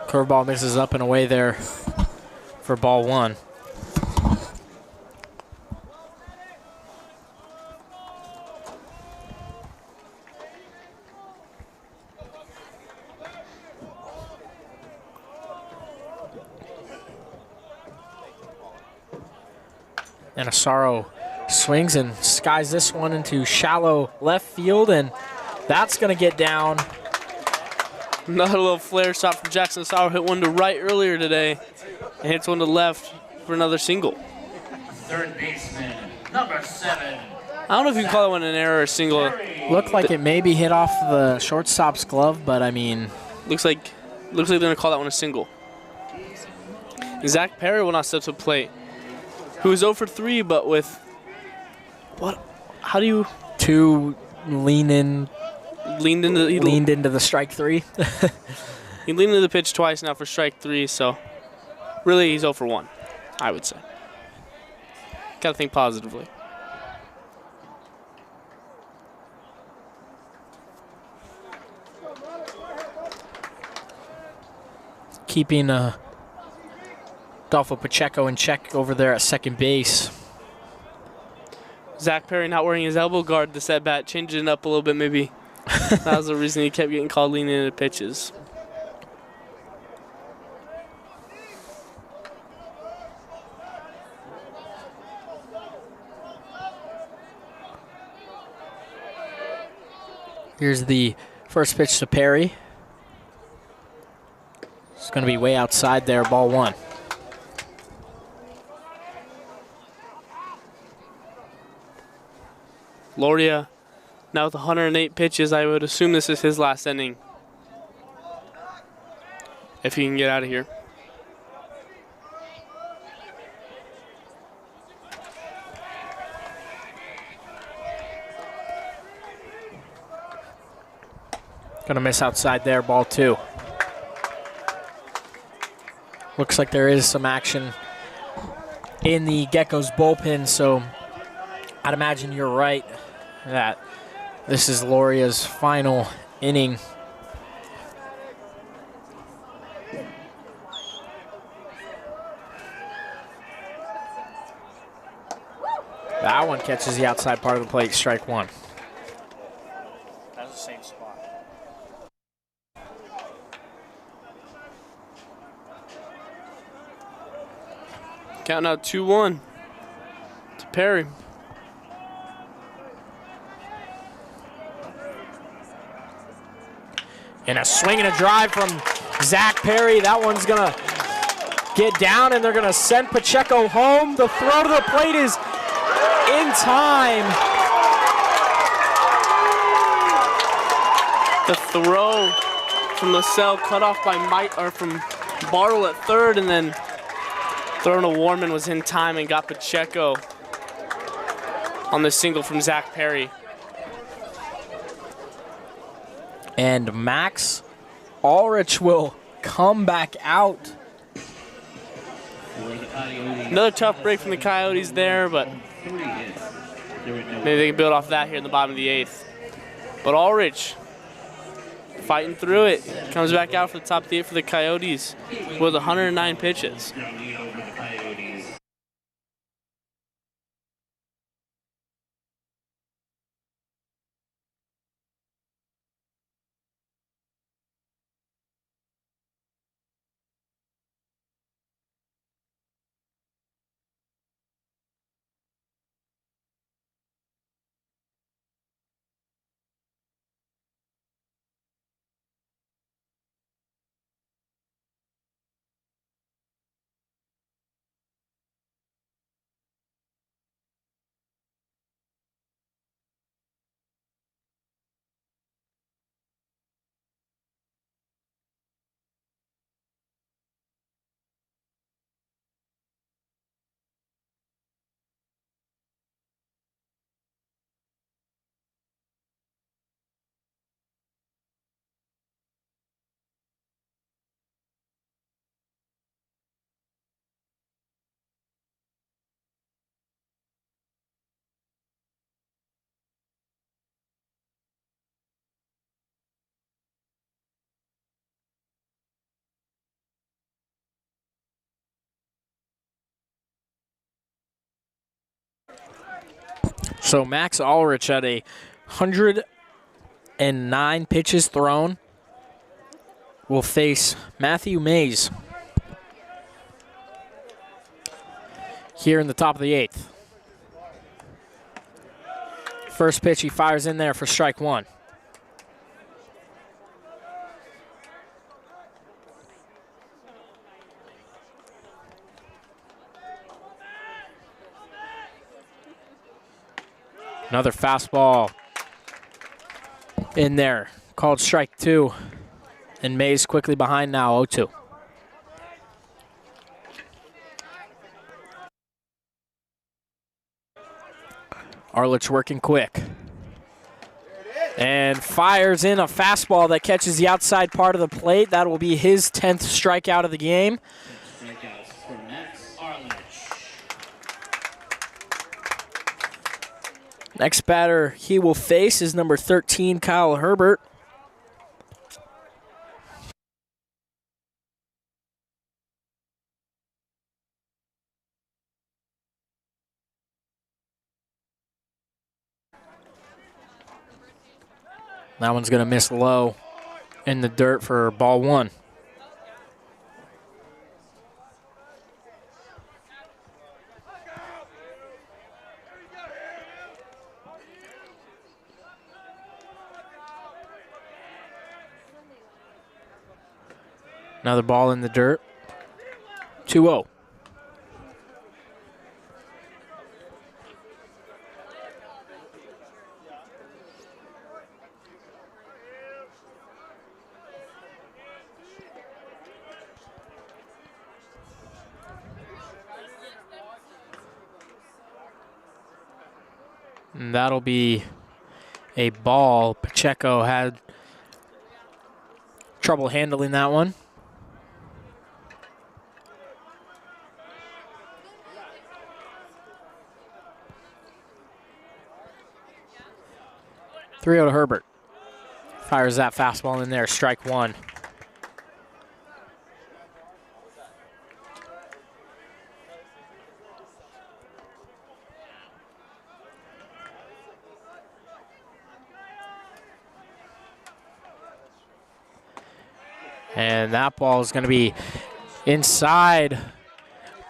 Curveball misses up and away there for ball 1. And Asaro swings and skies this one into shallow left field, and that's going to get down. Another little flare shot from Jackson Asaro. Hit one to right earlier today and hits one to left for another single. Third baseman, number 7. I don't know if you can call that one an error or a single. Looked like it maybe hit off the shortstop's glove, but I mean, Looks like they're going to call that one a single. Zach Perry will not step to the plate. Who was 0 for 3, but with what? How do you 2 leaned into the strike 3. He leaned into the pitch twice now for strike 3, so really he's 0 for 1, I would say. Got to think positively. Keeping Adolfo Pacheco in check over there at second base. Zach Perry not wearing his elbow guard this at bat, changing it up a little bit maybe. That was the reason he kept getting called leaning into pitches. Here's the first pitch to Perry. going to be way outside there, ball 1. Loria now with 108 pitches. I would assume this is his last inning. If he can get out of here. Going to miss outside there, ball 2. Looks like there is some action in the Geckos bullpen, so I'd imagine you're right that this is Loria's final inning. That one catches the outside part of the plate, strike 1. That's the same spot. Counting out 2-1 to Perry. And a swing and a drive from Zach Perry. That one's going to get down, and they're going to send Pacheco home. The throw to the plate is in time. The throw from LaSalle cut off by from Bartle at third, and then throwing to Warman was in time and got Pacheco on the single from Zach Perry. And Max Ulrich will come back out. Another tough break from the Coyotes there, but maybe they can build off that here in the bottom of the 8th. But Ulrich fighting through it. Comes back out for the top of the 8th for the Coyotes with 109 pitches. So Max Ulrich at 109 pitches thrown will face Matthew Mays here in the top of the 8th. First pitch, he fires in there for strike 1. Another fastball in there, called strike 2. And Mays quickly behind now, 0-2. Arlich working quick. And fires in a fastball that catches the outside part of the plate. That will be his 10th strikeout of the game. Next batter he will face is number 13, Kyle Herbert. That one's going to miss low in the dirt for ball 1. Another ball in the dirt. 2-0. And that'll be a ball. Pacheco had trouble handling that one. Three to Herbert. Fires that fastball in there, strike one. And that ball is going to be inside.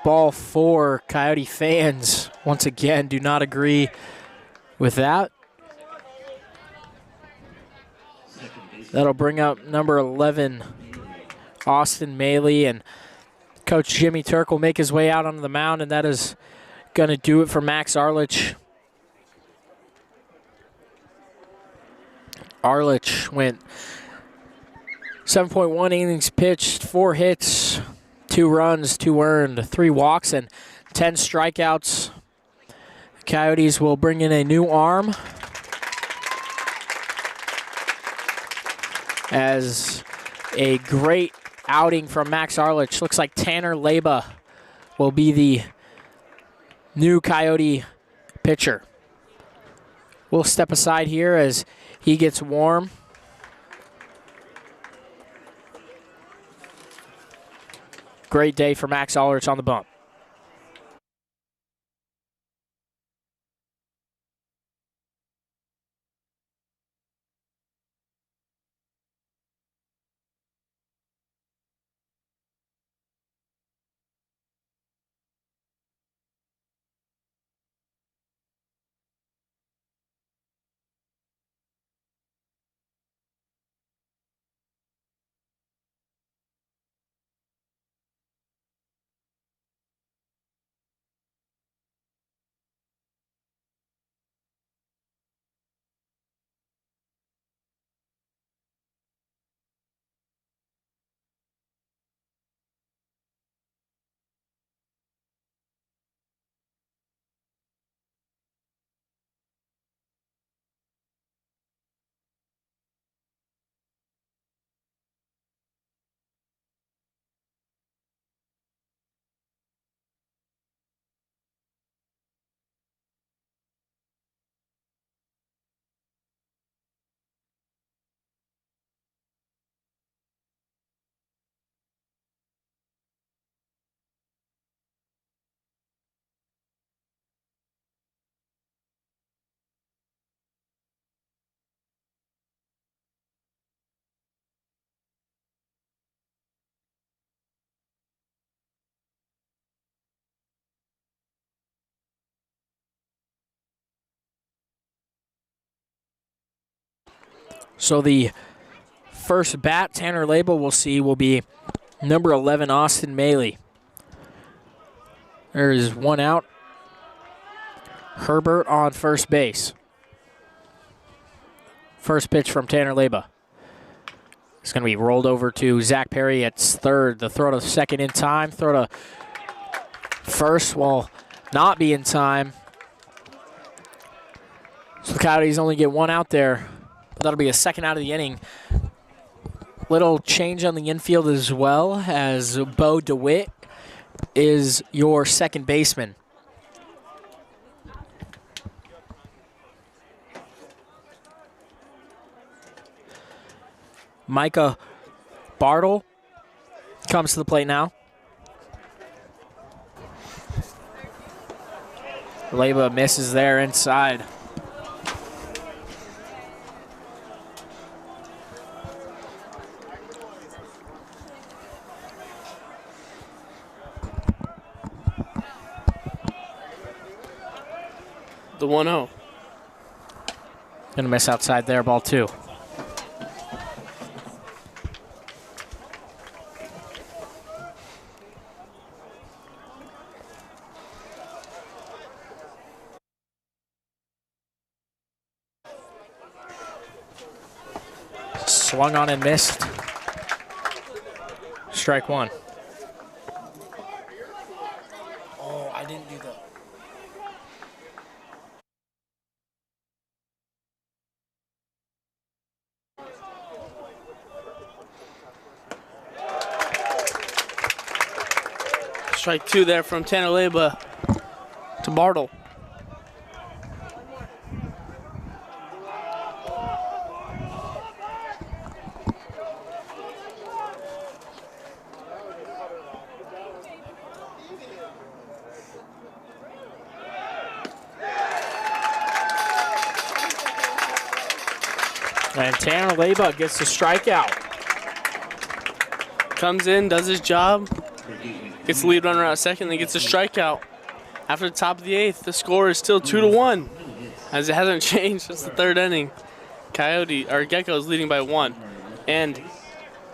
Ball four. Coyote fans, once again, do not agree with that. That'll bring up number 11, Austin Maley, and Coach Jimmy Turk will make his way out onto the mound, and that is going to do it for Max Arlich. Arlich went 7.1 innings pitched, 4 hits, 2 runs, 2 earned, 3 walks, and 10 strikeouts. Coyotes will bring in a new arm as a great outing from Max Arlich. Looks like Tanner Leba will be the new Coyote pitcher. We'll step aside here as he gets warm. Great day for Max Arlich on the bump. So the first bat Tanner Leba will see will be number 11, Austin Maley. There is one out. Herbert on first base. First pitch from Tanner Leba. It's going to be rolled over to Zach Perry at third. The throw to second in time. Throw to first will not be in time. So the Coyotes only get one out there. That'll be a second out of the inning. Little change on the infield as well, as Bo DeWitt is your second baseman. Micah Bartle comes to the plate now. Leba misses there inside. The 1-0. Gonna miss outside there, ball 2. swung on and missed. Strike one. Oh, I didn't do that. Strike two there from Chandler-Gilbert to Bartle. And Chandler-Gilbert gets the strikeout. Comes in, does his job, gets the lead runner out second, then gets a strikeout. After the top of the eighth, the score is still 2-1, as it hasn't changed since the third inning. Geckos leading by 1. And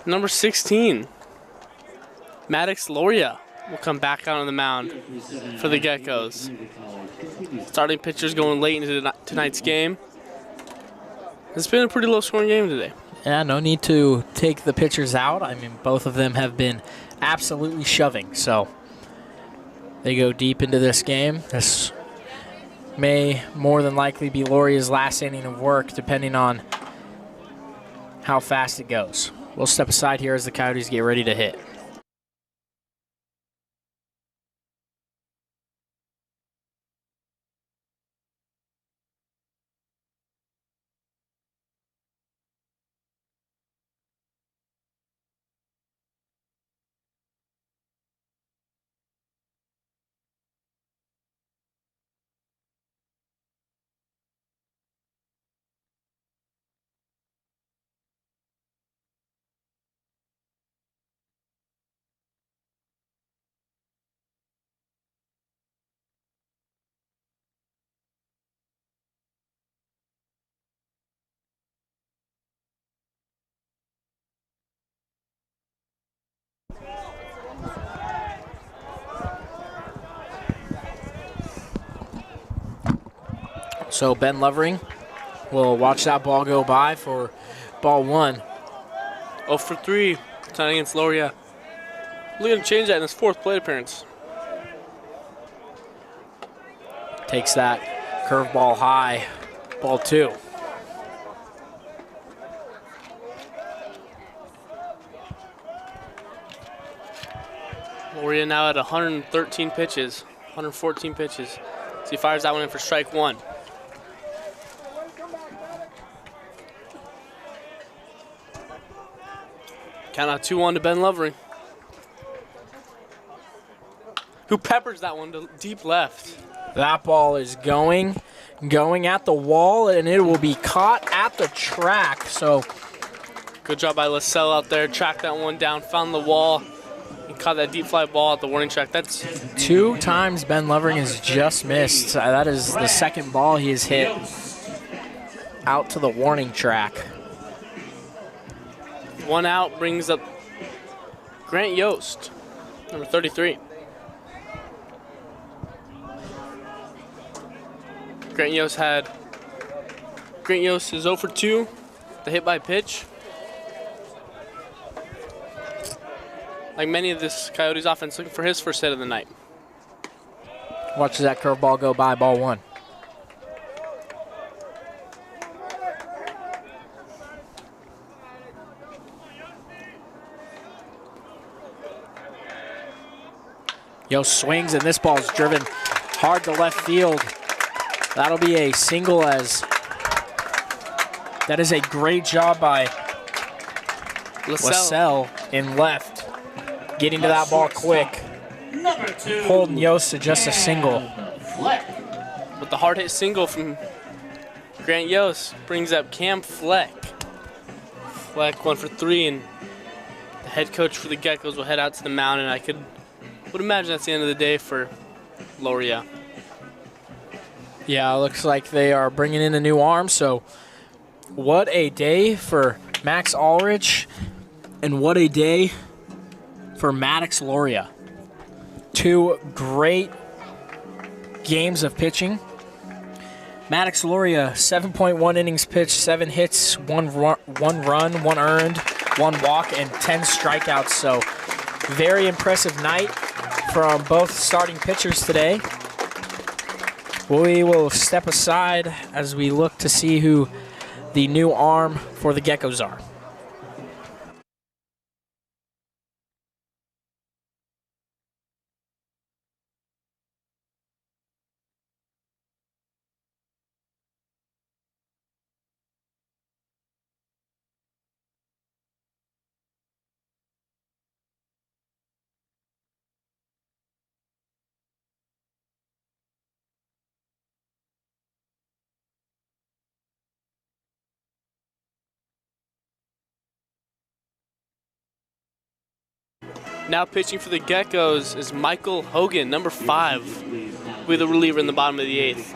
number 16, Maddox Loria, will come back out on the mound for the Geckos. Starting pitchers going late into tonight's game. It's been a pretty low-scoring game today. Yeah, no need to take the pitchers out. I mean, both of them have been absolutely shoving, so they go deep into this game. This may more than likely be Lauria's last inning of work, depending on how fast it goes. We'll step aside here as the Coyotes get ready to hit. So Ben Lovering will watch that ball go by for ball one. 0 for 3 tonight against Loria. Really going to change that in his fourth plate appearance. Takes that curveball high, ball two. Loria now at 113 pitches, 114 pitches. So he fires that one in for strike one. Count out 2-1 to Ben Lovering, who peppers that one to deep left. That ball is going at the wall, and it will be caught at the track. So good job by LaSalle out there. Tracked that one down, found the wall, and caught that deep fly ball at the warning track. That's 2 times Ben Lovering has just missed. That is the second ball he has hit out to the warning track. one out, brings up Grant Yost, number 33. Grant Yost is 0 for 2, the hit by pitch. Like many of this Coyotes offense, looking for his first hit of the night. Watches that curveball go by, ball one. Yost swings, and this ball is driven hard to left field. That'll be a single, as that is a great job by LaSalle in left, getting to that ball quick, holding Yost to just a single. With the hard hit single from Grant Yost brings up Cam Fleck. Fleck 1 for 3, and the head coach for the Geckos will head out to the mound, and I would imagine that's the end of the day for Loria. Yeah, it looks like they are bringing in a new arm, so what a day for Max Ulrich, and what a day for Maddox Loria. 2 great games of pitching. Maddox Loria, 7.1 innings pitched, 7 hits, 1 run, 1 earned, 1 walk, and 10 strikeouts. So very impressive night from both starting pitchers today. We will step aside as we look to see who the new arm for the Geckos are. Now pitching for the Geckos is Michael Hogan, number 5, with a reliever in the bottom of the 8th.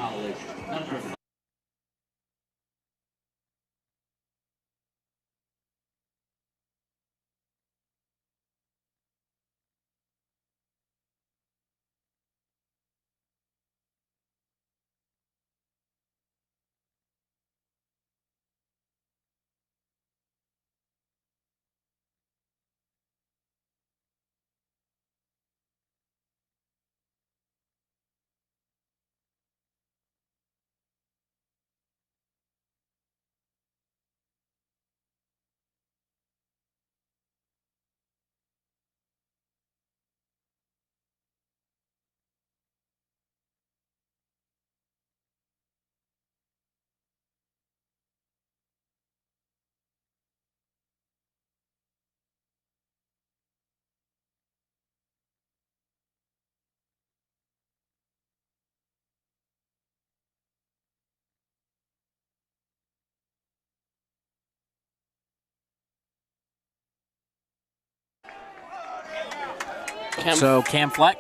So Cam Fleck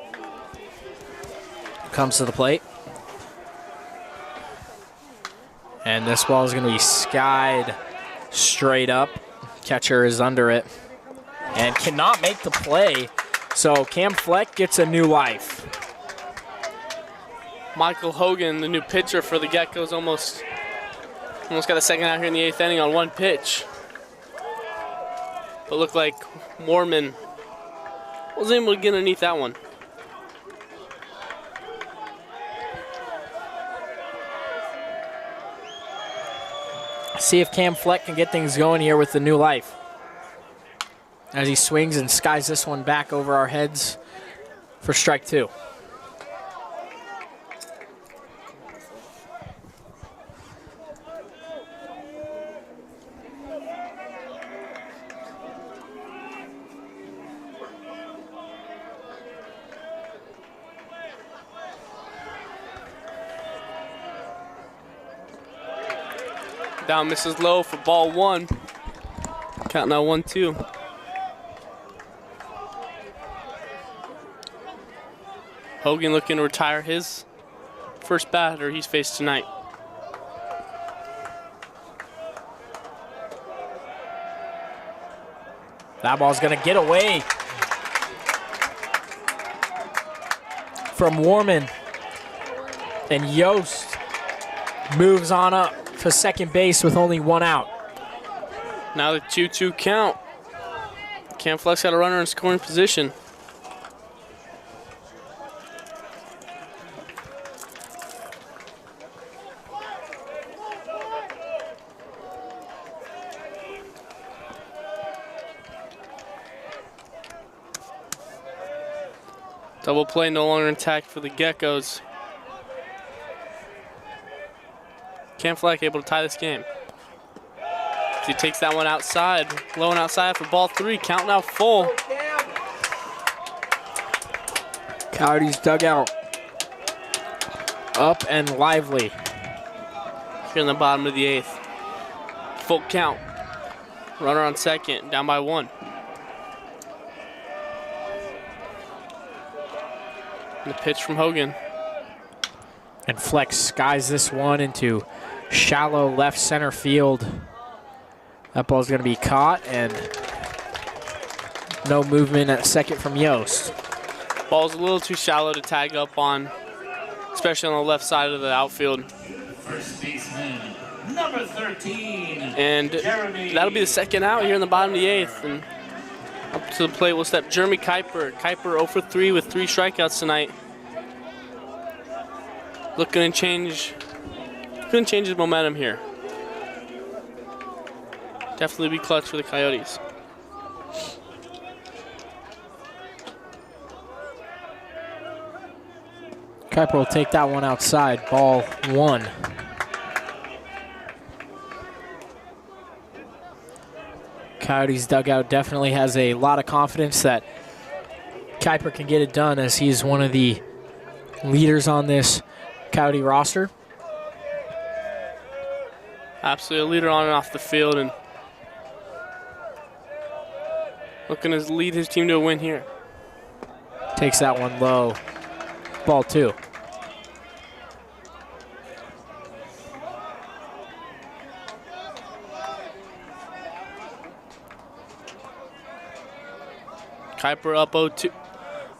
comes to the plate. And this ball is going to be skied straight up. Catcher is under it and cannot make the play. So Cam Fleck gets a new life. Michael Hogan, the new pitcher for the Geckos, almost got a second out here in the 8th inning on 1 pitch. But looked like Moorman was able to get underneath that one. See if Cam Fleck can get things going here with the new life. As he swings and skies this one back over our heads for strike 2. Down misses low for ball 1. Count now 1-2. Hogan looking to retire his first batter he's faced tonight. That ball's going to get away from Warman. And Yost moves on up to second base with only 1 out. Now the 2-2 count. Cam Fleck's got a runner in scoring position. Double play no longer intact for the Geckos. Cam Fleck able to tie this game. He takes that one outside, low and outside for ball 3. Count now full. Coyotes dugout up and lively. Here in the bottom of the 8th. Full count. Runner on second, down by 1. And the pitch from Hogan. And Fleck skies this one into shallow left center field. That ball's going to be caught, and no movement at second from Yost. Ball's a little too shallow to tag up on, especially on the left side of the outfield. First baseman, number 13. And Jeremy. that'll be the second out here in the bottom of the 8th. And up to the plate will step Jeremy Kuiper. Kuiper 0 for 3 with 3 strikeouts tonight. Looking to change his momentum here. Definitely be clutch for the Coyotes. Kuiper will take that one outside. Ball 1. Coyotes dugout definitely has a lot of confidence that Kuiper can get it done, as he's one of the leaders on this Coyote roster. Absolutely a leader on and off the field, and looking to lead his team to a win here. Takes that one low. Ball 2. Kuiper up 0-2,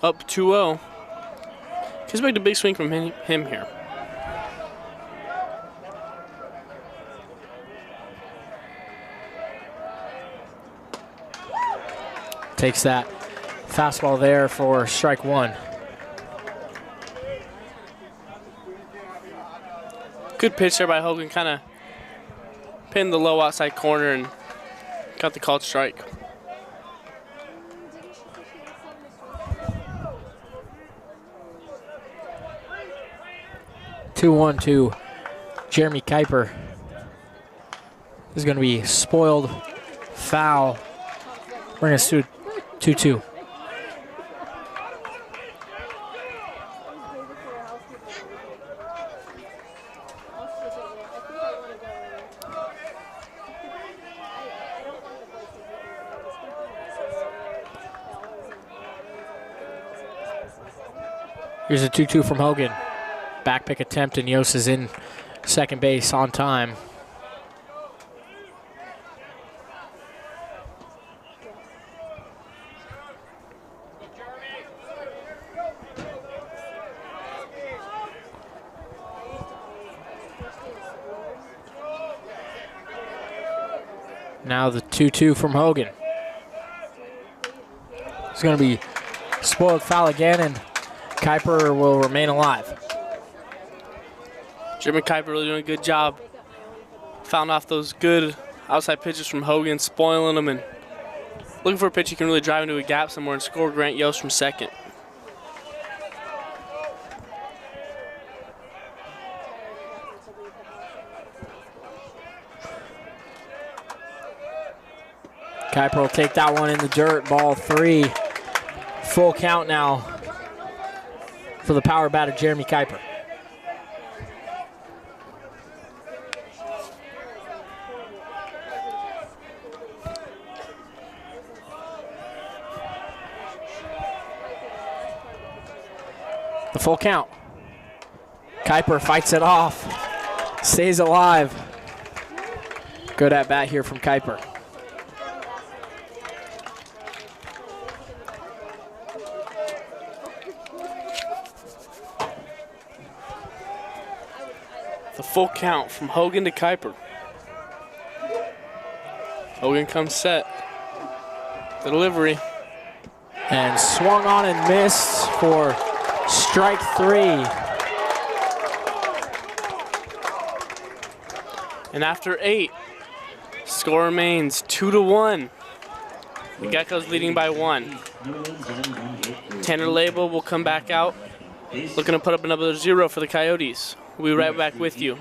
up 2-0. Expect a big swing from him here. Takes that fastball there for strike 1. Good pitch there by Hogan, kind of pinned the low outside corner and got the called strike. Two one to Jeremy Kuiper. This is going to be spoiled foul. Bring us to 2-2. Here's a 2-2 from Hogan. Back pick attempt, and Yost is in second base on time. Now the 2-2 from Hogan. It's going to be spoiled foul again, and Kuiper will remain alive. Jeremy Kuiper really doing a good job. Found off those good outside pitches from Hogan, spoiling them, and looking for a pitch he can really drive into a gap somewhere and score Grant Yost from second. Kuiper will take that one in the dirt. Ball 3. Full count now for the power batter, Jeremy Kuiper. The full count. Kuiper fights it off. Stays alive. Good at bat here from Kuiper. The full count from Hogan to Kuiper. Hogan comes set. The delivery. And swung on and missed for strike 3. And after 8, score remains 2-1. The Geckos leading by 1. Tanner Label will come back out, looking to put up another 0 for the Coyotes. We'll be right back with you.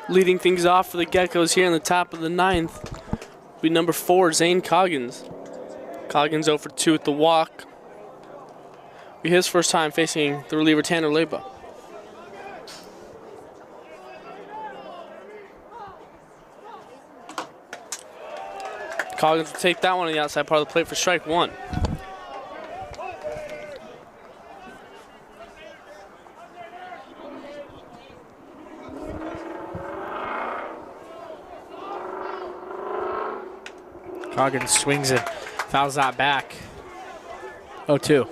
Leading things off for the Geckos here in the top of the ninth will be number 4, Zane Coggins. Coggins 0 for 2 at the walk. Be his first time facing the reliever Tanner Leba. Coggins will take that one on the outside part of the plate for strike 1. Coggins swings it, fouls that back. 0-2.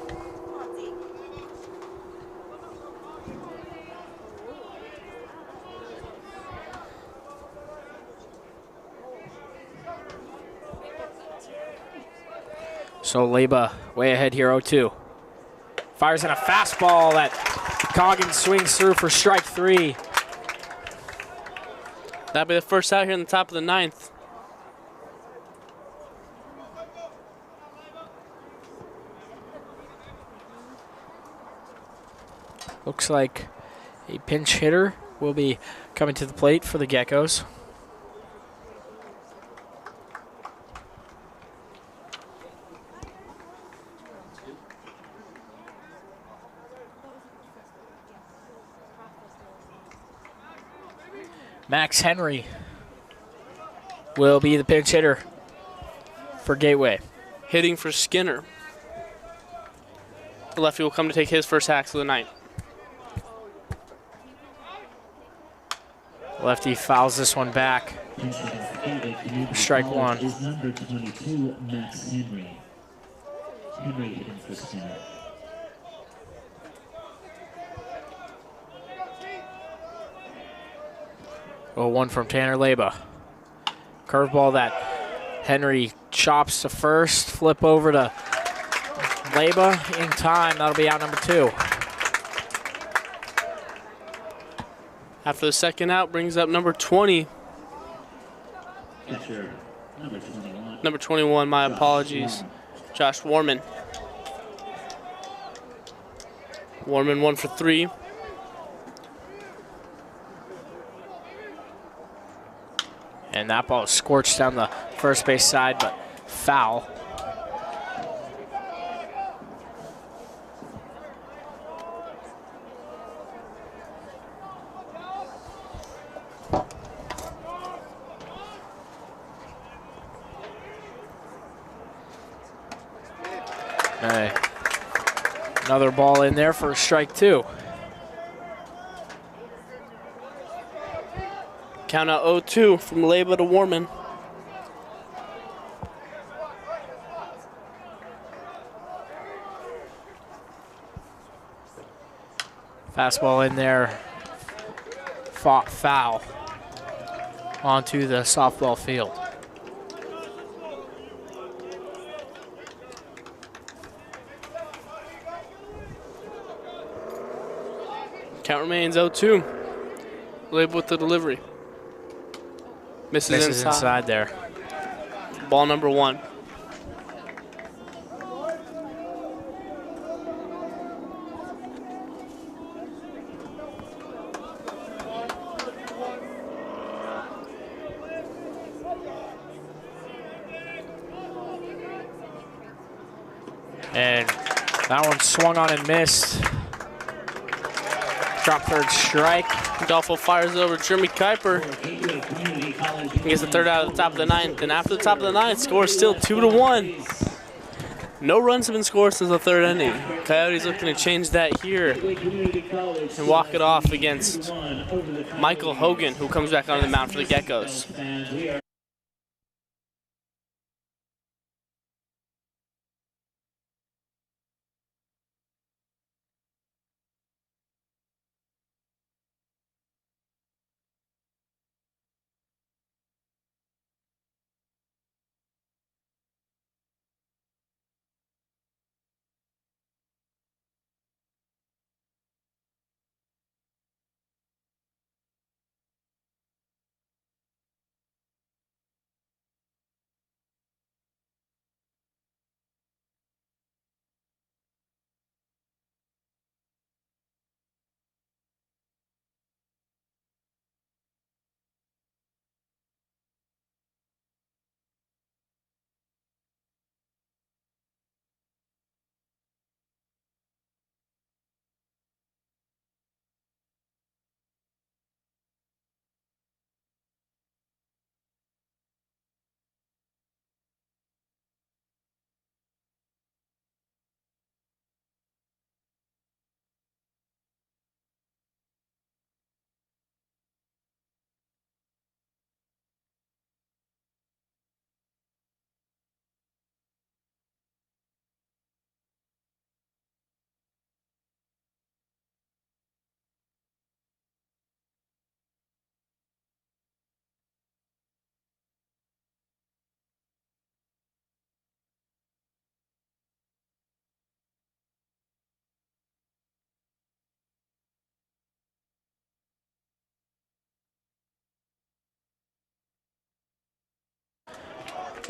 So Leba way ahead here, 0-2. Fires in a fastball that Coggins swings through for strike 3. That'll be the first out here in the top of the ninth. Looks like a pinch hitter will be coming to the plate for the Geckos. Max Henry will be the pinch hitter for Gateway. Hitting for Skinner. The lefty will come to take his first hacks of the night. Lefty fouls this one back. Strike 1. Is number 22, Max Henry. Henry hitting for Skinner. Well, one from Tanner Leba. Curveball that Henry chops to first. Flip over to Leba in time. That'll be out number 2. After the second out, brings up number 20. Catcher, number 21. Number 21, my apologies. Josh Warman. Warman 1 for 3. And that ball is scorched down the first base side, but foul. Hey. Another ball in there for strike 2. Count out 0-2 from Leba to Warman. Fastball in there. Fought foul onto the softball field. Count remains 0-2. Leba with the delivery. Misses inside there. Ball number 1. And that one swung on and missed. Drop third strike. Adolfo fires over Jeremy Kuiper. He gets the third out of the top of the ninth. And after the top of the ninth, score is still 2-1. No runs have been scored since the third inning. Coyotes looking to change that here and walk it off against Michael Hogan, who comes back onto the mound for the Geckos.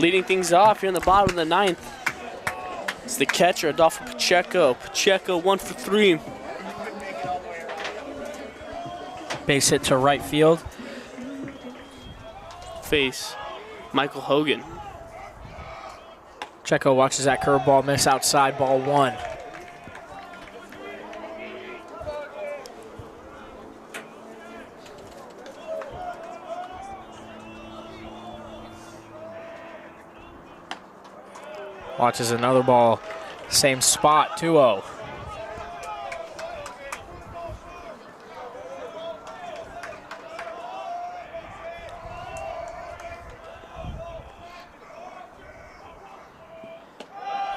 Leading things off here in the bottom of the ninth. It's the catcher, Adolfo Pacheco. Pacheco 1 for 3. Base hit to right field. Face Michael Hogan. Pacheco watches that curveball miss outside, ball 1. Watches another ball, same spot, 2-0.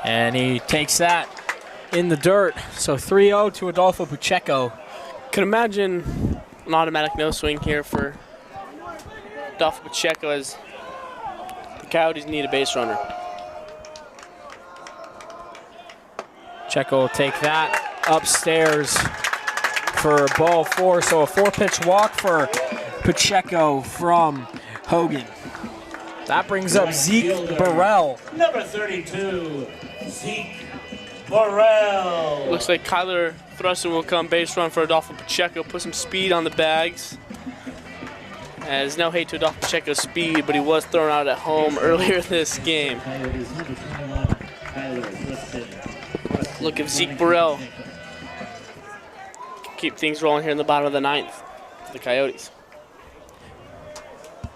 And he takes that in the dirt. So 3-0 to Adolfo Pacheco. Could imagine an automatic no swing here for Adolfo Pacheco as the Coyotes need a base runner. Pacheco will take that upstairs for ball 4. So a 4-pitch walk for Pacheco from Hogan. That brings up Zeke Burrell. Number 32, Zeke Burrell. Looks like Kyler Thruston will come base run for Adolfo Pacheco, put some speed on the bags. As no hate to Adolfo Pacheco's speed, but he was thrown out at home earlier this game. Look at Zeke Burrell. Keep things rolling here in the bottom of the ninth for the Coyotes.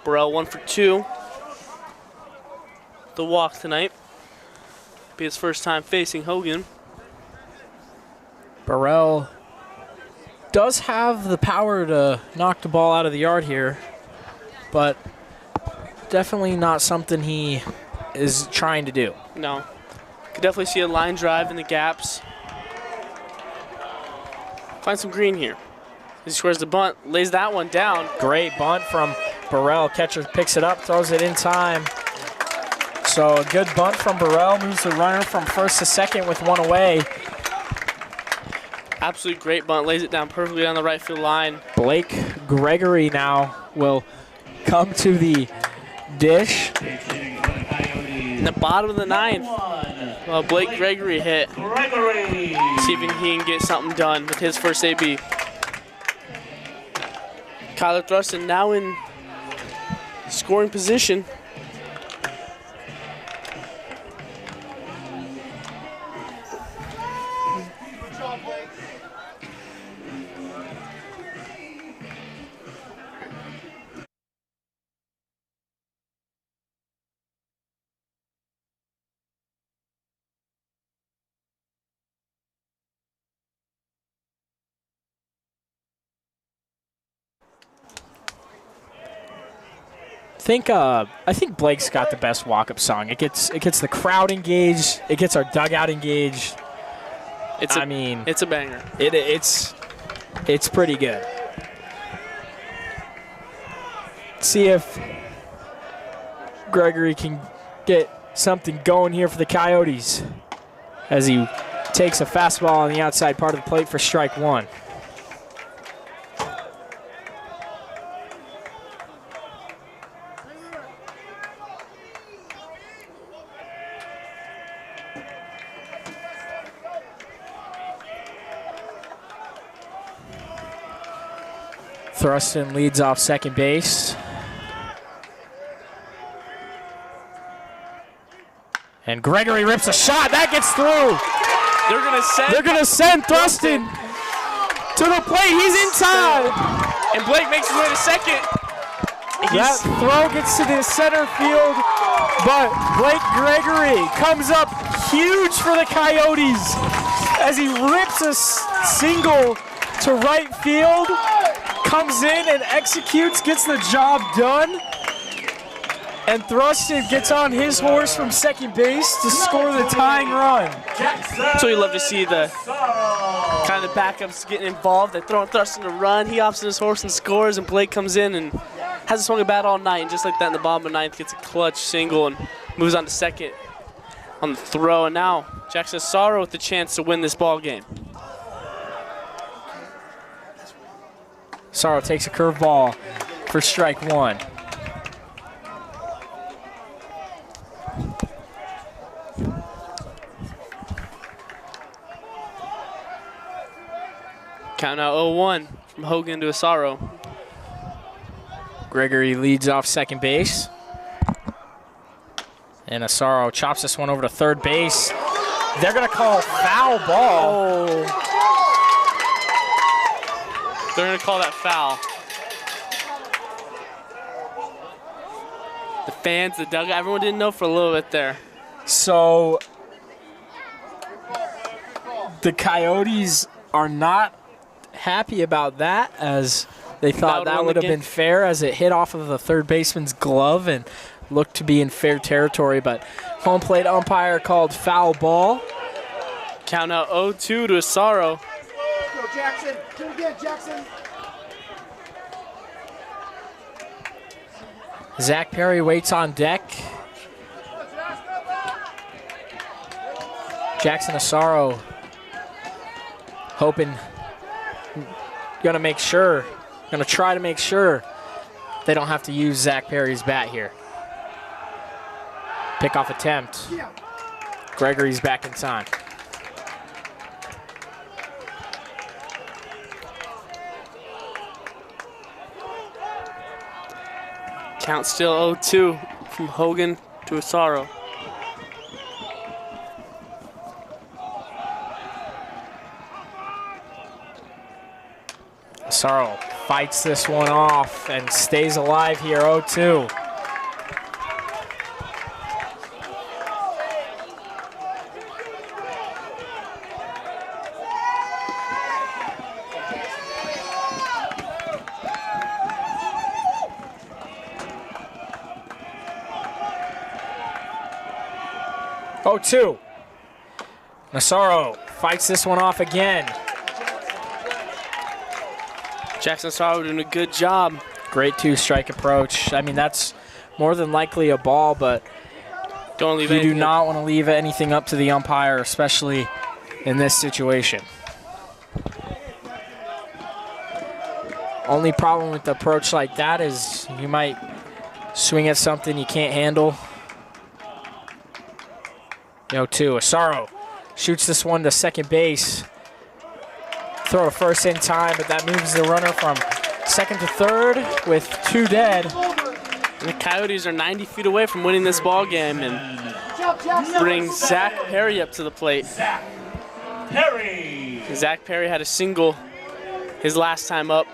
Burrell 1 for 2. The walk tonight. Be his first time facing Hogan. Burrell does have the power to knock the ball out of the yard here, but definitely not something he is trying to do. No. Could definitely see a line drive in the gaps. Find some green here. He squares the bunt, lays that one down. Great bunt from Burrell. Catcher picks it up, throws it in time. So a good bunt from Burrell, moves the runner from first to second with 1 away. Absolute great bunt, lays it down perfectly on the right field line. Blake Gregory now will come to the dish. In the bottom of the ninth, well, Blake Gregory hit. See if he can get something done with his first AB. Kyler Thruston now in scoring position. I think Blake's got the best walk-up song. It gets the crowd engaged. It gets our dugout engaged. It's a banger. It's pretty good. See if Gregory can get something going here for the Coyotes as he takes a fastball on the outside part of the plate for strike 1. Thruston leads off second base. And Gregory rips a shot. That gets through. They're gonna send Thruston to the plate. He's in time. And Blake makes his way to second. That throw gets to the center field, but Blake Gregory comes up huge for the Coyotes as he rips a single to right field. Comes in and executes, gets the job done. And Thruston gets on his horse from second base to score the tying run. So you love to see the kind of backups getting involved. They're throwing Thruston to run. He hops on his horse and scores, and Blake comes in and hasn't swung a bat all night. And just like that in the bottom of the ninth, gets a clutch single and moves on to second on the throw. And now Jackson Sorrow with the chance to win this ball game. Sorrow takes a curveball for strike 1. Count out 0-1 from Hogan to Asaro. Gregory leads off second base. And Asaro chops this one over to third base. They're going to call foul ball. Oh. They're going to call that foul. The fans, the dugout, everyone didn't know for a little bit there. So the Coyotes are not happy about that, as they thought that would have been fair, as it hit off of the third baseman's glove and looked to be in fair territory, but home plate umpire called foul ball. Count out 0-2 to Asaro. Go Jackson, do it again, Jackson. Zach Perry waits on deck. Jackson Asaro hoping, gonna try to make sure they don't have to use Zach Perry's bat here. Pickoff attempt. Gregory's back in time. Count still 0-2 from Hogan to Asaro. Asaro fights this one off and stays alive here, 0-2. Asaro fights this one off again. Jackson Asaro doing a good job. Great two-strike approach. I mean, that's more than likely a ball, but don't leave you do not want to leave anything up to the umpire, especially in this situation. Only problem with the approach like that is you might swing at something you can't handle. 0-2. Asaro shoots this one to second base. Throw to first in time, but that moves the runner from second to third with 2 dead. And the Coyotes are 90 feet away from winning this ball game and bring Zach Perry up to the plate. Zach Perry had a single his last time up.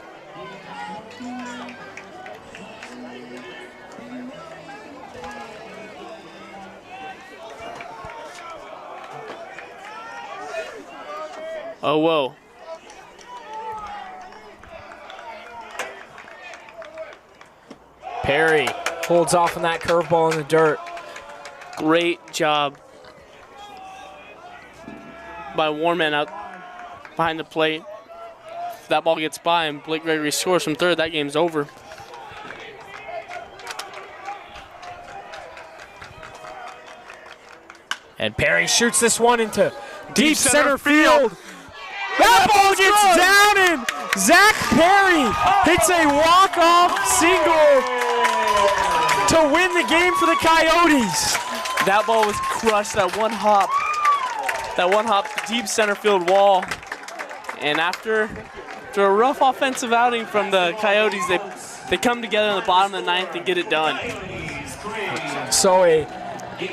Oh, whoa. Perry holds off on that curveball in the dirt. Great job by Warman out behind the plate. If that ball gets by and Blake Gregory scores from third, that game's over. And Perry shoots this one into deep center field. That ball gets down and Zach Perry hits a walk-off single to win the game for the Coyotes. That ball was crushed, that one hop deep center field wall. And after a rough offensive outing from the Coyotes, they come together in the bottom of the ninth and get it done. So a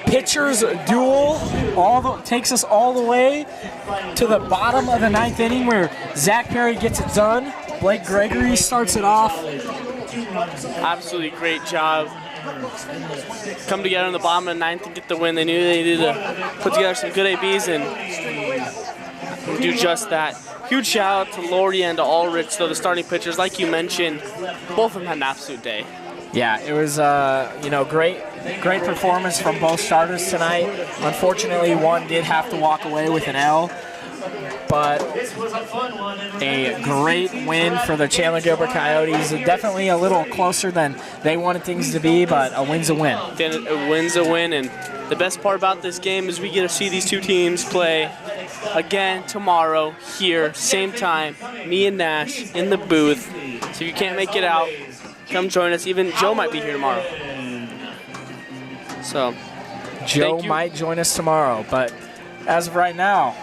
pitcher's duel takes us all the way to the bottom of the ninth inning where Zach Perry gets it done. Blake Gregory starts it off. Absolutely great job. Come together in the bottom of the ninth and get the win. They knew they needed to put together some good ABs and do just that. Huge shout out to Laurie and to Ulrich, though, the starting pitchers. Like you mentioned, both of them had an absolute day. Yeah, it was great performance from both starters tonight. Unfortunately, one did have to walk away with an L, but a great win for the Chandler-Gilbert Coyotes. Definitely a little closer than they wanted things to be, but a win's a win. A win's a win, and the best part about this game is we get to see these two teams play again tomorrow here, same time, me and Nash in the booth. So if you can't make it out, come join us. Even Joe might be here tomorrow. So, Joe might join us tomorrow, but as of right now,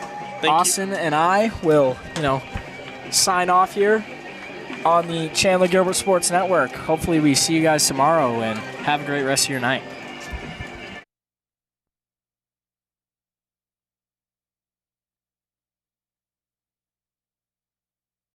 Austin and I will, sign off here on the Chandler-Gilbert Sports Network. Hopefully we see you guys tomorrow, and have a great rest of your night.